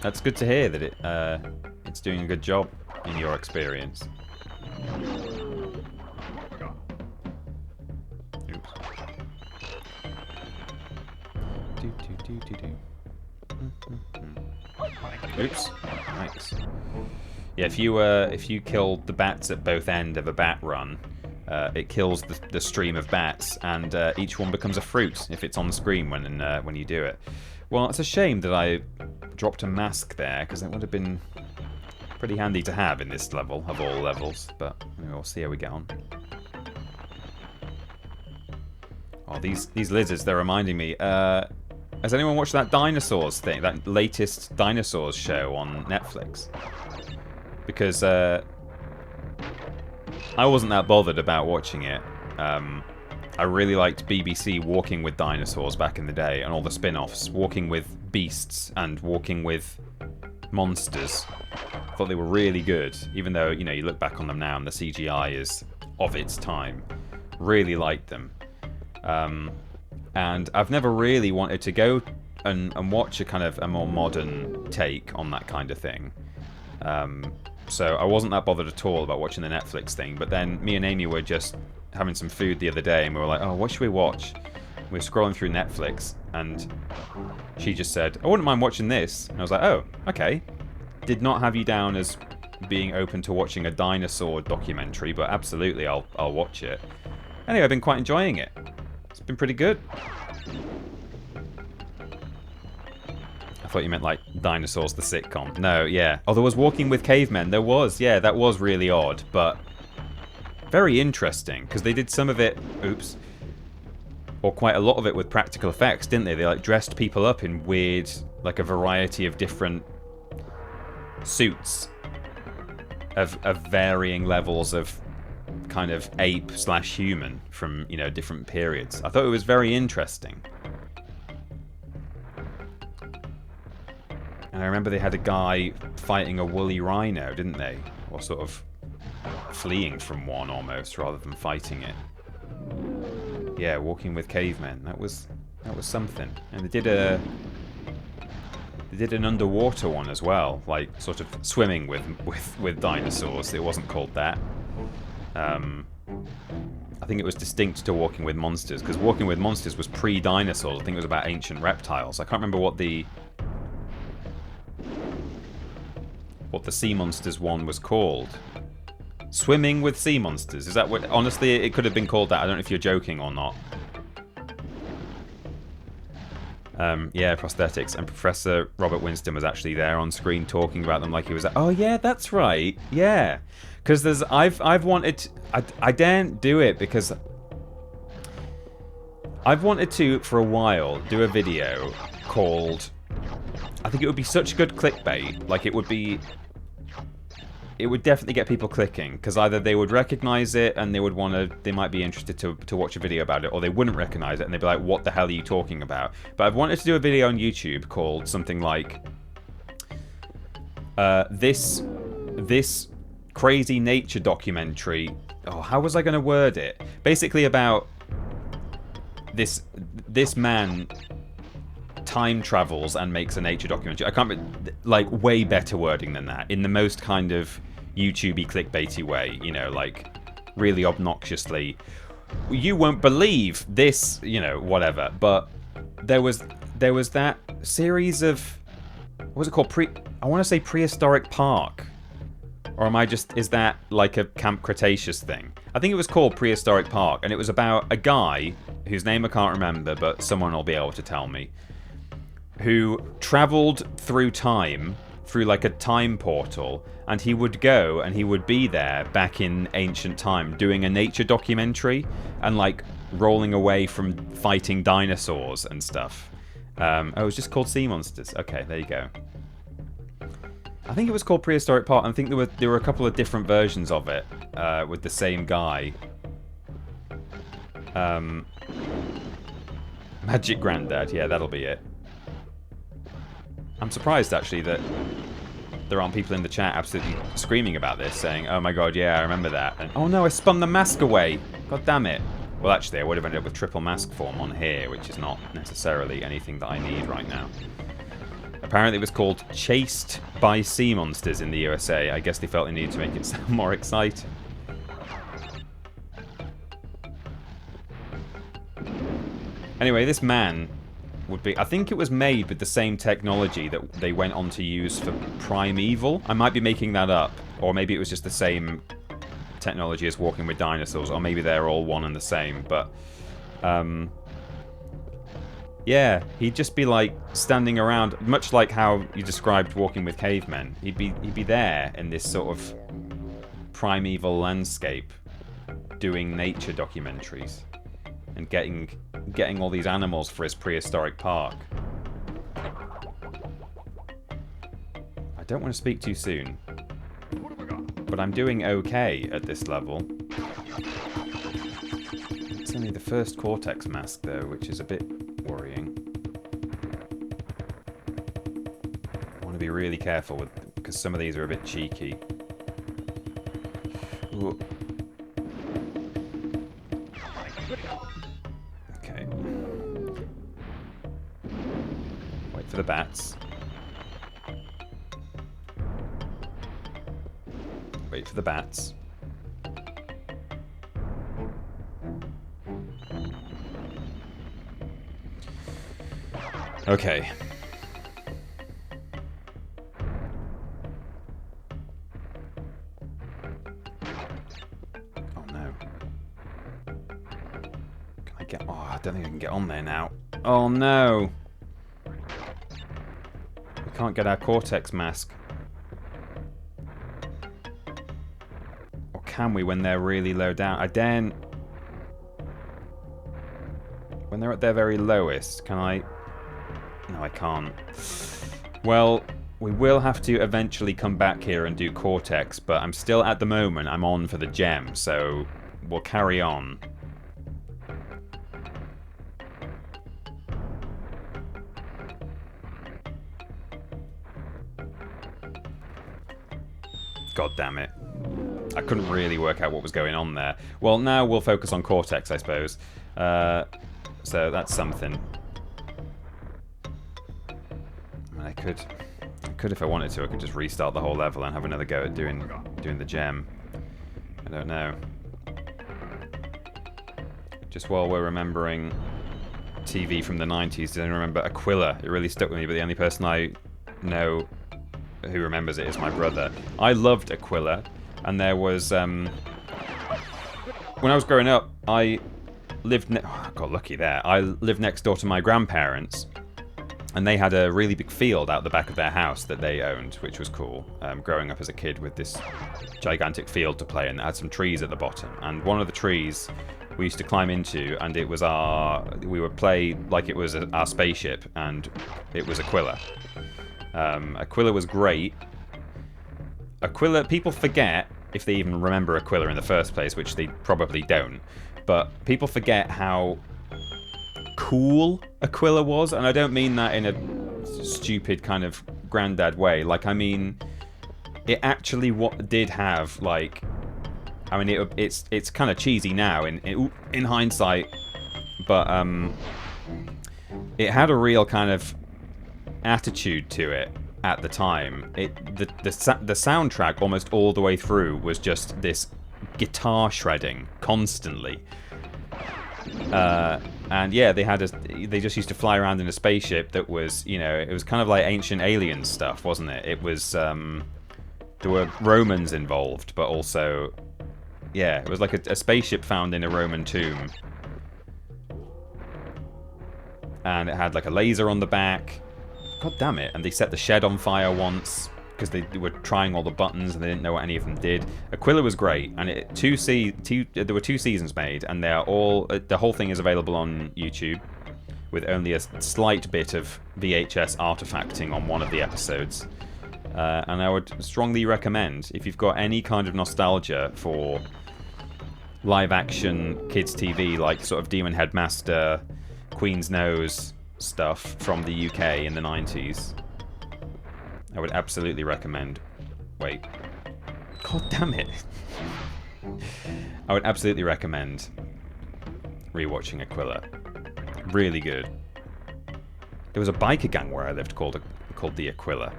that's good to hear that it's doing a good job in your experience. Oops. Oops. Nice. Yeah, if you kill the bats at both ends of a bat run, it kills the stream of bats, and each one becomes a fruit if it's on the screen when you do it. Well, it's a shame that I dropped a mask there, because it would have been pretty handy to have in this level of all levels. But we'll see how we get on. Oh, these lizards, they're reminding me. Has anyone watched that dinosaurs thing, that latest dinosaurs show on Netflix? Because I wasn't that bothered about watching it. I really liked BBC Walking with Dinosaurs back in the day, and all the spin-offs, Walking with Beasts and Walking with Monsters. I thought they were really good, even though, you know, you look back on them now and the CGI is of its time. Really liked them. And I've never really wanted to go and watch a kind of a more modern take on that kind of thing. So I wasn't that bothered at all about watching the Netflix thing, but then me and Amy were just having some food the other day, and we were like, oh, what should we watch? We were scrolling through Netflix, and she just said, I wouldn't mind watching this. And I was like, oh, okay. Did not have you down as being open to watching a dinosaur documentary, but absolutely, I'll watch it. Anyway, I've been quite enjoying it. It's been pretty good. I thought you meant like Dinosaurs the sitcom. No, yeah. Oh, there was Walking with Cavemen. There was, yeah, that was really odd, but very interesting, because they did some of it, oops, or quite a lot of it with practical effects, didn't they? They like dressed people up in weird, like a variety of different suits of varying levels of kind of ape/human from, you know, different periods. I thought it was very interesting. And I remember they had a guy fighting a woolly rhino, didn't they? Or sort of fleeing from one almost, rather than fighting it. Yeah, Walking with Cavemen. That was something. And they did an underwater one as well, like sort of swimming with dinosaurs. It wasn't called that. I think it was distinct to Walking with Monsters, because Walking with Monsters was pre-dinosaurs. I think it was about ancient reptiles. I can't remember what the Sea Monsters one was called. Swimming with Sea Monsters. Is that what... Honestly, it could have been called that. I don't know if you're joking or not. Yeah, prosthetics. And Professor Robert Winston was actually there on screen talking about them like he was like, oh yeah, that's right. Yeah. Because there's... I've wanted... I daren't do it because... I've wanted to, for a while, do a video called... I think it would be such good clickbait. Like, it would be... It would definitely get people clicking, because either they would recognize it and they would want to, they might be interested to watch a video about it, or they wouldn't recognize it and they'd be like, what the hell are you talking about? But I've wanted to do a video on YouTube called something like this crazy nature documentary. Oh, how was I going to word it? Basically about this man time travels and makes a nature documentary. I can't, like, way better wording than that, in the most kind of YouTubey clickbaity way, you know, like really obnoxiously, you won't believe this, you know, whatever. But there was that series of, what was it called? I want to say Prehistoric Park, or am I just, is that like a Camp Cretaceous thing? I think it was called Prehistoric Park, and it was about a guy whose name I can't remember, but someone will be able to tell me, who travelled through time, through like a time portal, and he would go and he would be there back in ancient time doing a nature documentary and like rolling away from fighting dinosaurs and stuff. Oh, it was just called Sea Monsters. Okay, there you go. I think it was called Prehistoric Park. I think there were a couple of different versions of it with the same guy. Magic Granddad, yeah, that'll be it. I'm surprised actually that there aren't people in the chat absolutely screaming about this, saying, "Oh my god, yeah, I remember that." And, oh no, I spun the mask away. God damn it. Well, actually, I would have ended up with triple mask form on here, which is not necessarily anything that I need right now. Apparently it was called Chased by Sea Monsters in the USA. I guess they felt they needed to make it sound more exciting. Anyway, this man would be... I think it was made with the same technology that they went on to use for Primeval. I might be making that up. Or maybe it was just the same technology as Walking with Dinosaurs. Or maybe they're all one and the same. But... yeah, he'd just be like standing around, much like how you described Walking with Cavemen. He'd be there in this sort of primeval landscape, doing nature documentaries, and getting all these animals for his prehistoric park. I don't want to speak too soon, but I'm doing okay at this level. It's only the first Cortex mask though, which is a bit worrying. I want to be really careful with, because some of these are a bit cheeky. Ooh. Okay. Wait for the bats. Wait for the bats. Okay. Oh no. Can I get... Oh, I don't think I can get on there now. Oh no. We can't get our Cortex mask. Or can we when they're really low down? I daren't... When they're at their very lowest, can I... No, I can't. Well, we will have to eventually come back here and do Cortex, but I'm still, at the moment, I'm on for the gem, so we'll carry on. God damn it. I couldn't really work out what was going on there. Well, now we'll focus on Cortex, I suppose. So that's something. I could if I wanted to. I could just restart the whole level and have another go at doing the gem. I don't know. Just while we're remembering TV from the 90s, did I remember Aquila? It really stuck with me, but the only person I know who remembers it is my brother. I loved Aquila, and there was when I was growing up, I lived I got lucky there. I lived next door to my grandparents. And they had a really big field out the back of their house that they owned, which was cool. Growing up as a kid with this gigantic field to play in that had some trees at the bottom. And one of the trees we used to climb into, and it was we would play like it was our spaceship, and it was Aquila. Aquila was great. Aquila, people forget, if they even remember Aquila in the first place, which they probably don't, but people forget how cool Aquila was, and I don't mean that in a stupid kind of granddad way. Like, I mean, it actually did have, like, I mean, it's kind of cheesy now in hindsight, but it had a real kind of attitude to it at the time. The soundtrack almost all the way through was just this guitar shredding constantly. And yeah, they just used to fly around in a spaceship that was, you know, it was kind of like ancient alien stuff, wasn't it? It was, there were Romans involved, but also Yeah, it was like a spaceship found in a Roman tomb. And it had like a laser on the back. God damn it. And they set the shed on fire once because they were trying all the buttons and they didn't know what any of them did. Aquila was great, and there were 2 seasons made, and they're all the whole thing is available on YouTube with only a slight bit of VHS artifacting on one of the episodes. And I would strongly recommend, if you've got any kind of nostalgia for live action kids TV, like sort of Demon Headmaster, Queen's Nose stuff from the UK in the 90s, I would absolutely recommend. Wait. God damn it. I would absolutely recommend rewatching Aquila. Really good. There was a biker gang where I lived called the Aquila.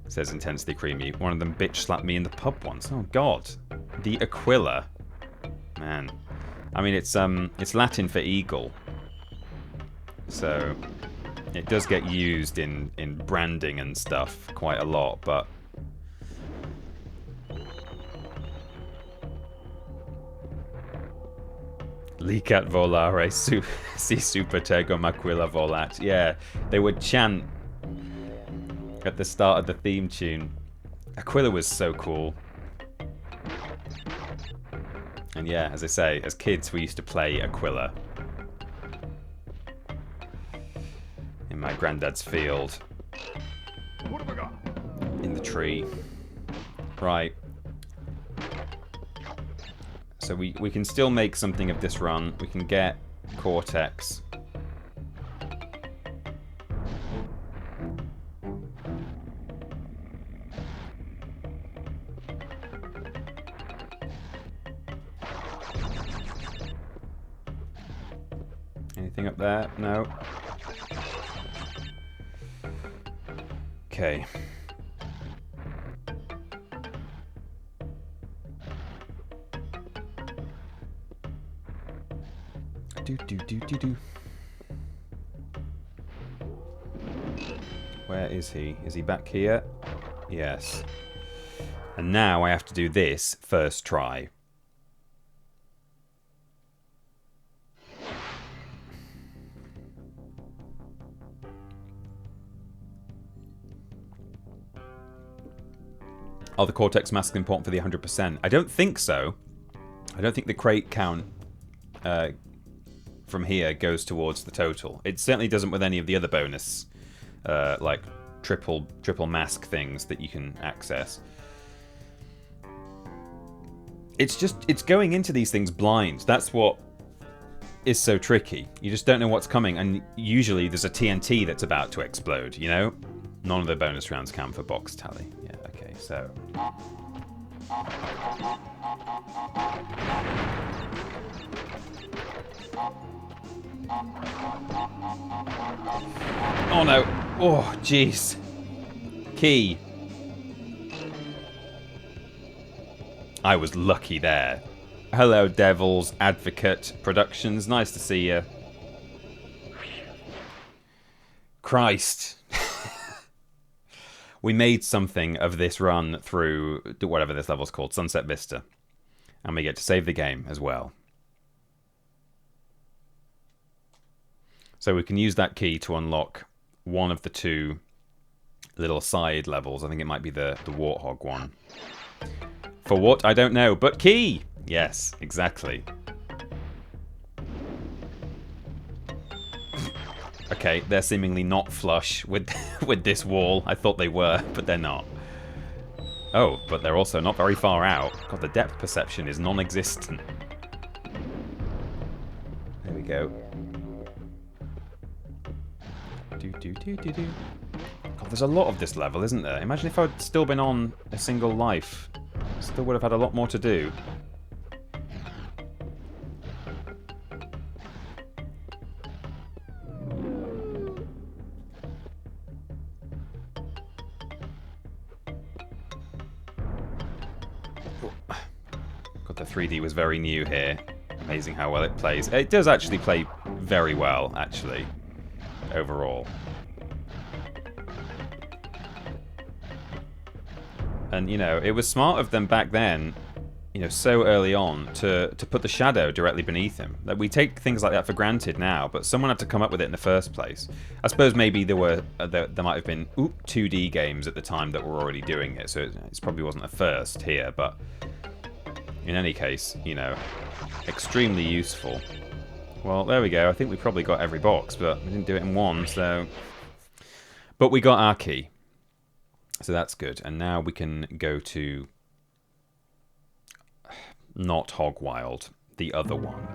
It says intensely creamy. One of them bitch slapped me in the pub once. Oh god. The Aquila. Man. I mean, it's Latin for eagle. So it does get used in branding and stuff quite a lot, but Licat volare si super tego maquilla volat. Yeah, they would chant at the start of the theme tune. Aquila was so cool. And yeah, as I say, as kids we used to play Aquila in my granddad's field. In the tree. Right. So we can still make something of this run. We can get Cortex. Anything up there? No. Okay. Do. Where is he? Is he back here? Yes. And now I have to do this first try. Are the Cortex masks important for the 100%? I don't think so. I don't think the crate count from here goes towards the total. It certainly doesn't with any of the other bonus, like triple mask things that you can access. It's going into these things blind. That's what is so tricky. You just don't know what's coming, and usually there's a TNT that's about to explode, you know? None of the bonus rounds count for box tally. Yeah, okay, so... Oh no. Oh, jeez. Key. I was lucky there. Hello, Devil's Advocate Productions. Nice to see you. Christ. We made something of this run through whatever this level's called, Sunset Vista. And we get to save the game as well. So we can use that key to unlock one of the 2 little side levels. I think it might be the Warthog one. For what? I don't know. But key! Yes, exactly. Okay, they're seemingly not flush with this wall. I thought they were, but they're not. Oh, but they're also not very far out. God, the depth perception is non-existent. There we go. God, there's a lot of this level, isn't there? Imagine if I'd still been on a single life. Still would have had a lot more to do. God, the 3D was very new here. Amazing how well it plays. It does actually play very well, actually. Overall. And, you know, it was smart of them back then so early on to put the shadow directly beneath him. Like, we take things like that for granted now, but someone had to come up with it in the first place. I suppose maybe there might have been 2D games at the time that were already doing it, so it probably wasn't the first here, but in any case, extremely useful. Well, there we go. I think we probably got every box, but we didn't do it in one, so... But we got our key. So that's good. And now we can go to... Not Hog Wild, the other one.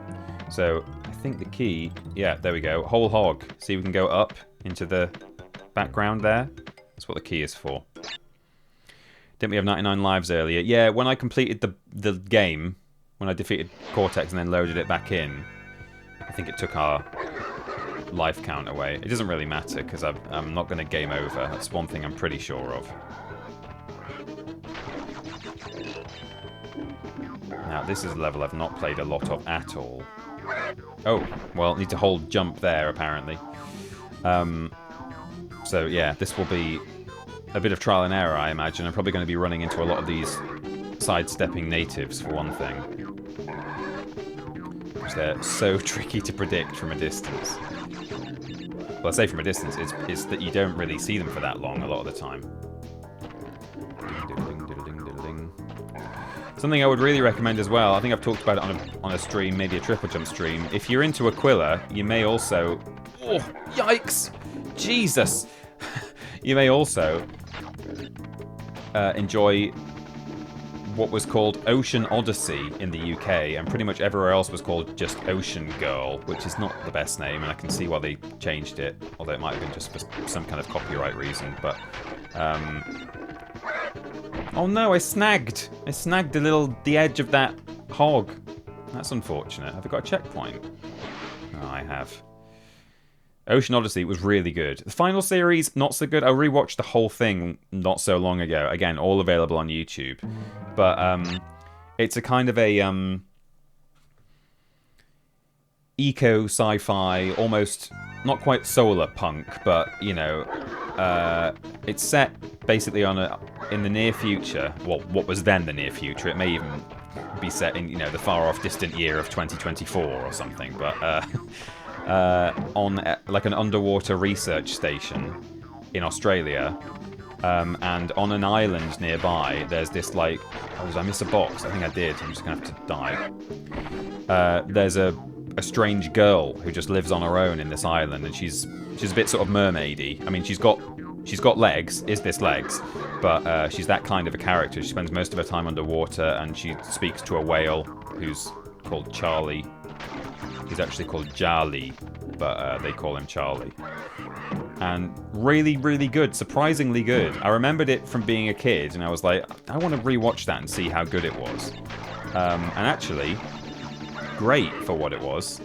So I think the key... Yeah, there we go. Whole hog. See, we can go up into the background there. That's what the key is for. Didn't we have 99 lives earlier? Yeah, when I completed the game, when I defeated Cortex and then loaded it back in, I think it took our life count away. It doesn't really matter, because I'm not going to game over. That's one thing I'm pretty sure of. Now, this is a level I've not played a lot of at all. Oh, well, need to hold jump there, apparently. So, yeah, this will be a bit of trial and error, I imagine. I'm probably going to be running into a lot of these sidestepping natives, for one thing. Because they're so tricky to predict from a distance. Well, I say from a distance, it's that you don't really see them for that long a lot of the time. Something I would really recommend as well, I think I've talked about it on a stream, maybe a triple jump stream. If you're into Aquila, you may also... Oh, yikes! Jesus! You may also enjoy what was called Ocean Odyssey in the UK, and pretty much everywhere else was called just Ocean Girl, which is not the best name, and I can see why they changed it, although it might have been just for some kind of copyright reason, but... Oh no, I snagged the edge of that hog. That's unfortunate. Have I got a checkpoint? Oh, I have. Ocean Odyssey was really good. The final series, not so good. I rewatched the whole thing not so long ago. Again, all available on YouTube. But it's a kind of a eco sci-fi, almost not quite solar punk, but it's set basically in the near future. Well, what was then the near future? It may even be set in the far off distant year of 2024 or something. But on like an underwater research station in Australia, and on an island nearby, there's this like... Oh, did I miss a box? I think I did. I'm just gonna have to die. There's a strange girl who just lives on her own in this island, and she's a bit sort of mermaidy. I mean, she's got legs. Is this legs? But she's that kind of a character. She spends most of her time underwater, and she speaks to a whale who's called Charlie. He's actually called Jali, but they call him Charlie. And really, really good. Surprisingly good. I remembered it from being a kid, and I was like, I want to rewatch that and see how good it was. And actually, great for what it was.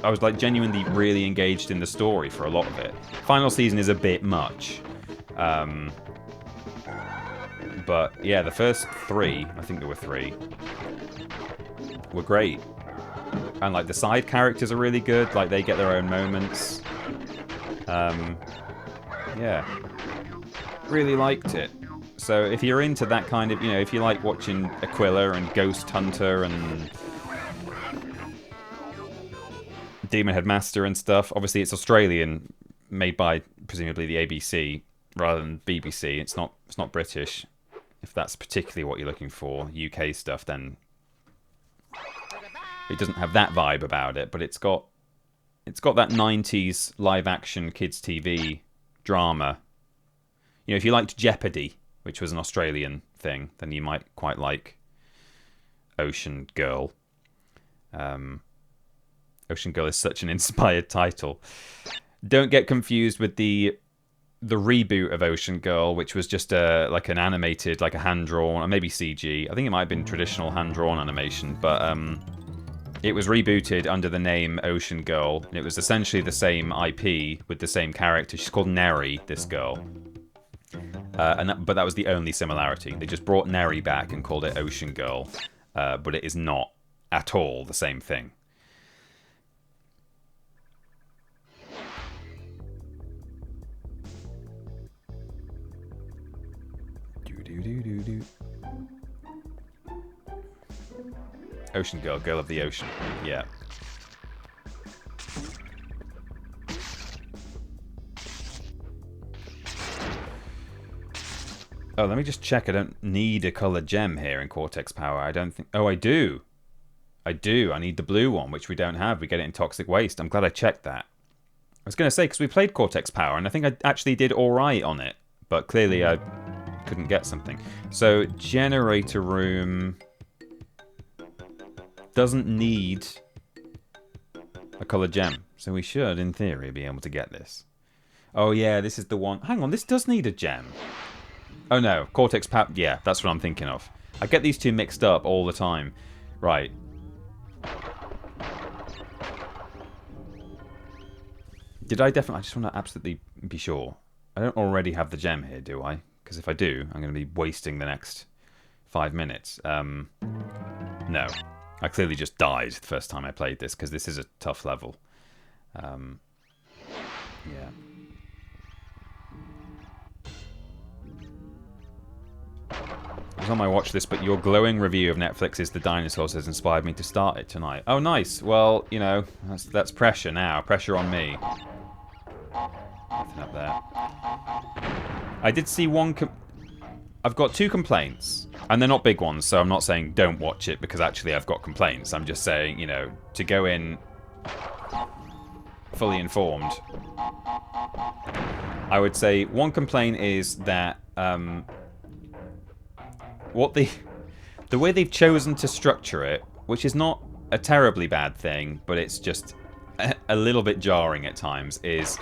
I was like genuinely really engaged in the story for a lot of it. Final season is a bit much. But yeah, the first three, I think there were three, were great. And like the side characters are really good, like they get their own moments. Yeah. Really liked it. So if you're into that kind of, if you like watching Aquila and Ghost Hunter and Demon Headmaster and stuff, obviously it's Australian, made by presumably the ABC rather than BBC. It's not British. If that's particularly what you're looking for, UK stuff, then it doesn't have that vibe about it, but it's got that 90s live action kids TV drama. If you liked Jeopardy, which was an Australian thing, then you might quite like Ocean Girl. Ocean Girl is such an inspired title. Don't get confused with the reboot of Ocean Girl, which was just like an animated, like a hand-drawn, or maybe CG. I think it might have been traditional hand-drawn animation, but it was rebooted under the name Ocean Girl, and it was essentially the same IP with the same character. She's called Neri, this girl. But that was the only similarity. They just brought Neri back and called it Ocean Girl, but it is not at all the same thing. Ocean girl, girl of the ocean. Yeah. Oh, let me just check. I don't need a colored gem here in Cortex Power. I don't think... Oh, I do. I do. I need the blue one, which we don't have. We get it in Toxic Waste. I'm glad I checked that. I was going to say, because we played Cortex Power, and I think I actually did all right on it. But clearly I couldn't get something. So, Generator Room... doesn't need a colored gem. So we should, in theory, be able to get this. Oh, yeah, this is the one... Hang on, this does need a gem. Oh no, Cortex Power. Yeah, that's what I'm thinking of. I get these two mixed up all the time. Right. Did I definitely... I just want to absolutely be sure. I don't already have the gem here, do I? Because if I do, I'm going to be wasting the next 5 minutes. No. I clearly just died the first time I played this, because this is a tough level. Yeah. It was on my watch list, but your glowing review of Netflix's The Dinosaurs has inspired me to start it tonight. Oh, nice. Well, you know, that's pressure now. Pressure on me. Nothing up there. I did see one... I've got 2 complaints, and they're not big ones, so I'm not saying don't watch it, because actually I've got complaints. I'm just saying, you know, to go in fully informed. I would say one complaint is that... the way they've chosen to structure it, which is not a terribly bad thing, but it's just a little bit jarring at times, is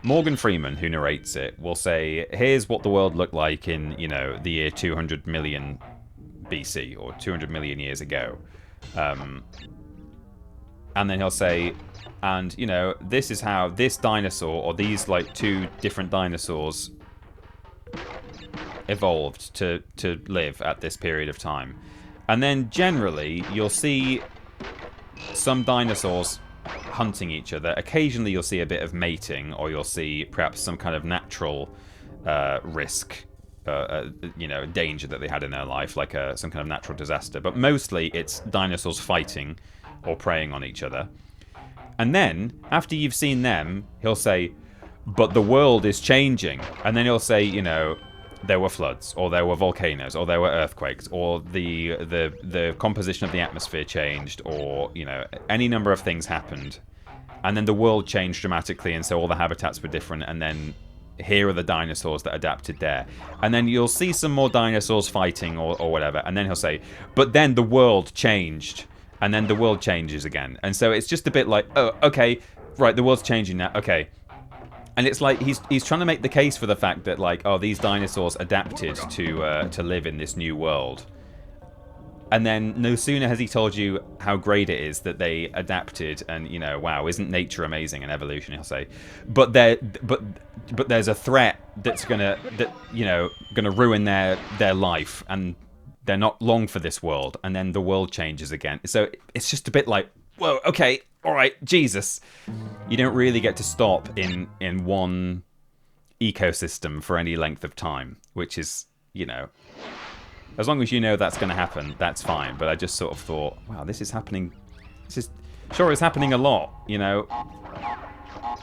Morgan Freeman, who narrates it, will say, here's what the world looked like in, you know, the year 200 million BC, or 200 million years ago. And then he'll say, and, you know, this is how this dinosaur, or these, like, 2 different dinosaurs evolved to live at this period of time. And then generally you'll see some dinosaurs hunting each other. Occasionally you'll see a bit of mating, or you'll see perhaps some kind of natural risk, you know, danger that they had in their life, like some kind of natural disaster. But mostly it's dinosaurs fighting or preying on each other. And then after you've seen them, he'll say, but the world is changing. And then he'll say, you know, there were floods, or there were volcanoes, or there were earthquakes, or the composition of the atmosphere changed, or, you know, any number of things happened. And then the world changed dramatically, and so all the habitats were different, and then here are the dinosaurs that adapted there. And then you'll see some more dinosaurs fighting, or whatever, and then he'll say, but then the world changed, and then the world changes again. And so it's just a bit like, oh, okay, right, the world's changing now, okay. And it's like he's trying to make the case for the fact that, like, oh, these dinosaurs adapted to live in this new world. And then no sooner has he told you how great it is that they adapted, and, you know, wow, isn't nature amazing and evolution? He'll say, but there's a threat that's gonna ruin their life, and they're not long for this world. And then the world changes again. So it's just a bit like, whoa, okay. All right, Jesus. You don't really get to stop in one ecosystem for any length of time, which is, you know, as long as you know that's going to happen, that's fine. But I just sort of thought, wow, this is happening. It's happening a lot, you know.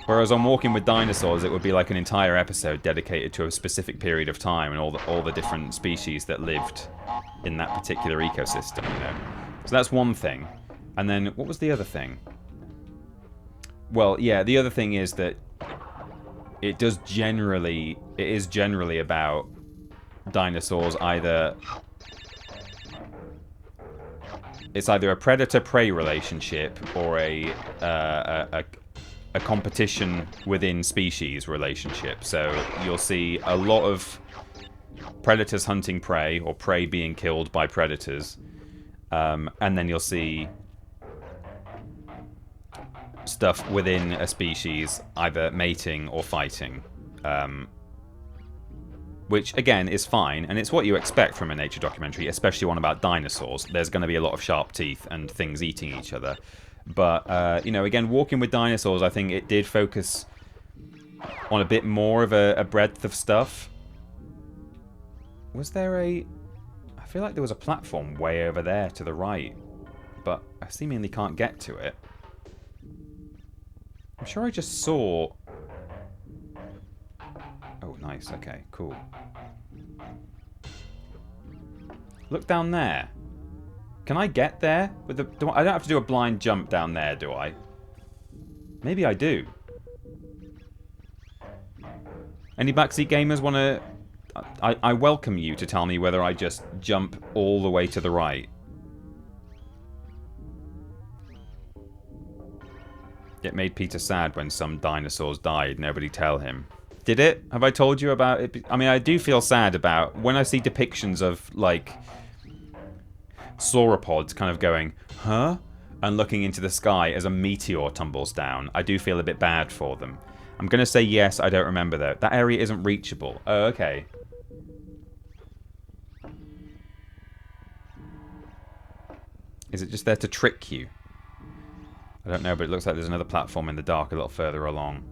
Whereas on Walking with Dinosaurs, it would be like an entire episode dedicated to a specific period of time and all the different species that lived in that particular ecosystem, you know. So that's one thing. And then what was the other thing? Well, yeah, the other thing is that it is generally about dinosaurs it's either a predator-prey relationship or a competition within species relationship. So you'll see a lot of predators hunting prey, or prey being killed by predators, and then you'll see stuff within a species either mating or fighting, which again is fine, and it's what you expect from a nature documentary, especially one about dinosaurs. There's going to be a lot of sharp teeth and things eating each other, but you know, again, Walking with Dinosaurs, I think it did focus on a bit more of a breadth of stuff. Was there I feel like there was a platform way over there to the right. but I seemingly can't get to it. I'm sure I just saw... Oh, nice. Okay, cool. Look down there. Can I get there? With the? I don't have to do a blind jump down there, do I? Maybe I do. Any backseat gamers want to... I welcome you to tell me whether I just jump all the way to the right. It made Peter sad when some dinosaurs died. Nobody tell him. Did it? Have I told you about it? I mean, I do feel sad about when I see depictions of, like, sauropods kind of going, huh? And looking into the sky as a meteor tumbles down. I do feel a bit bad for them. I'm going to say yes, I don't remember though. That area isn't reachable. Oh, okay. Is it just there to trick you? I don't know, but it looks like there's another platform in the dark a little further along.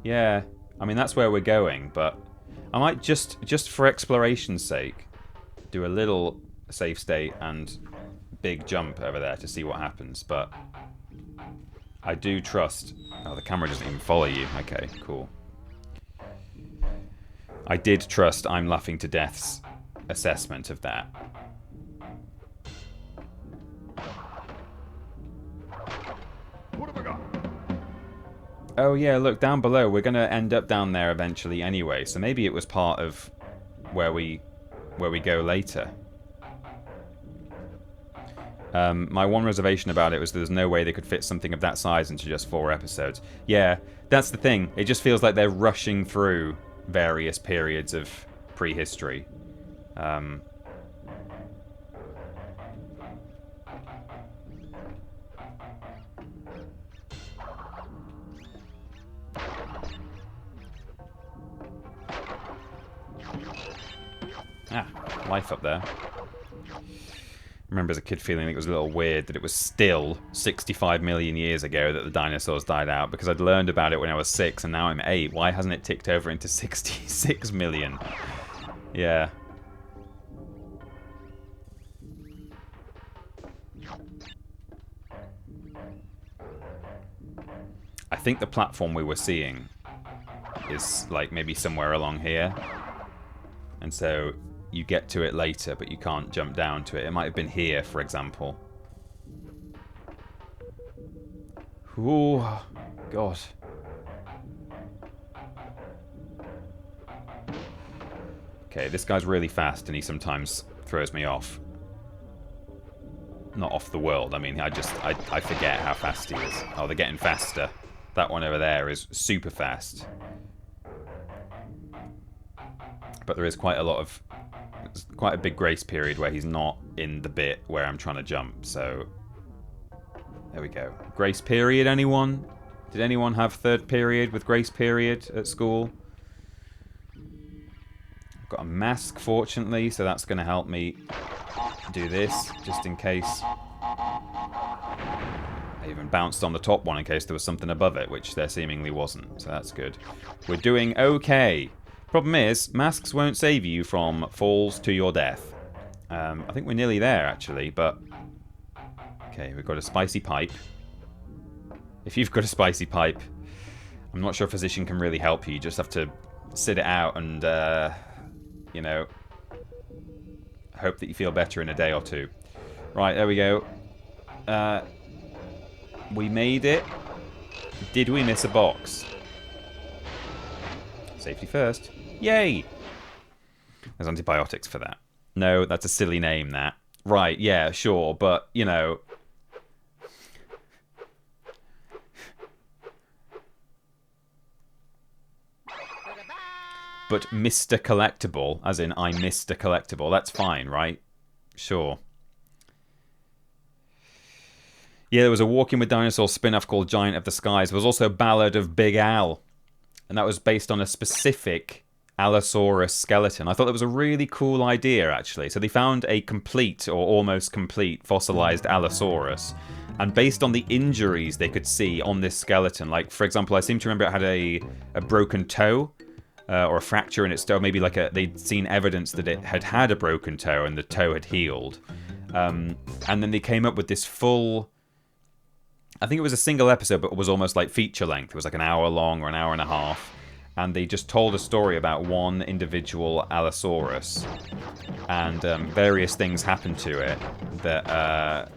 Yeah, I mean, that's where we're going, but I might just for exploration's sake, do a little save state and big jump over there to see what happens, but I do trust... Oh, the camera doesn't even follow you. Okay, cool. I did trust I'm Laughing to Death's assessment of that. Oh yeah, look, down below. We're going to end up down there eventually anyway, so maybe it was part of where we go later. My one reservation about it was there's no way they could fit something of that size into just 4 episodes. Yeah, that's the thing. It just feels like they're rushing through various periods of prehistory. Life up there. I remember as a kid feeling it was a little weird that it was still 65 million years ago that the dinosaurs died out, because I'd learned about it when I was 6 and now I'm 8. Why hasn't it ticked over into 66 million? Yeah. I think the platform we were seeing is like maybe somewhere along here. And so you get to it later, but you can't jump down to it. It might have been here, for example. Ooh, God. Okay, this guy's really fast and he sometimes throws me off. Not off the world, I mean, I forget how fast he is. Oh, they're getting faster. That one over there is super fast. But there is quite a big grace period where he's not in the bit where I'm trying to jump, so there we go. Grace period, anyone? Did anyone have third period with grace period at school? I've got a mask, fortunately, so that's going to help me do this, just in case. I even bounced on the top one in case there was something above it, which there seemingly wasn't, so that's good. We're doing okay. Problem is, masks won't save you from falls to your death. I think we're nearly there, actually, but... Okay, we've got a spicy pipe. If you've got a spicy pipe, I'm not sure a physician can really help you. You just have to sit it out and, you know, hope that you feel better in a day or two. Right, there we go. We made it. Did we miss a box? Safety first. Yay! There's antibiotics for that. No, that's a silly name, that. Right, yeah, sure, but, you know... But Mr. Collectible, as in I missed a collectible, that's fine, right? Sure. Yeah, there was a Walking with Dinosaurs spin-off called Giant of the Skies. There was also Ballad of Big Al. And that was based on a specific Allosaurus skeleton. I thought that was a really cool idea, actually. So they found a complete, or almost complete, fossilized Allosaurus. And based on the injuries they could see on this skeleton, like, for example, I seem to remember it had a broken toe, or a fracture in its toe. Maybe like they'd seen evidence that it had had a broken toe and the toe had healed. And then they came up with this full... I think it was a single episode, but it was almost like feature length. It was like an hour long or an hour and a half. And they just told a story about one individual Allosaurus. And various things happened to it that...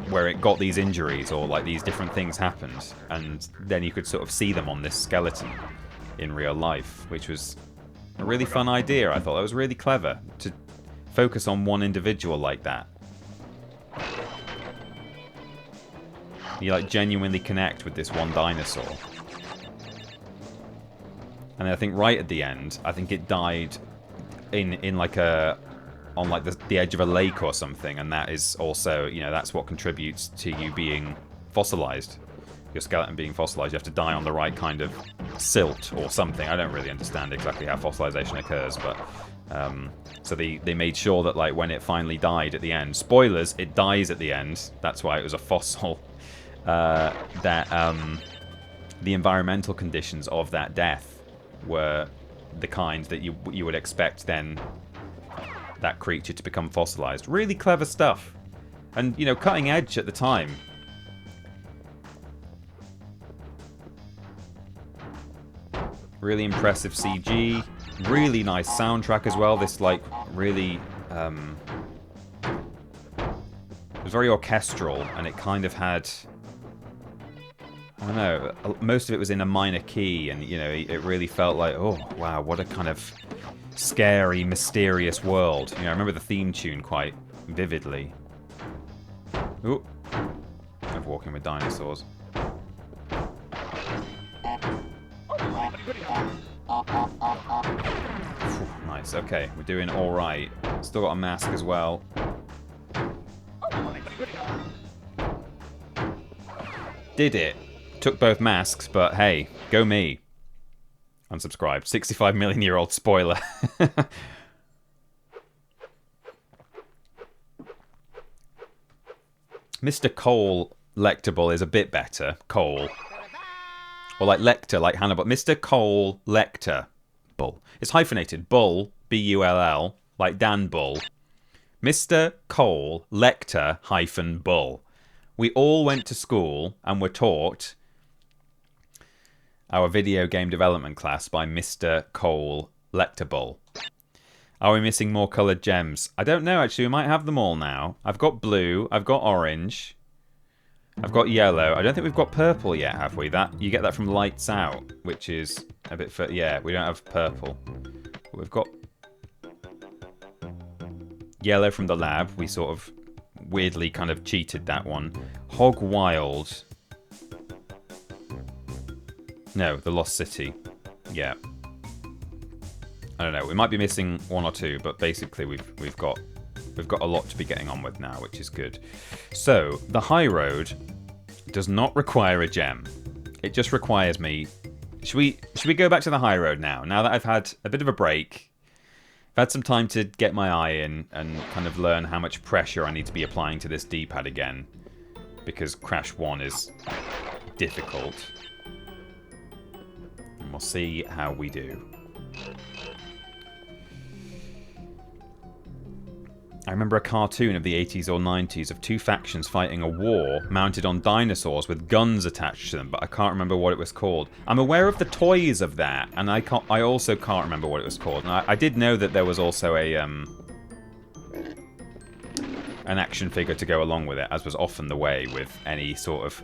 where it got these injuries, or like these different things happened. And then you could sort of see them on this skeleton in real life, which was a really fun idea. I thought that was really clever to focus on one individual like that. You like genuinely connect with this one dinosaur. And I think right at the end, I think it died in like a... on like the edge of a lake or something, and that is also, you know, that's what contributes to you being fossilized. Your skeleton being fossilized, you have to die on the right kind of silt or something. I don't really understand exactly how fossilization occurs, but so they made sure that like when it finally died at the end, spoilers, it dies at the end, that's why it was a fossil, that the environmental conditions of that death were the kind that you would expect then that creature to become fossilized. Really clever stuff. And, you know, cutting edge at the time. Really impressive CG. Really nice soundtrack as well. This, like, really... it was very orchestral, and it kind of had... I don't know, most of it was in a minor key, and, you know, it really felt like, oh, wow, what a kind of... scary, mysterious world. You know, I remember the theme tune quite vividly. Ooh. I'm walking with dinosaurs. Nice, okay. We're doing alright. Still got a mask as well. Did it. Took both masks, but hey, go me. Unsubscribed. 65 million year old spoiler. Mr. Cole Lectable is a bit better. Cole. Or like Lecter, like Hannibal. Mr. Cole Lecter. Bull. It's hyphenated. Bull, B-U-L-L, like Dan Bull. Mr. Cole Lecter hyphen Bull. We all went to school and were taught our video game development class by Mr. Cole Lectable. Are we missing more coloured gems? I don't know, actually. We might have them all now. I've got blue. I've got orange. I've got yellow. I don't think we've got purple yet, have we? That you get that from Lights Out, which is a bit... yeah, we don't have purple. But we've got yellow from the lab. We sort of weirdly kind of cheated that one. Hog Wild... No, the Lost City. Yeah. I don't know. We might be missing one or two, but basically we've got a lot to be getting on with now, which is good. So the high road does not require a gem. It just requires me. Should we go back to the high road now? Now that I've had a bit of a break, I've had some time to get my eye in and kind of learn how much pressure I need to be applying to this D-pad again, because Crash 1 is difficult. And we'll see how we do. I remember a cartoon of the 80s or 90s of two factions fighting a war mounted on dinosaurs with guns attached to them, but I can't remember what it was called. I'm aware of the toys of that, and I also can't remember what it was called. And I did know that there was also an action figure to go along with it, as was often the way with any sort of...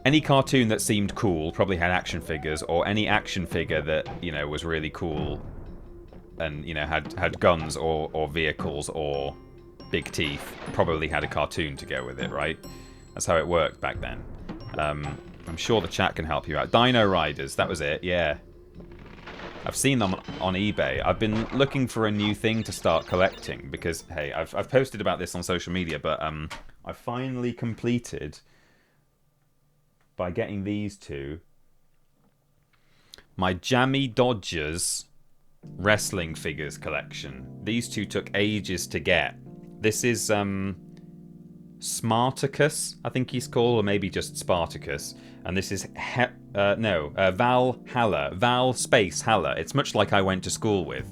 Any cartoon that seemed cool probably had action figures, or any action figure that, you know, was really cool and, you know, had guns or vehicles or big teeth probably had a cartoon to go with it, right? That's how it worked back then. I'm sure the chat can help you out. Dino Riders, that was it, yeah. I've seen them on eBay. I've been looking for a new thing to start collecting because, hey, I've posted about this on social media, but I finally completed... by getting these two, my Jammy Dodgers wrestling figures collection. These two took ages to get. This is Smartacus, I think he's called, or maybe just Spartacus. And this is Val Space Halla. It's much like I went to school with.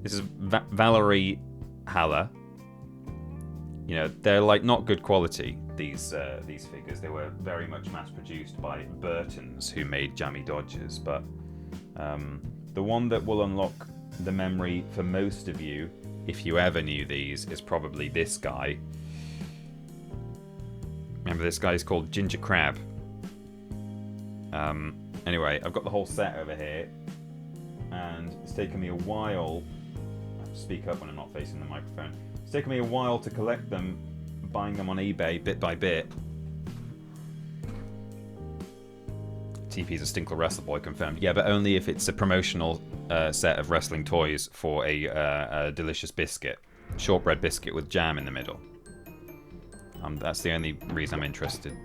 This is Valerie Haller. You know, they're like not good quality, these figures. They were very much mass-produced by Burton's, who made Jammy Dodgers, but the one that will unlock the memory for most of you, if you ever knew these, is probably this guy. Remember, this guy's called Ginger Crab. Anyway, I've got the whole set over here, and it's taken me a while. I have to speak up when I'm not facing the microphone. It's taken me a while to collect them, buying them on eBay bit by bit. TP's a Stinkle Wrestle Boy confirmed. Yeah, but only if it's a promotional set of wrestling toys for a delicious biscuit. Shortbread biscuit with jam in the middle. That's the only reason I'm interested.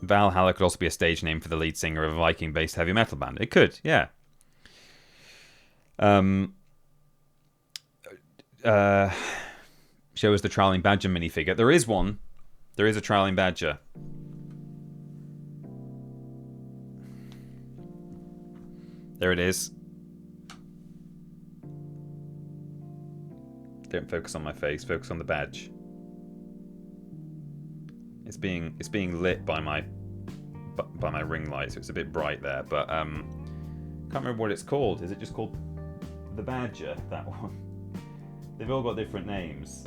Valhalla could also be a stage name for the lead singer of a Viking-based heavy metal band. It could, yeah. Show us the Trowling Badger minifigure. There is one. There is a Trowling Badger. There it is. Don't focus on my face. Focus on the badge. It's being lit by my ring light, so it's a bit bright there. But can't remember what it's called. Is it just called the Badger? That one. They've all got different names.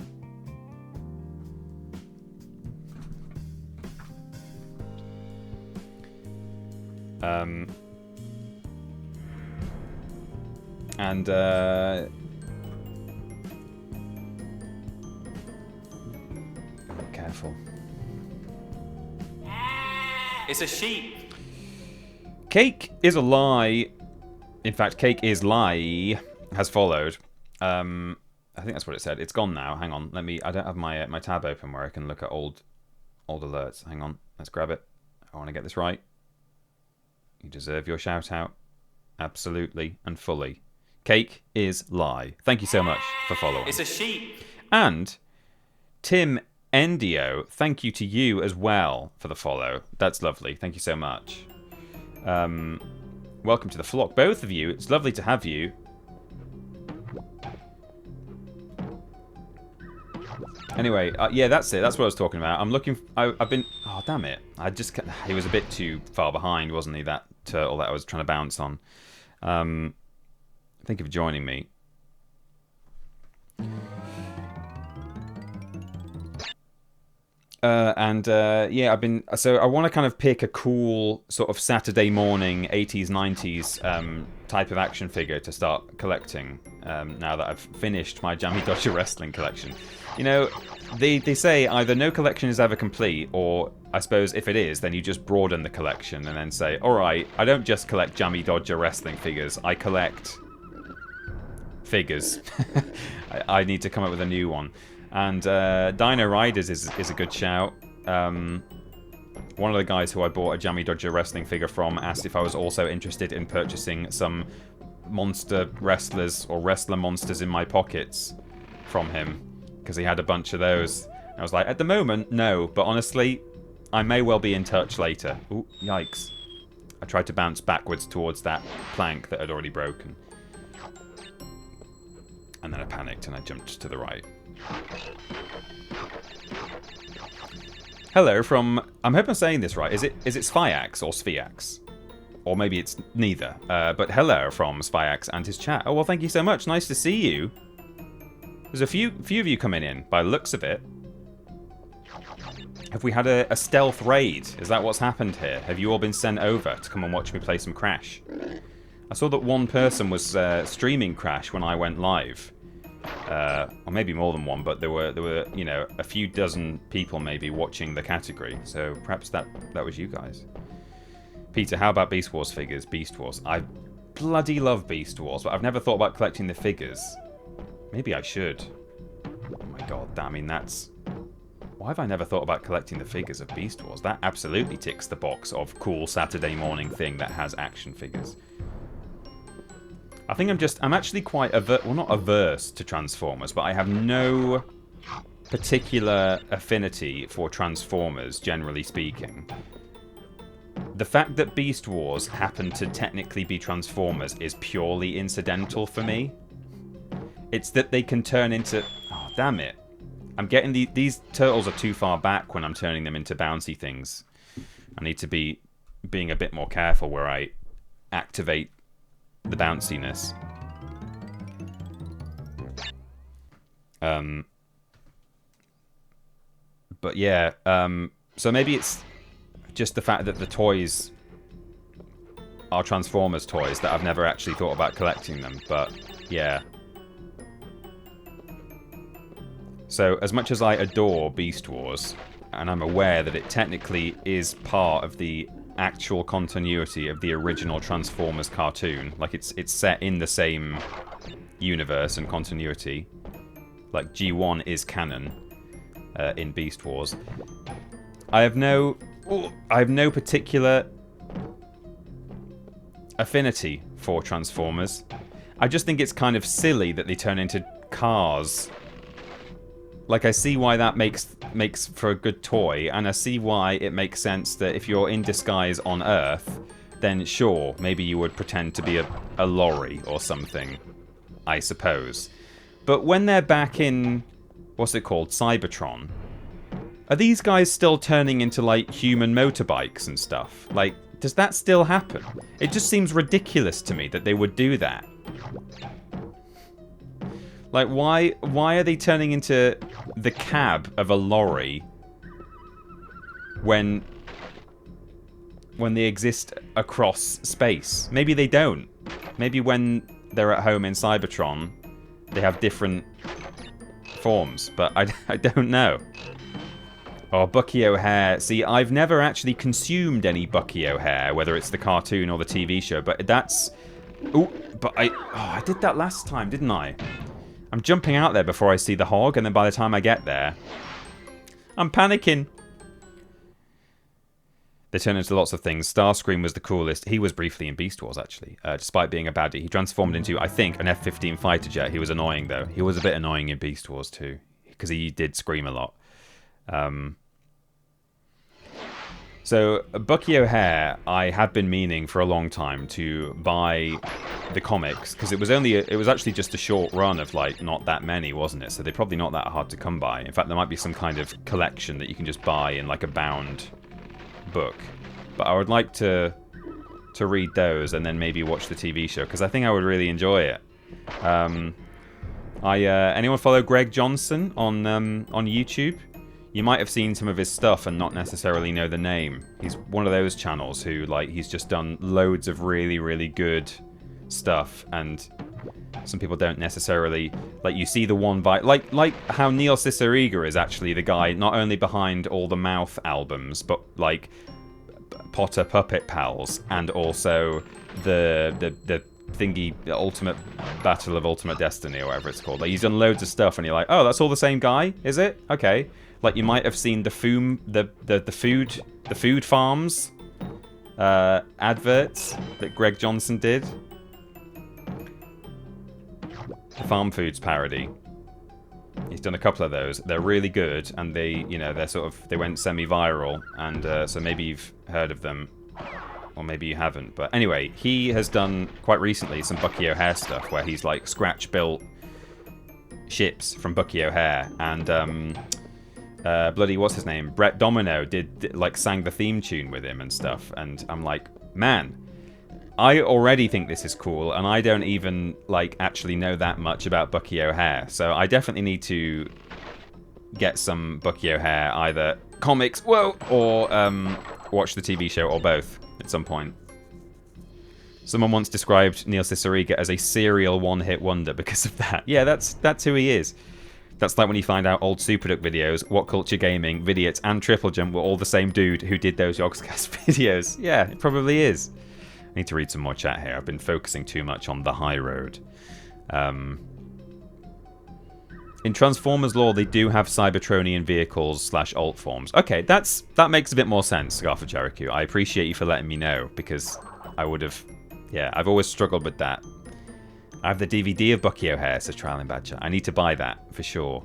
Careful. It's a sheep. Cake is a lie. In fact, Cake is lie has followed. I think that's what it said. It's gone now. Hang on. I don't have my tab open where I can look at old alerts. Hang on. Let's grab it. I want to get this right. You deserve your shout out. Absolutely and fully. Cake is lie. Thank you so much for following. It's a sheep. And Tim Endio, thank you to you as well for the follow. That's lovely. Thank you so much. Welcome to the flock, both of you. It's lovely to have you. Anyway, yeah, that's it. That's what I was talking about. I'm looking. I've been. Oh, damn it! He was a bit too far behind, wasn't he? That turtle that I was trying to bounce on. Thank you for joining me. Yeah, I've been. So I want to kind of pick a cool sort of Saturday morning 80s, 90s type of action figure to start collecting. Now that I've finished my Jammy Dodger wrestling collection, you know, they say either no collection is ever complete, or I suppose if it is, then you just broaden the collection and then say, all right, I don't just collect Jammy Dodger wrestling figures, I collect figures. I need to come up with a new one. And Dino Riders is a good shout. One of the guys who I bought a Jammy Dodger wrestling figure from asked if I was also interested in purchasing some monster wrestlers or wrestler monsters in my pockets from him, because he had a bunch of those. I was like, at the moment, no, but honestly, I may well be in touch later. Ooh, yikes. I tried to bounce backwards towards that plank that had already broken. And then I panicked and I jumped to the right. Hello from... I'm hoping I'm saying this right. Is it Sphiax or Sphiax? Or maybe it's neither. But hello from Sphiax and his chat. Oh, well, thank you so much. Nice to see you. There's a few of you coming in, by the looks of it. Have we had a stealth raid? Is that what's happened here? Have you all been sent over to come and watch me play some Crash? I saw that one person was streaming Crash when I went live. Or maybe more than one, but there were you know, a few dozen people maybe watching the category. So perhaps that was you guys. Peter, how about Beast Wars figures? Beast Wars. I bloody love Beast Wars, but I've never thought about collecting the figures. Maybe I should. Oh my god, I mean that's... Why have I never thought about collecting the figures of Beast Wars? That absolutely ticks the box of cool Saturday morning thing that has action figures. I think I'm actually quite not averse to Transformers, but I have no particular affinity for Transformers, generally speaking. The fact that Beast Wars happen to technically be Transformers is purely incidental for me. It's that they can turn into... Oh, damn it. I'm getting these turtles are too far back when I'm turning them into bouncy things. I need to be being a bit more careful where I activate the bounciness. But yeah, so maybe it's just the fact that the toys are Transformers toys that I've never actually thought about collecting them, but yeah. So as much as I adore Beast Wars, and I'm aware that it technically is part of the actual continuity of the original Transformers cartoon, like it's set in the same universe and continuity, like G1 is canon in Beast Wars. I have no particular affinity for Transformers. I just think it's kind of silly that they turn into cars. Like, I see why that makes for a good toy, and I see why it makes sense that if you're in disguise on Earth, then sure, maybe you would pretend to be a lorry or something, I suppose. But when they're back in, what's it called, Cybertron, are these guys still turning into, like, human motorbikes and stuff? Like, does that still happen? It just seems ridiculous to me that they would do that. Like, why are they turning into the cab of a lorry when they exist across space? Maybe they don't. Maybe when they're at home in Cybertron, they have different forms, but I don't know. Oh, Bucky O'Hare. See, I've never actually consumed any Bucky O'Hare, whether it's the cartoon or the TV show, but that's... Ooh, but I did that last time, didn't I? I'm jumping out there before I see the hog, and then by the time I get there, I'm panicking. They turn into lots of things. Starscream was the coolest. He was briefly in Beast Wars, actually, despite being a baddie. He transformed into, I think, an F-15 fighter jet. He was annoying, though. He was a bit annoying in Beast Wars, too, because he did scream a lot. So, Bucky O'Hare, I had been meaning for a long time to buy the comics, because it was actually just a short run of, like, not that many, wasn't it? So they're probably not that hard to come by. In fact, there might be some kind of collection that you can just buy in, like, a bound book. But I would like to read those and then maybe watch the TV show, because I think I would really enjoy it. Anyone follow Greg Johnson on YouTube? You might have seen some of his stuff and not necessarily know the name. He's one of those channels who, like, he's just done loads of really, really good stuff, and some people don't necessarily, like, you see the one like how Neil Cicierega is actually the guy not only behind all the Mouth albums, but, like, Potter Puppet Pals, and also the thingy, the Ultimate Battle of Ultimate Destiny, or whatever it's called. Like, he's done loads of stuff, and you're like, oh, that's all the same guy, is it? Okay. Like, you might have seen the food farms adverts that Greg Johnson did. The Farm Foods parody. He's done a couple of those. They're really good, and they went semi-viral, and so maybe you've heard of them, or maybe you haven't. But anyway, he has done quite recently some Bucky O'Hare stuff where he's, like, scratch-built ships from Bucky O'Hare, and bloody, what's his name? Brett Domino sang the theme tune with him and stuff, and I'm like, man, I already think this is cool, and I don't even, like, actually know that much about Bucky O'Hare, so I definitely need to get some Bucky O'Hare, either comics, or watch the TV show, or both, at some point. Someone once described Neil Cicierega as a serial one-hit wonder because of that. Yeah, that's who he is. That's like when you find out old Superduck videos, What Culture Gaming, Vidiots, and Triple Jump were all the same dude who did those Yogscast videos. Yeah, it probably is. I need to read some more chat here. I've been focusing too much on the high road. In Transformers lore, they do have Cybertronian vehicles / alt forms. Okay, that makes a bit more sense, Scarf of Jericho. I appreciate you for letting me know, because I would have... Yeah, I've always struggled with that. I have the DVD of Bucky O'Hare, says Trial and Badger. I need to buy that, for sure.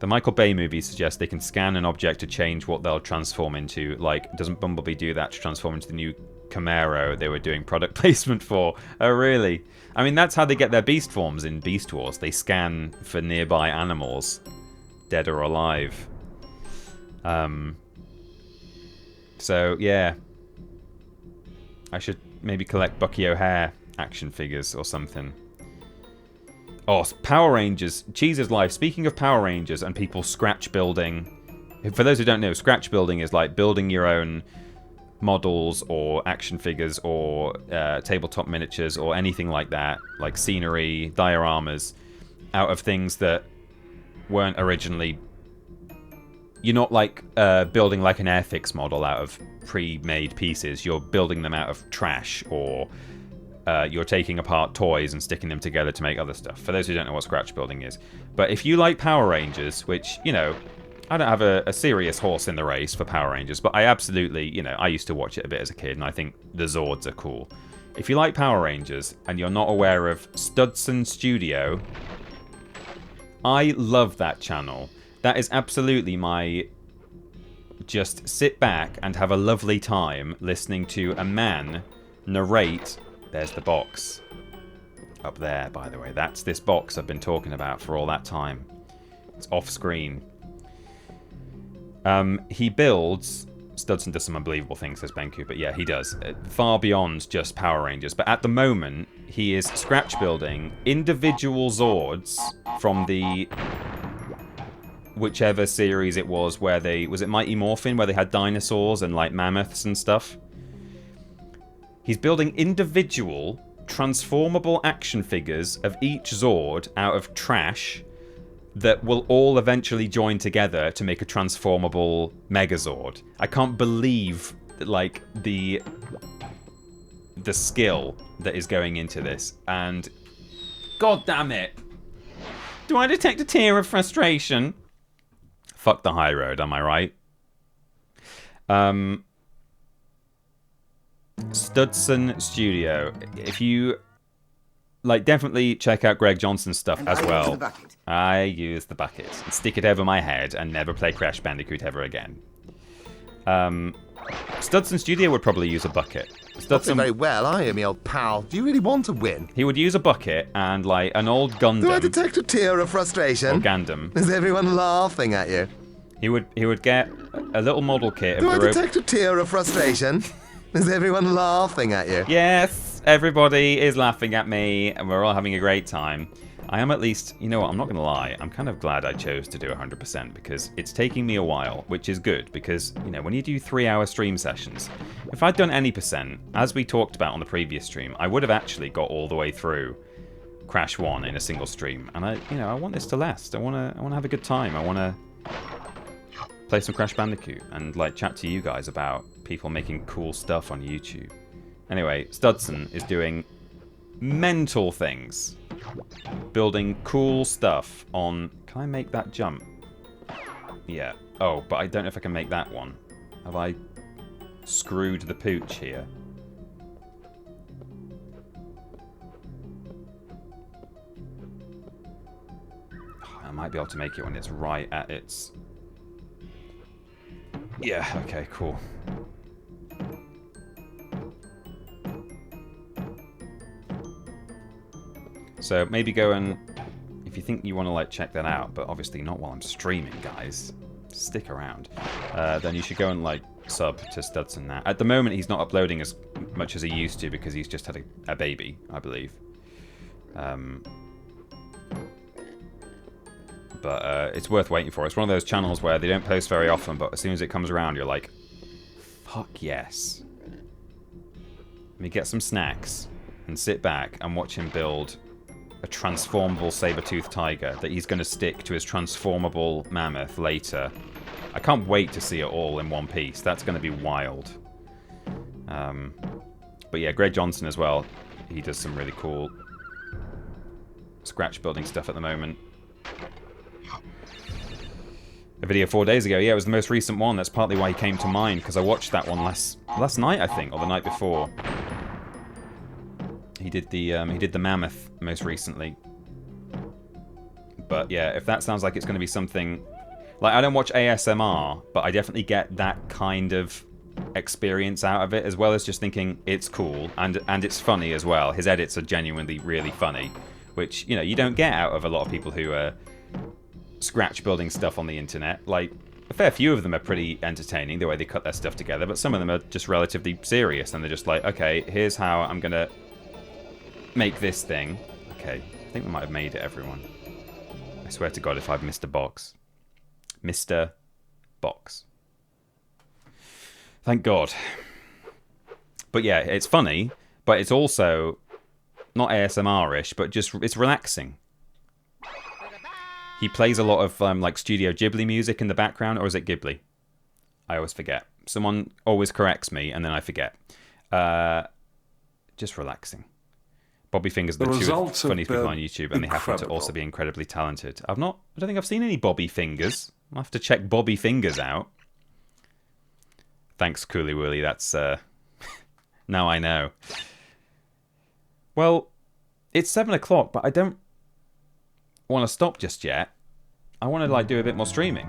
The Michael Bay movies suggest they can scan an object to change what they'll transform into. Like, doesn't Bumblebee do that to transform into the new Camaro they were doing product placement for. Oh, really? I mean, that's how they get their beast forms in Beast Wars. They scan for nearby animals, dead or alive. So, yeah. I should maybe collect Bucky O'Hare action figures or something. Oh, Power Rangers. Cheese's Life. Speaking of Power Rangers and people scratch building. For those who don't know, scratch building is like building your own models or action figures or tabletop miniatures or anything like that. Like scenery, dioramas, out of things that weren't originally... You're not like building like an Airfix model out of pre-made pieces. You're building them out of trash, or you're taking apart toys and sticking them together to make other stuff. For those who don't know what scratch building is. But if you like Power Rangers, which, you know, I don't have a serious horse in the race for Power Rangers, but I absolutely, you know, I used to watch it a bit as a kid, and I think the Zords are cool. If you like Power Rangers, and you're not aware of Studson Studio, I love that channel. That is absolutely my just sit back and have a lovely time listening to a man narrate. There's the box. Up there, by the way. That's this box I've been talking about for all that time. It's off screen. He builds... Studson does some unbelievable things, says Bandicoot, but yeah, he does. Far beyond just Power Rangers. But at the moment, he is scratch building individual Zords from the... whichever series it was where they... Was it Mighty Morphin, where they had dinosaurs and, like, mammoths and stuff? He's building individual, transformable action figures of each Zord out of trash that will all eventually join together to make a transformable Megazord. I can't believe, like, the skill that is going into this. And... God damn it! Do I detect a tear of frustration? Fuck the high road, am I right? Studson Studio. If you... Like, definitely check out Greg Johnson's stuff as well. I use the bucket. And stick it over my head and never play Crash Bandicoot ever again. Studson Studio would probably use a bucket. Not doing very well, are you, me old pal? Do you really want to win? He would use a bucket and, like, an old Gundam. Do I detect a tear of frustration? Or Gundam. Is everyone laughing at you? He would get a little model kit of Do I the detect a tear of frustration? Is everyone laughing at you? Yes, everybody is laughing at me, and we're all having a great time. I am at least, you know what, I'm not going to lie, I'm kind of glad I chose to do 100% because it's taking me a while, which is good because, you know, when you do 3-hour stream sessions, if I'd done any percent, as we talked about on the previous stream, I would have actually got all the way through Crash 1 in a single stream, and I want this to last. I want to have a good time. I want to play some Crash Bandicoot and, like, chat to you guys about people making cool stuff on YouTube. Anyway, Studson is doing mental things. Building cool stuff on... Can I make that jump? Yeah. Oh, but I don't know if I can make that one. Have I screwed the pooch here? I might be able to make it when it's right at its... Yeah, okay, cool. So maybe go and, if you think you want to, like, check that out, but obviously not while I'm streaming, guys. Stick around. Then you should go and, like, sub to Studson now. At the moment, he's not uploading as much as he used to because he's just had a baby, I believe. But it's worth waiting for. It's one of those channels where they don't post very often, but as soon as it comes around, you're like, fuck yes. Let me get some snacks and sit back and watch him build a transformable saber-toothed tiger that he's going to stick to his transformable mammoth later. I can't wait to see it all in one piece. That's going to be wild. But yeah, Greg Johnson as well. He does some really cool scratch building stuff at the moment. A video 4 days ago. Yeah, it was the most recent one. That's partly why he came to mind, because I watched that one last night, I think, or the night before. He did the mammoth most recently. But yeah, if that sounds like it's going to be something... Like, I don't watch ASMR, but I definitely get that kind of experience out of it, as well as just thinking it's cool and it's funny as well. His edits are genuinely really funny, which, you know, you don't get out of a lot of people who are scratch building stuff on the internet. Like, a fair few of them are pretty entertaining, the way they cut their stuff together, but some of them are just relatively serious, and they're just like, okay, here's how I'm gonna make this thing. Okay, I think we might have made it, everyone. I swear to God if I've missed a box. Mr. Box. Thank God. But yeah, it's funny, but it's also not ASMR-ish, but just it's relaxing. He plays a lot of like Studio Ghibli music in the background, or is it Ghibli? I always forget. Someone always corrects me, and then I forget. Just relaxing. Bobby Fingers are the two funniest people on YouTube, and they happen to also be incredibly talented. I don't think I've seen any Bobby Fingers. I'll have to check Bobby Fingers out. Thanks, Cooley Wooly. That's now I know. Well, it's 7 o'clock, but I don't want to stop just yet. I want to like do a bit more streaming.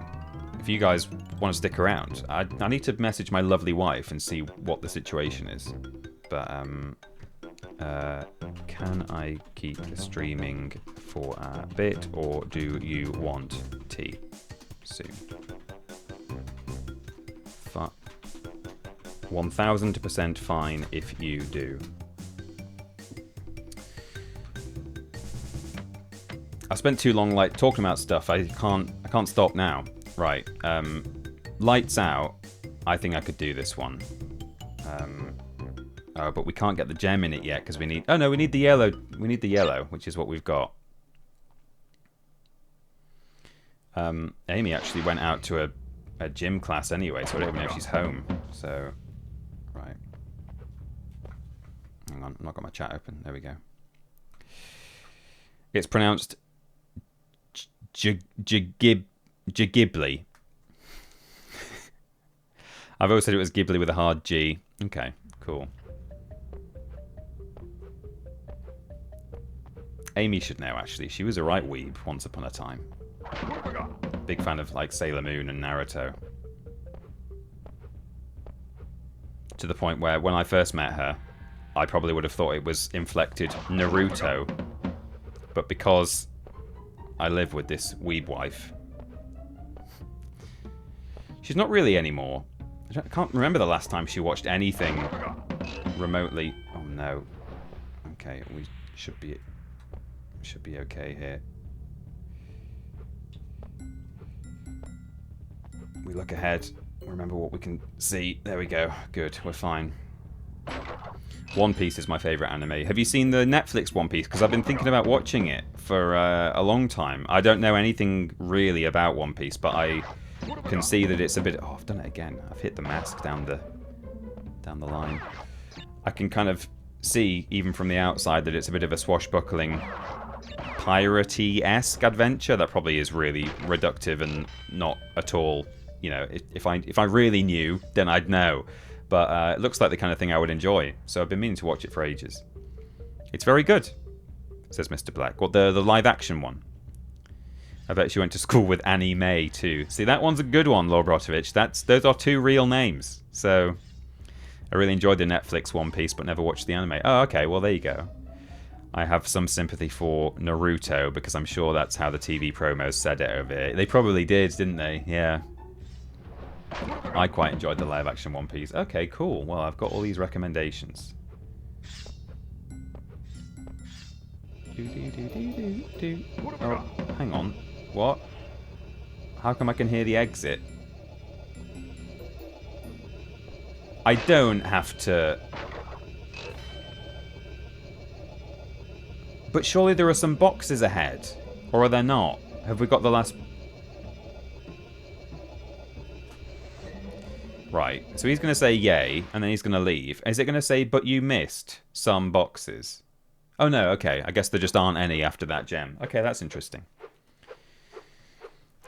If you guys want to stick around, I need to message my lovely wife and see what the situation is. But can I keep streaming for a bit, or do you want tea soon? 1000% fine if you do. I spent too long like talking about stuff. I can't stop now. Right. Lights out. I think I could do this one. Oh, but we can't get the gem in it yet because we need. Oh no, we need the yellow. We need the yellow, which is what we've got. Amy actually went out to a gym class anyway, so I don't even know if she's home. So, right. Hang on, I've not got my chat open. There we go. It's pronounced Ghibli. I've always said it was Ghibli with a hard G. Okay, cool. Amy should know, actually. She was a right weeb once upon a time. Big fan of, like, Sailor Moon and Naruto. To the point where, when I first met her, I probably would have thought it was inflected Naruto. But because I live with this weeb wife, she's not really anymore. I can't remember the last time she watched anything remotely. Oh no. Okay, we should be okay here. We look ahead. Remember what we can see. There we go. Good. We're fine. One Piece is my favourite anime. Have you seen the Netflix One Piece? Because I've been thinking about watching it for a long time. I don't know anything really about One Piece, but I can see that it's a bit... Oh, I've done it again. I've hit the mask down the line. I can kind of see, even from the outside, that it's a bit of a swashbuckling, piratey-esque adventure. That probably is really reductive and not at all... You know, if I really knew, then I'd know. But it looks like the kind of thing I would enjoy. So I've been meaning to watch it for ages. It's very good, says Mr. Black. What, the live-action one? I bet she went to school with Annie Mae, too. See, that one's a good one, Lord Brotovich. Those are two real names. So I really enjoyed the Netflix One Piece, but never watched the anime. Oh, okay, well, there you go. I have some sympathy for Naruto, because I'm sure that's how the TV promos said it over here. They probably did, didn't they? Yeah. I quite enjoyed the live-action One Piece. Okay, cool. Well, I've got all these recommendations. Oh, hang on. What? How come I can hear the exit? I don't have to... But surely there are some boxes ahead. Or are there not? Have we got the last... Right, so he's going to say yay, and then he's going to leave. Is it going to say, but you missed some boxes? Oh no, okay. I guess there just aren't any after that gem. Okay, that's interesting.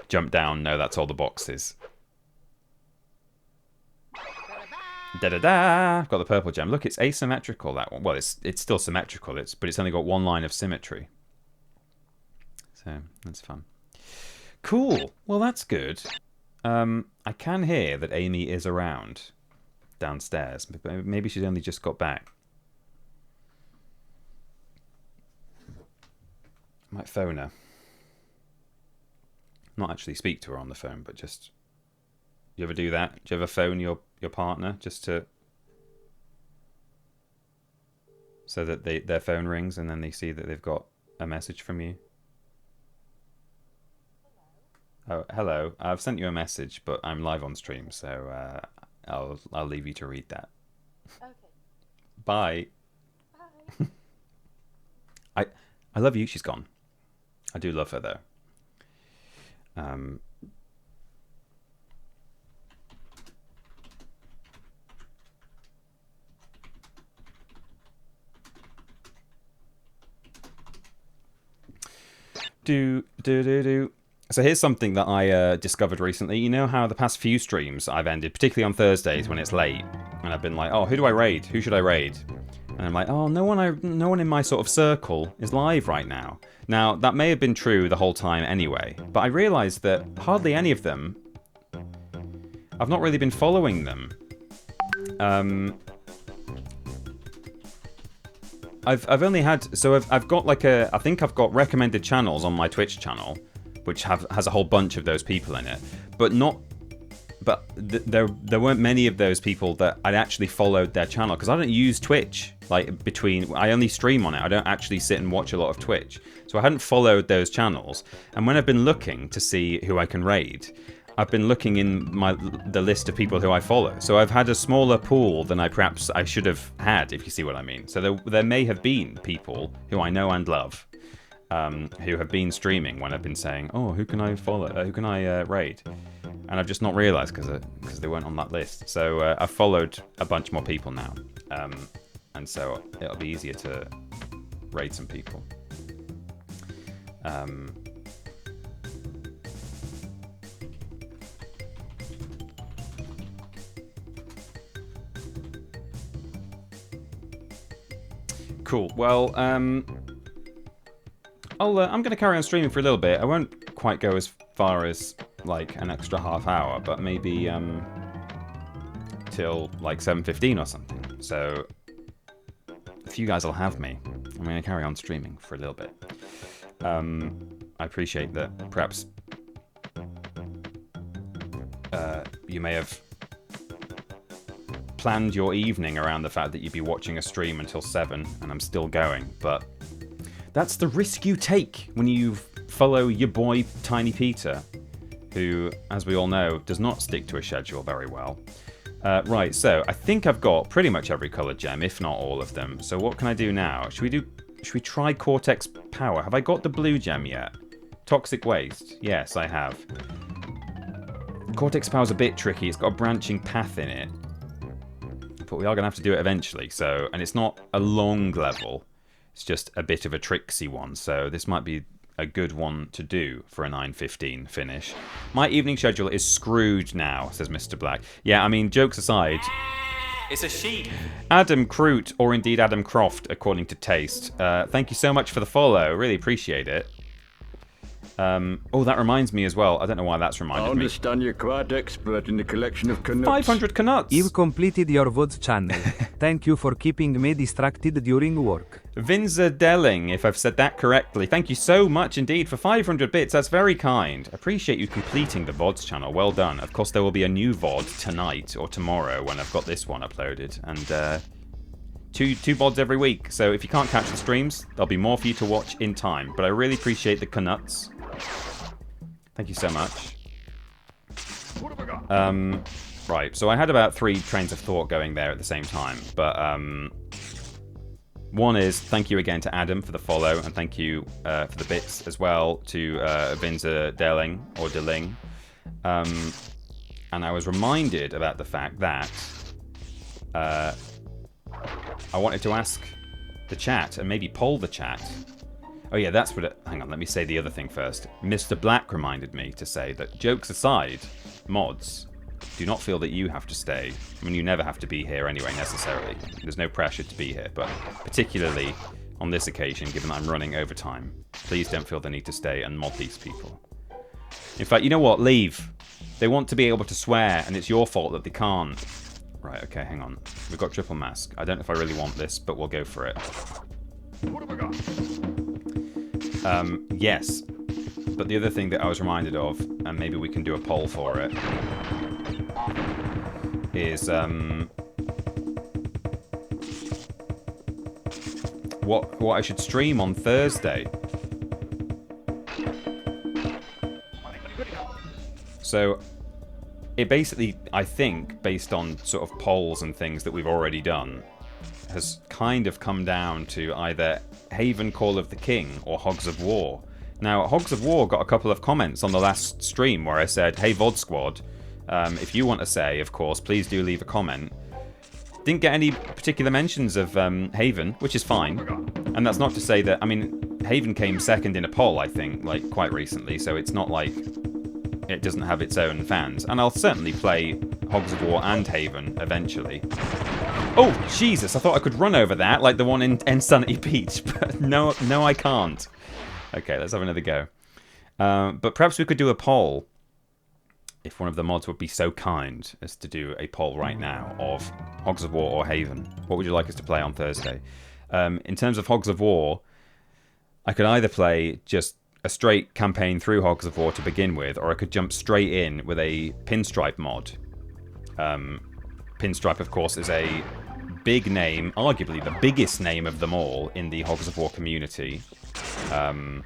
Jump down. No, that's all the boxes. Da-da-da! I've got the purple gem. Look, it's asymmetrical, that one. Well, it's still symmetrical, but it's only got one line of symmetry. So, that's fun. Cool. Well, that's good. I can hear that Amy is around. downstairs. Maybe she's only just got back. Might phone her. Not actually speak to her on the phone, but just... You ever do that? Do you ever phone your partner just to... So that their phone rings and then they see that they've got a message from you? Oh, hello. I've sent you a message, but I'm live on stream, so I'll leave you to read that. Okay. Bye. Bye. I love you. She's gone. I do love her though. So here's something that I discovered recently. You know how the past few streams I've ended, particularly on Thursdays when it's late, and I've been like, oh, who do I raid? Who should I raid? And I'm like, oh, no one in my sort of circle is live right now. Now, that may have been true the whole time anyway, but I realised that hardly any of them, I've not really been following them. I've only had, so I've got like I think I've got recommended channels on my Twitch channel, which has a whole bunch of those people in it, but there weren't many of those people that I'd actually followed their channel, because I don't use Twitch, I only stream on it. I don't actually sit and watch a lot of Twitch, so I hadn't followed those channels. And when I've been looking to see who I can raid, I've been looking in the list of people who I follow. So I've had a smaller pool than perhaps I should have had, if you see what I mean. So there may have been people who I know and love, who have been streaming when I've been saying, oh, who can I follow? Who can I raid? And I've just not realised because they weren't on that list. So I've followed a bunch more people now. And so it'll be easier to raid some people. Cool. Well, I'm going to carry on streaming for a little bit. I won't quite go as far as like an extra half hour, but maybe till like 7:15 or something. So if you guys will have me, I'm going to carry on streaming for a little bit. I appreciate that perhaps you may have planned your evening around the fact that you'd be watching a stream until 7 and I'm still going, but that's the risk you take when you follow your boy Tiny Peter, who, as we all know, does not stick to a schedule very well. Right, so I think I've got pretty much every coloured gem, if not all of them. So what can I do now? Should we try Cortex Power? Have I got the blue gem yet? Toxic Waste? Yes, I have. Cortex Power's a bit tricky. It's got a branching path in it, but we are going to have to do it eventually. So, and it's not a long level. It's just a bit of a tricksy one. So this might be a good one to do for a 9:15 finish. My evening schedule is screwed now, says Mr. Black. Yeah, I mean, jokes aside, it's a sheep. Adam Croot, or indeed Adam Croft, according to taste. Thank you so much for the follow. Really appreciate it. Oh, that reminds me as well. I don't know why that's reminded me. I understand you're quite expert in the collection of canuts. 500 canuts. You've completed your VOD's channel. Thank you for keeping me distracted during work. Vinza Delling, if I've said that correctly. Thank you so much indeed for 500 bits. That's very kind. Appreciate you completing the VOD's channel. Well done. Of course, there will be a new VOD tonight or tomorrow when I've got this one uploaded. And two VODs every week. So if you can't catch the streams, there'll be more for you to watch in time. But I really appreciate the canuts. Thank you so much. Right, so I had about 3 trains of thought going there at the same time, but one is thank you again to Adam for the follow, and thank you for the bits as well to Vinza Delling, or Deling. And I was reminded about the fact that I wanted to ask the chat, and maybe poll the chat. Oh yeah, that's what it... Hang on, let me say the other thing first. Mr. Black reminded me to say that, jokes aside, mods, do not feel that you have to stay. I mean, you never have to be here anyway, necessarily. There's no pressure to be here, but particularly on this occasion, given that I'm running overtime, please don't feel the need to stay and mod these people. In fact, you know what? Leave. They want to be able to swear, and it's your fault that they can't. Right, okay, hang on. We've got triple mask. I don't know if I really want this, but we'll go for it. What have I got? Yes. But the other thing that I was reminded of, and maybe we can do a poll for it, is what I should stream on Thursday. So it basically, I think, based on sort of polls and things that we've already done, has kind of come down to either Haven Call of the King or Hogs of War. Now, Hogs of War got a couple of comments on the last stream where I said, hey VOD Squad, if you want to say, of course, please do leave a comment. Didn't get any particular mentions of Haven, which is fine. And that's not to say that, I mean, Haven came second in a poll, I think, like, quite recently, so it's not like it doesn't have its own fans. And I'll certainly play Hogs of War and Haven eventually. Oh, Jesus, I thought I could run over that, like the one in Sanity Beach, but no, I can't. Okay, let's have another go. But perhaps we could do a poll, if one of the mods would be so kind as to do a poll right now of Hogs of War or Haven. What would you like us to play on Thursday? In terms of Hogs of War, I could either play just a straight campaign through Hogs of War to begin with, or I could jump straight in with a Pinstripe mod. Pinstripe, of course, is a big name, arguably the biggest name of them all in the Hogs of War community. And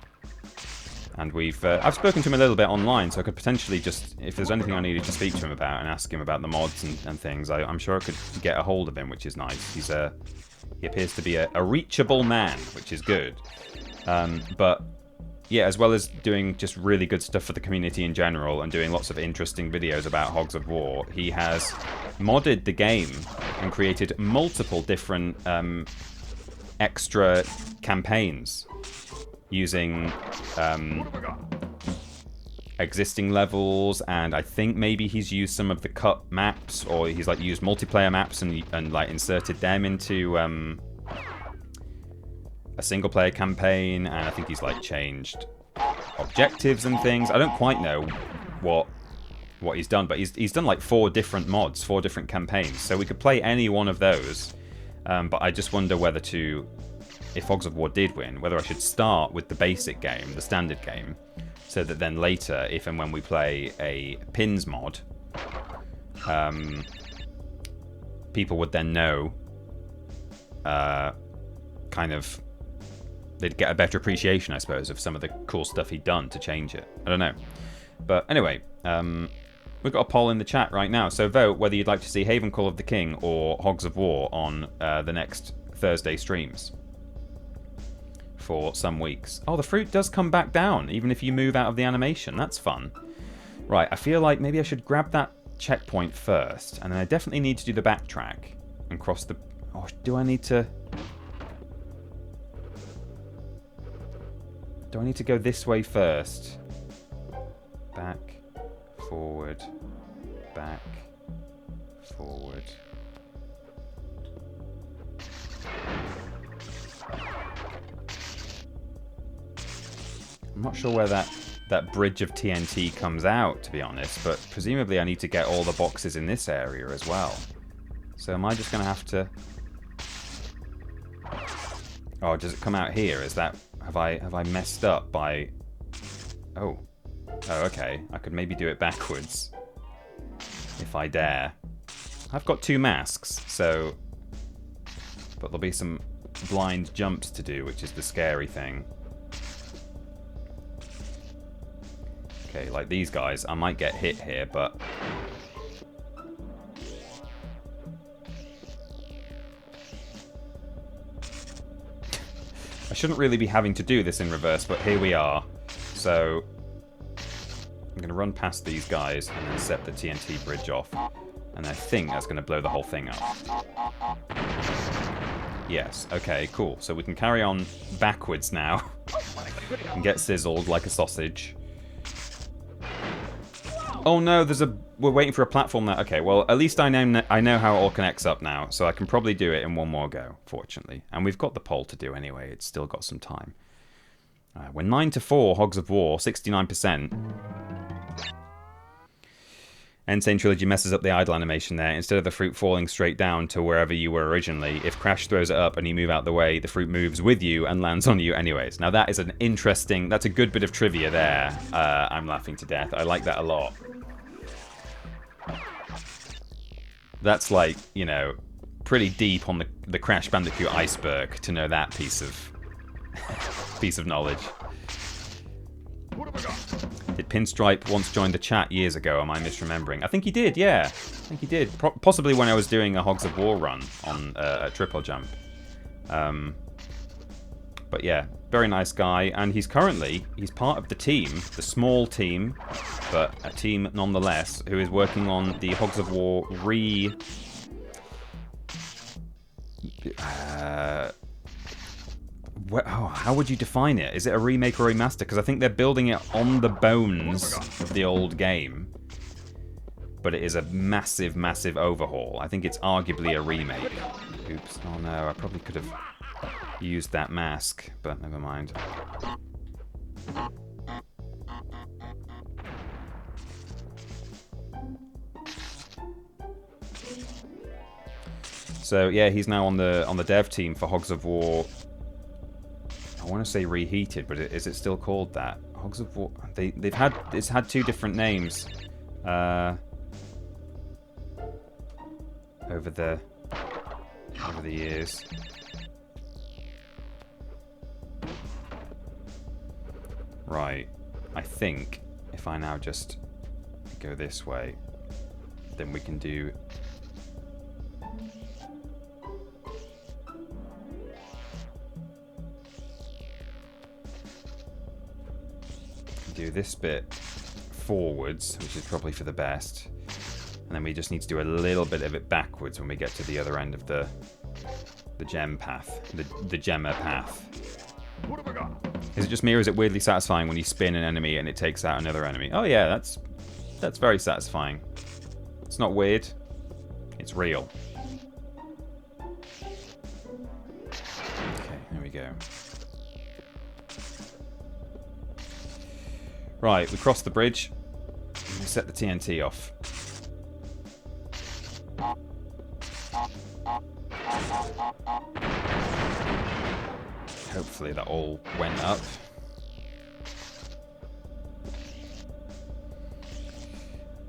I've spoken to him a little bit online, so I could potentially just, if there's anything I needed to speak to him about and ask him about the mods and things, I'm sure I could get a hold of him, which is nice. He appears to be a reachable man, which is good. But yeah, as well as doing just really good stuff for the community in general and doing lots of interesting videos about Hogs of War, he has modded the game and created multiple different extra campaigns using existing levels, and I think maybe he's used some of the cut maps, or he's like used multiplayer maps and like inserted them into a single player campaign, and I think he's like changed objectives and things. I don't quite know what he's done, but he's done like 4 different mods, 4 different campaigns, so we could play any one of those. But I just wonder whether to, if Hogs of War did win, whether I should start with the basic game, the standard game, so that then later, if and when we play a pins mod, people would then know, kind of, they'd get a better appreciation, I suppose, of some of the cool stuff he'd done to change it. I don't know. But anyway, we've got a poll in the chat right now, so vote whether you'd like to see Haven Call of the King or Hogs of War on the next Thursday streams for some weeks. Oh, the fruit does come back down, even if you move out of the animation. That's fun. Right, I feel like maybe I should grab that checkpoint first, and then I definitely need to do the backtrack and cross the... Oh, do I need to... Do I need to go this way first? Back, forward, back, forward. I'm not sure where that bridge of TNT comes out, to be honest, but presumably I need to get all the boxes in this area as well. So am I just going to have to... Oh, does it come out here? Is that... Have I messed up by... Oh, okay. I could maybe do it backwards. If I dare. I've got 2 masks, so... But there'll be some blind jumps to do, which is the scary thing. Okay, like these guys, I might get hit here, but... I shouldn't really be having to do this in reverse, but here we are. So, I'm going to run past these guys and then set the TNT bridge off. And I think that's going to blow the whole thing up. Yes, okay, cool. So we can carry on backwards now. And get sizzled like a sausage. Oh no, we're waiting for a platform now. Okay, well, at least I know how it all connects up now, so I can probably do it in one more go, fortunately. And we've got the poll to do anyway. It's still got some time. We're 9-4, Hogs of War, 69%. Insane Trilogy messes up the idle animation there. Instead of the fruit falling straight down to wherever you were originally, if Crash throws it up and you move out the way, the fruit moves with you and lands on you anyways. Now that is an interesting... That's a good bit of trivia there. I'm laughing to death. I like that a lot. That's like, you know, pretty deep on the Crash Bandicoot iceberg to know that piece of knowledge. Did Pinstripe once join the chat years ago? Am I misremembering? I think he did, yeah. I think he did. Possibly when I was doing a Hogs of War run on a triple jump. But yeah, very nice guy. And he's part of the team, the small team, but a team nonetheless, who is working on the Hogs of War how would you define it? Is it a remake or remaster? Because I think they're building it on the bones of the old game. But it is a massive, massive overhaul. I think it's arguably a remake. Oops. Oh no, I probably could have used that mask, but never mind. So yeah, he's now on the dev team for Hogs of War. I want to say Reheated, but is it still called that? Hogs of War. It's had two different names over the years. Right. I think if I now just go this way, then we can do. Do this bit forwards, which is probably for the best, and then we just need to do a little bit of it backwards when we get to the other end of the gem path, the GEMMA path. Is it just me, or is it weirdly satisfying when you spin an enemy and it takes out another enemy? Oh yeah, that's very satisfying. It's not weird, it's real. Okay, there we go. Right, we crossed the bridge. We set the TNT off. Hopefully that all went up.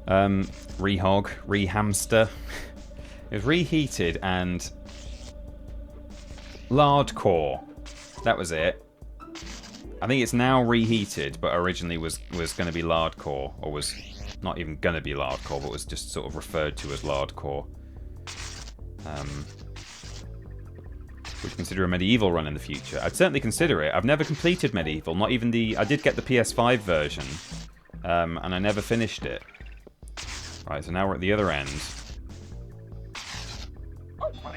Rehog, rehamster. It was reheated and lardcore. That was it. I think it's now reheated, but originally was going to be lardcore, or was not even going to be lardcore, but was just sort of referred to as lardcore. Would you consider a medieval run in the future? I'd certainly consider it. I've never completed medieval, not even the... I did get the PS5 version, and I never finished it. Right, so now we're at the other end.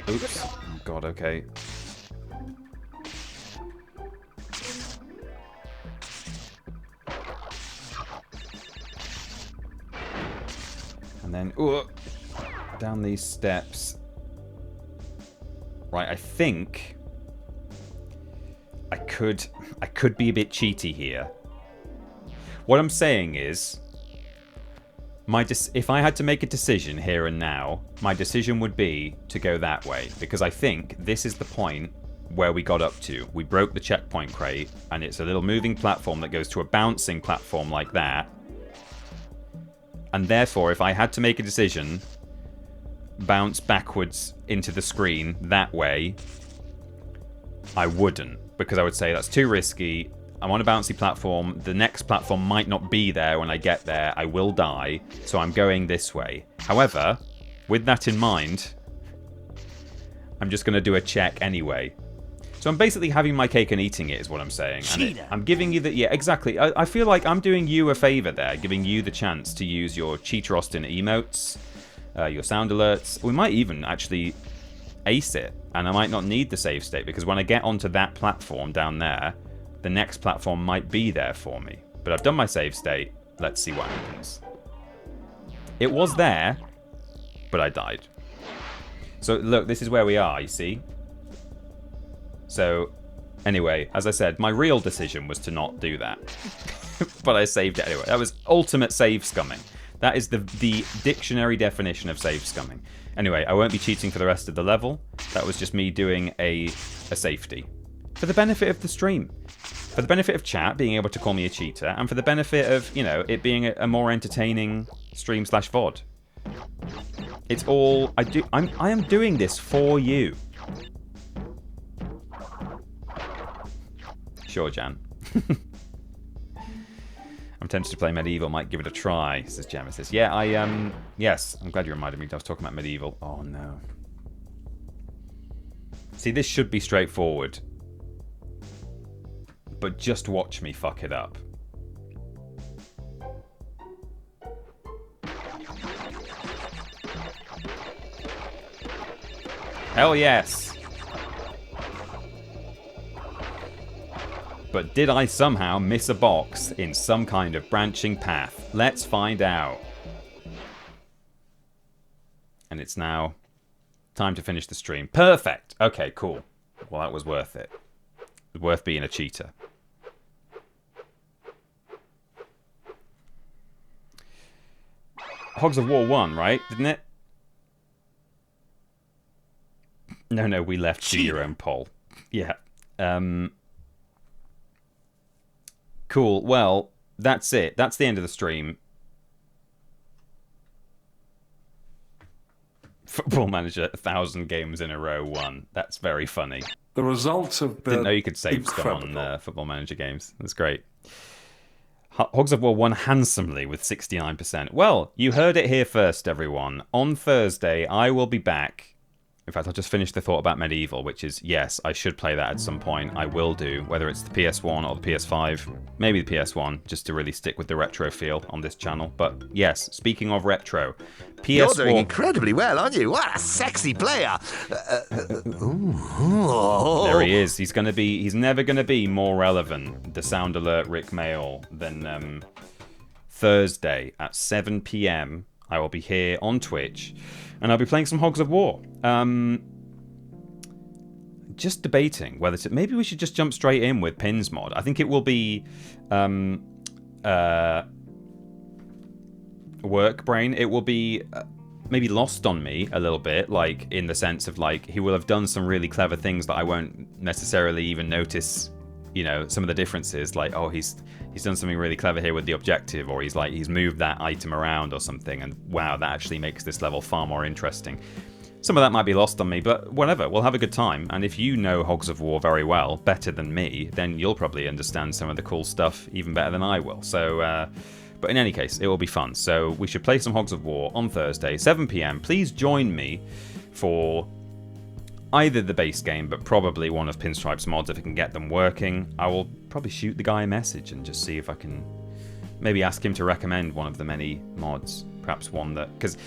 Oops. Oh god, okay. And then, down these steps. Right, I think I could be a bit cheaty here. What I'm saying is, if I had to make a decision here and now, my decision would be to go that way, because I think this is the point where we got up to. We broke the checkpoint crate, and it's a little moving platform that goes to a bouncing platform like that. And therefore, if I had to make a decision, bounce backwards into the screen that way, I wouldn't, because I would say that's too risky. I'm on a bouncy platform. The next platform might not be there when I get there. I will die, so I'm going this way. However, with that in mind, I'm just going to do a check anyway. So I'm basically having my cake and eating it, is what I'm saying. And I'm giving you the... Yeah, exactly. I feel like I'm doing you a favour there, giving you the chance to use your Cheater Austin emotes, your sound alerts. We might even actually ace it, and I might not need the save state, because when I get onto that platform down there, the next platform might be there for me. But I've done my save state. Let's see what happens. It was there, but I died. So look, this is where we are, you see? So, anyway, as I said, my real decision was to not do that. But I saved it anyway. That was ultimate save scumming. That is the dictionary definition of save scumming. Anyway, I won't be cheating for the rest of the level. That was just me doing a safety. For the benefit of the stream. For the benefit of chat being able to call me a cheater, and for the benefit of, you know, it being a more entertaining stream/VOD. It's all I am doing this for you. Sure, Jan. I'm tempted to play Medieval, might give it a try, says Genesis. Yeah, yes, I'm glad you reminded me. I was talking about Medieval. Oh no. See, this should be straightforward. But just watch me fuck it up. Hell yes. But did I somehow miss a box in some kind of branching path? Let's find out. And it's now time to finish the stream. Perfect. Okay, cool. Well, that was worth it. It was worth being a cheater. Hogs of War 1, right? Didn't it? No, we left. Do your own poll. Yeah. Cool. Well, that's it. That's the end of the stream. Football Manager 1,000 games in a row won. That's very funny. The results have been Didn't know you could save stuff on Football Manager games. That's great. Hogs of War won handsomely with 69%. Well, you heard it here first, everyone. On Thursday, I will be back. In fact, I'll just finish the thought about Medieval, which is, yes, I should play that at some point. I will do, whether it's the PS1 or the PS5. Maybe the PS1, just to really stick with the retro feel on this channel. But yes, speaking of retro, PS4... You're doing incredibly well, aren't you? What a sexy player! There he is. He's never going to be more relevant, the Sound Alert Rick Mail, than Thursday at 7 PM. I will be here on Twitch. And I'll be playing some Hogs of War. Just debating whether to... Maybe we should just jump straight in with Pins mod. I think it will be... work brain. It will be maybe lost on me a little bit. Like, in the sense of, like, he will have done some really clever things that I won't necessarily even notice... You know, some of the differences, like, oh, he's done something really clever here with the objective, or he's moved that item around or something, and wow, that actually makes this level far more interesting. Some of that might be lost on me, but whatever, we'll have a good time. And if you know Hogs of War very well, better than me, then you'll probably understand some of the cool stuff even better than I will. So, but in any case, it will be fun. So we should play some Hogs of War on Thursday, 7 PM. Please join me for either the base game, but probably one of Pinstripe's mods if I can get them working. I will probably shoot the guy a message and just see if I can maybe ask him to recommend one of the many mods. Perhaps one that... Because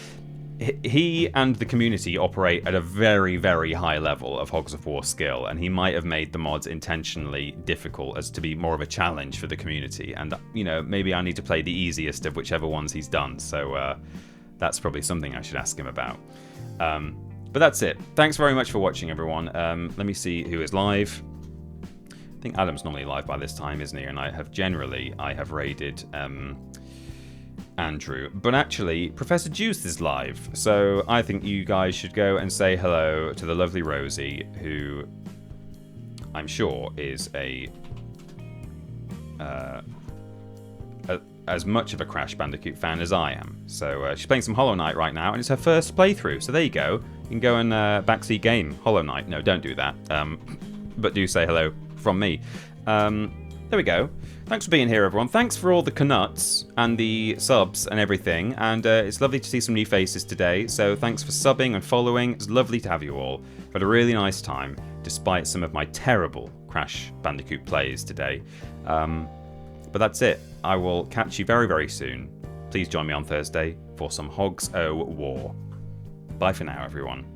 he and the community operate at a very, very high level of Hogs of War skill, and he might have made the mods intentionally difficult as to be more of a challenge for the community. And, you know, maybe I need to play the easiest of whichever ones he's done. So that's probably something I should ask him about. But that's it. Thanks very much for watching, everyone. Let me see who is live. I think Adam's normally live by this time, isn't he? And I have raided Andrew. But actually, Professor Juice is live. So I think you guys should go and say hello to the lovely Rosie, who I'm sure is as much of a Crash Bandicoot fan as I am. So she's playing some Hollow Knight right now, and it's her first playthrough. So there you go. You can go and backseat game Hollow Knight. No, don't do that. But do say hello from me. There we go. Thanks for being here, everyone. Thanks for all the knuts and the subs and everything. And it's lovely to see some new faces today. So thanks for subbing and following. It's lovely to have you all. I've had a really nice time, despite some of my terrible Crash Bandicoot plays today. But that's it. I will catch you very, very soon. Please join me on Thursday for some Hogs O' War. Bye for now, everyone.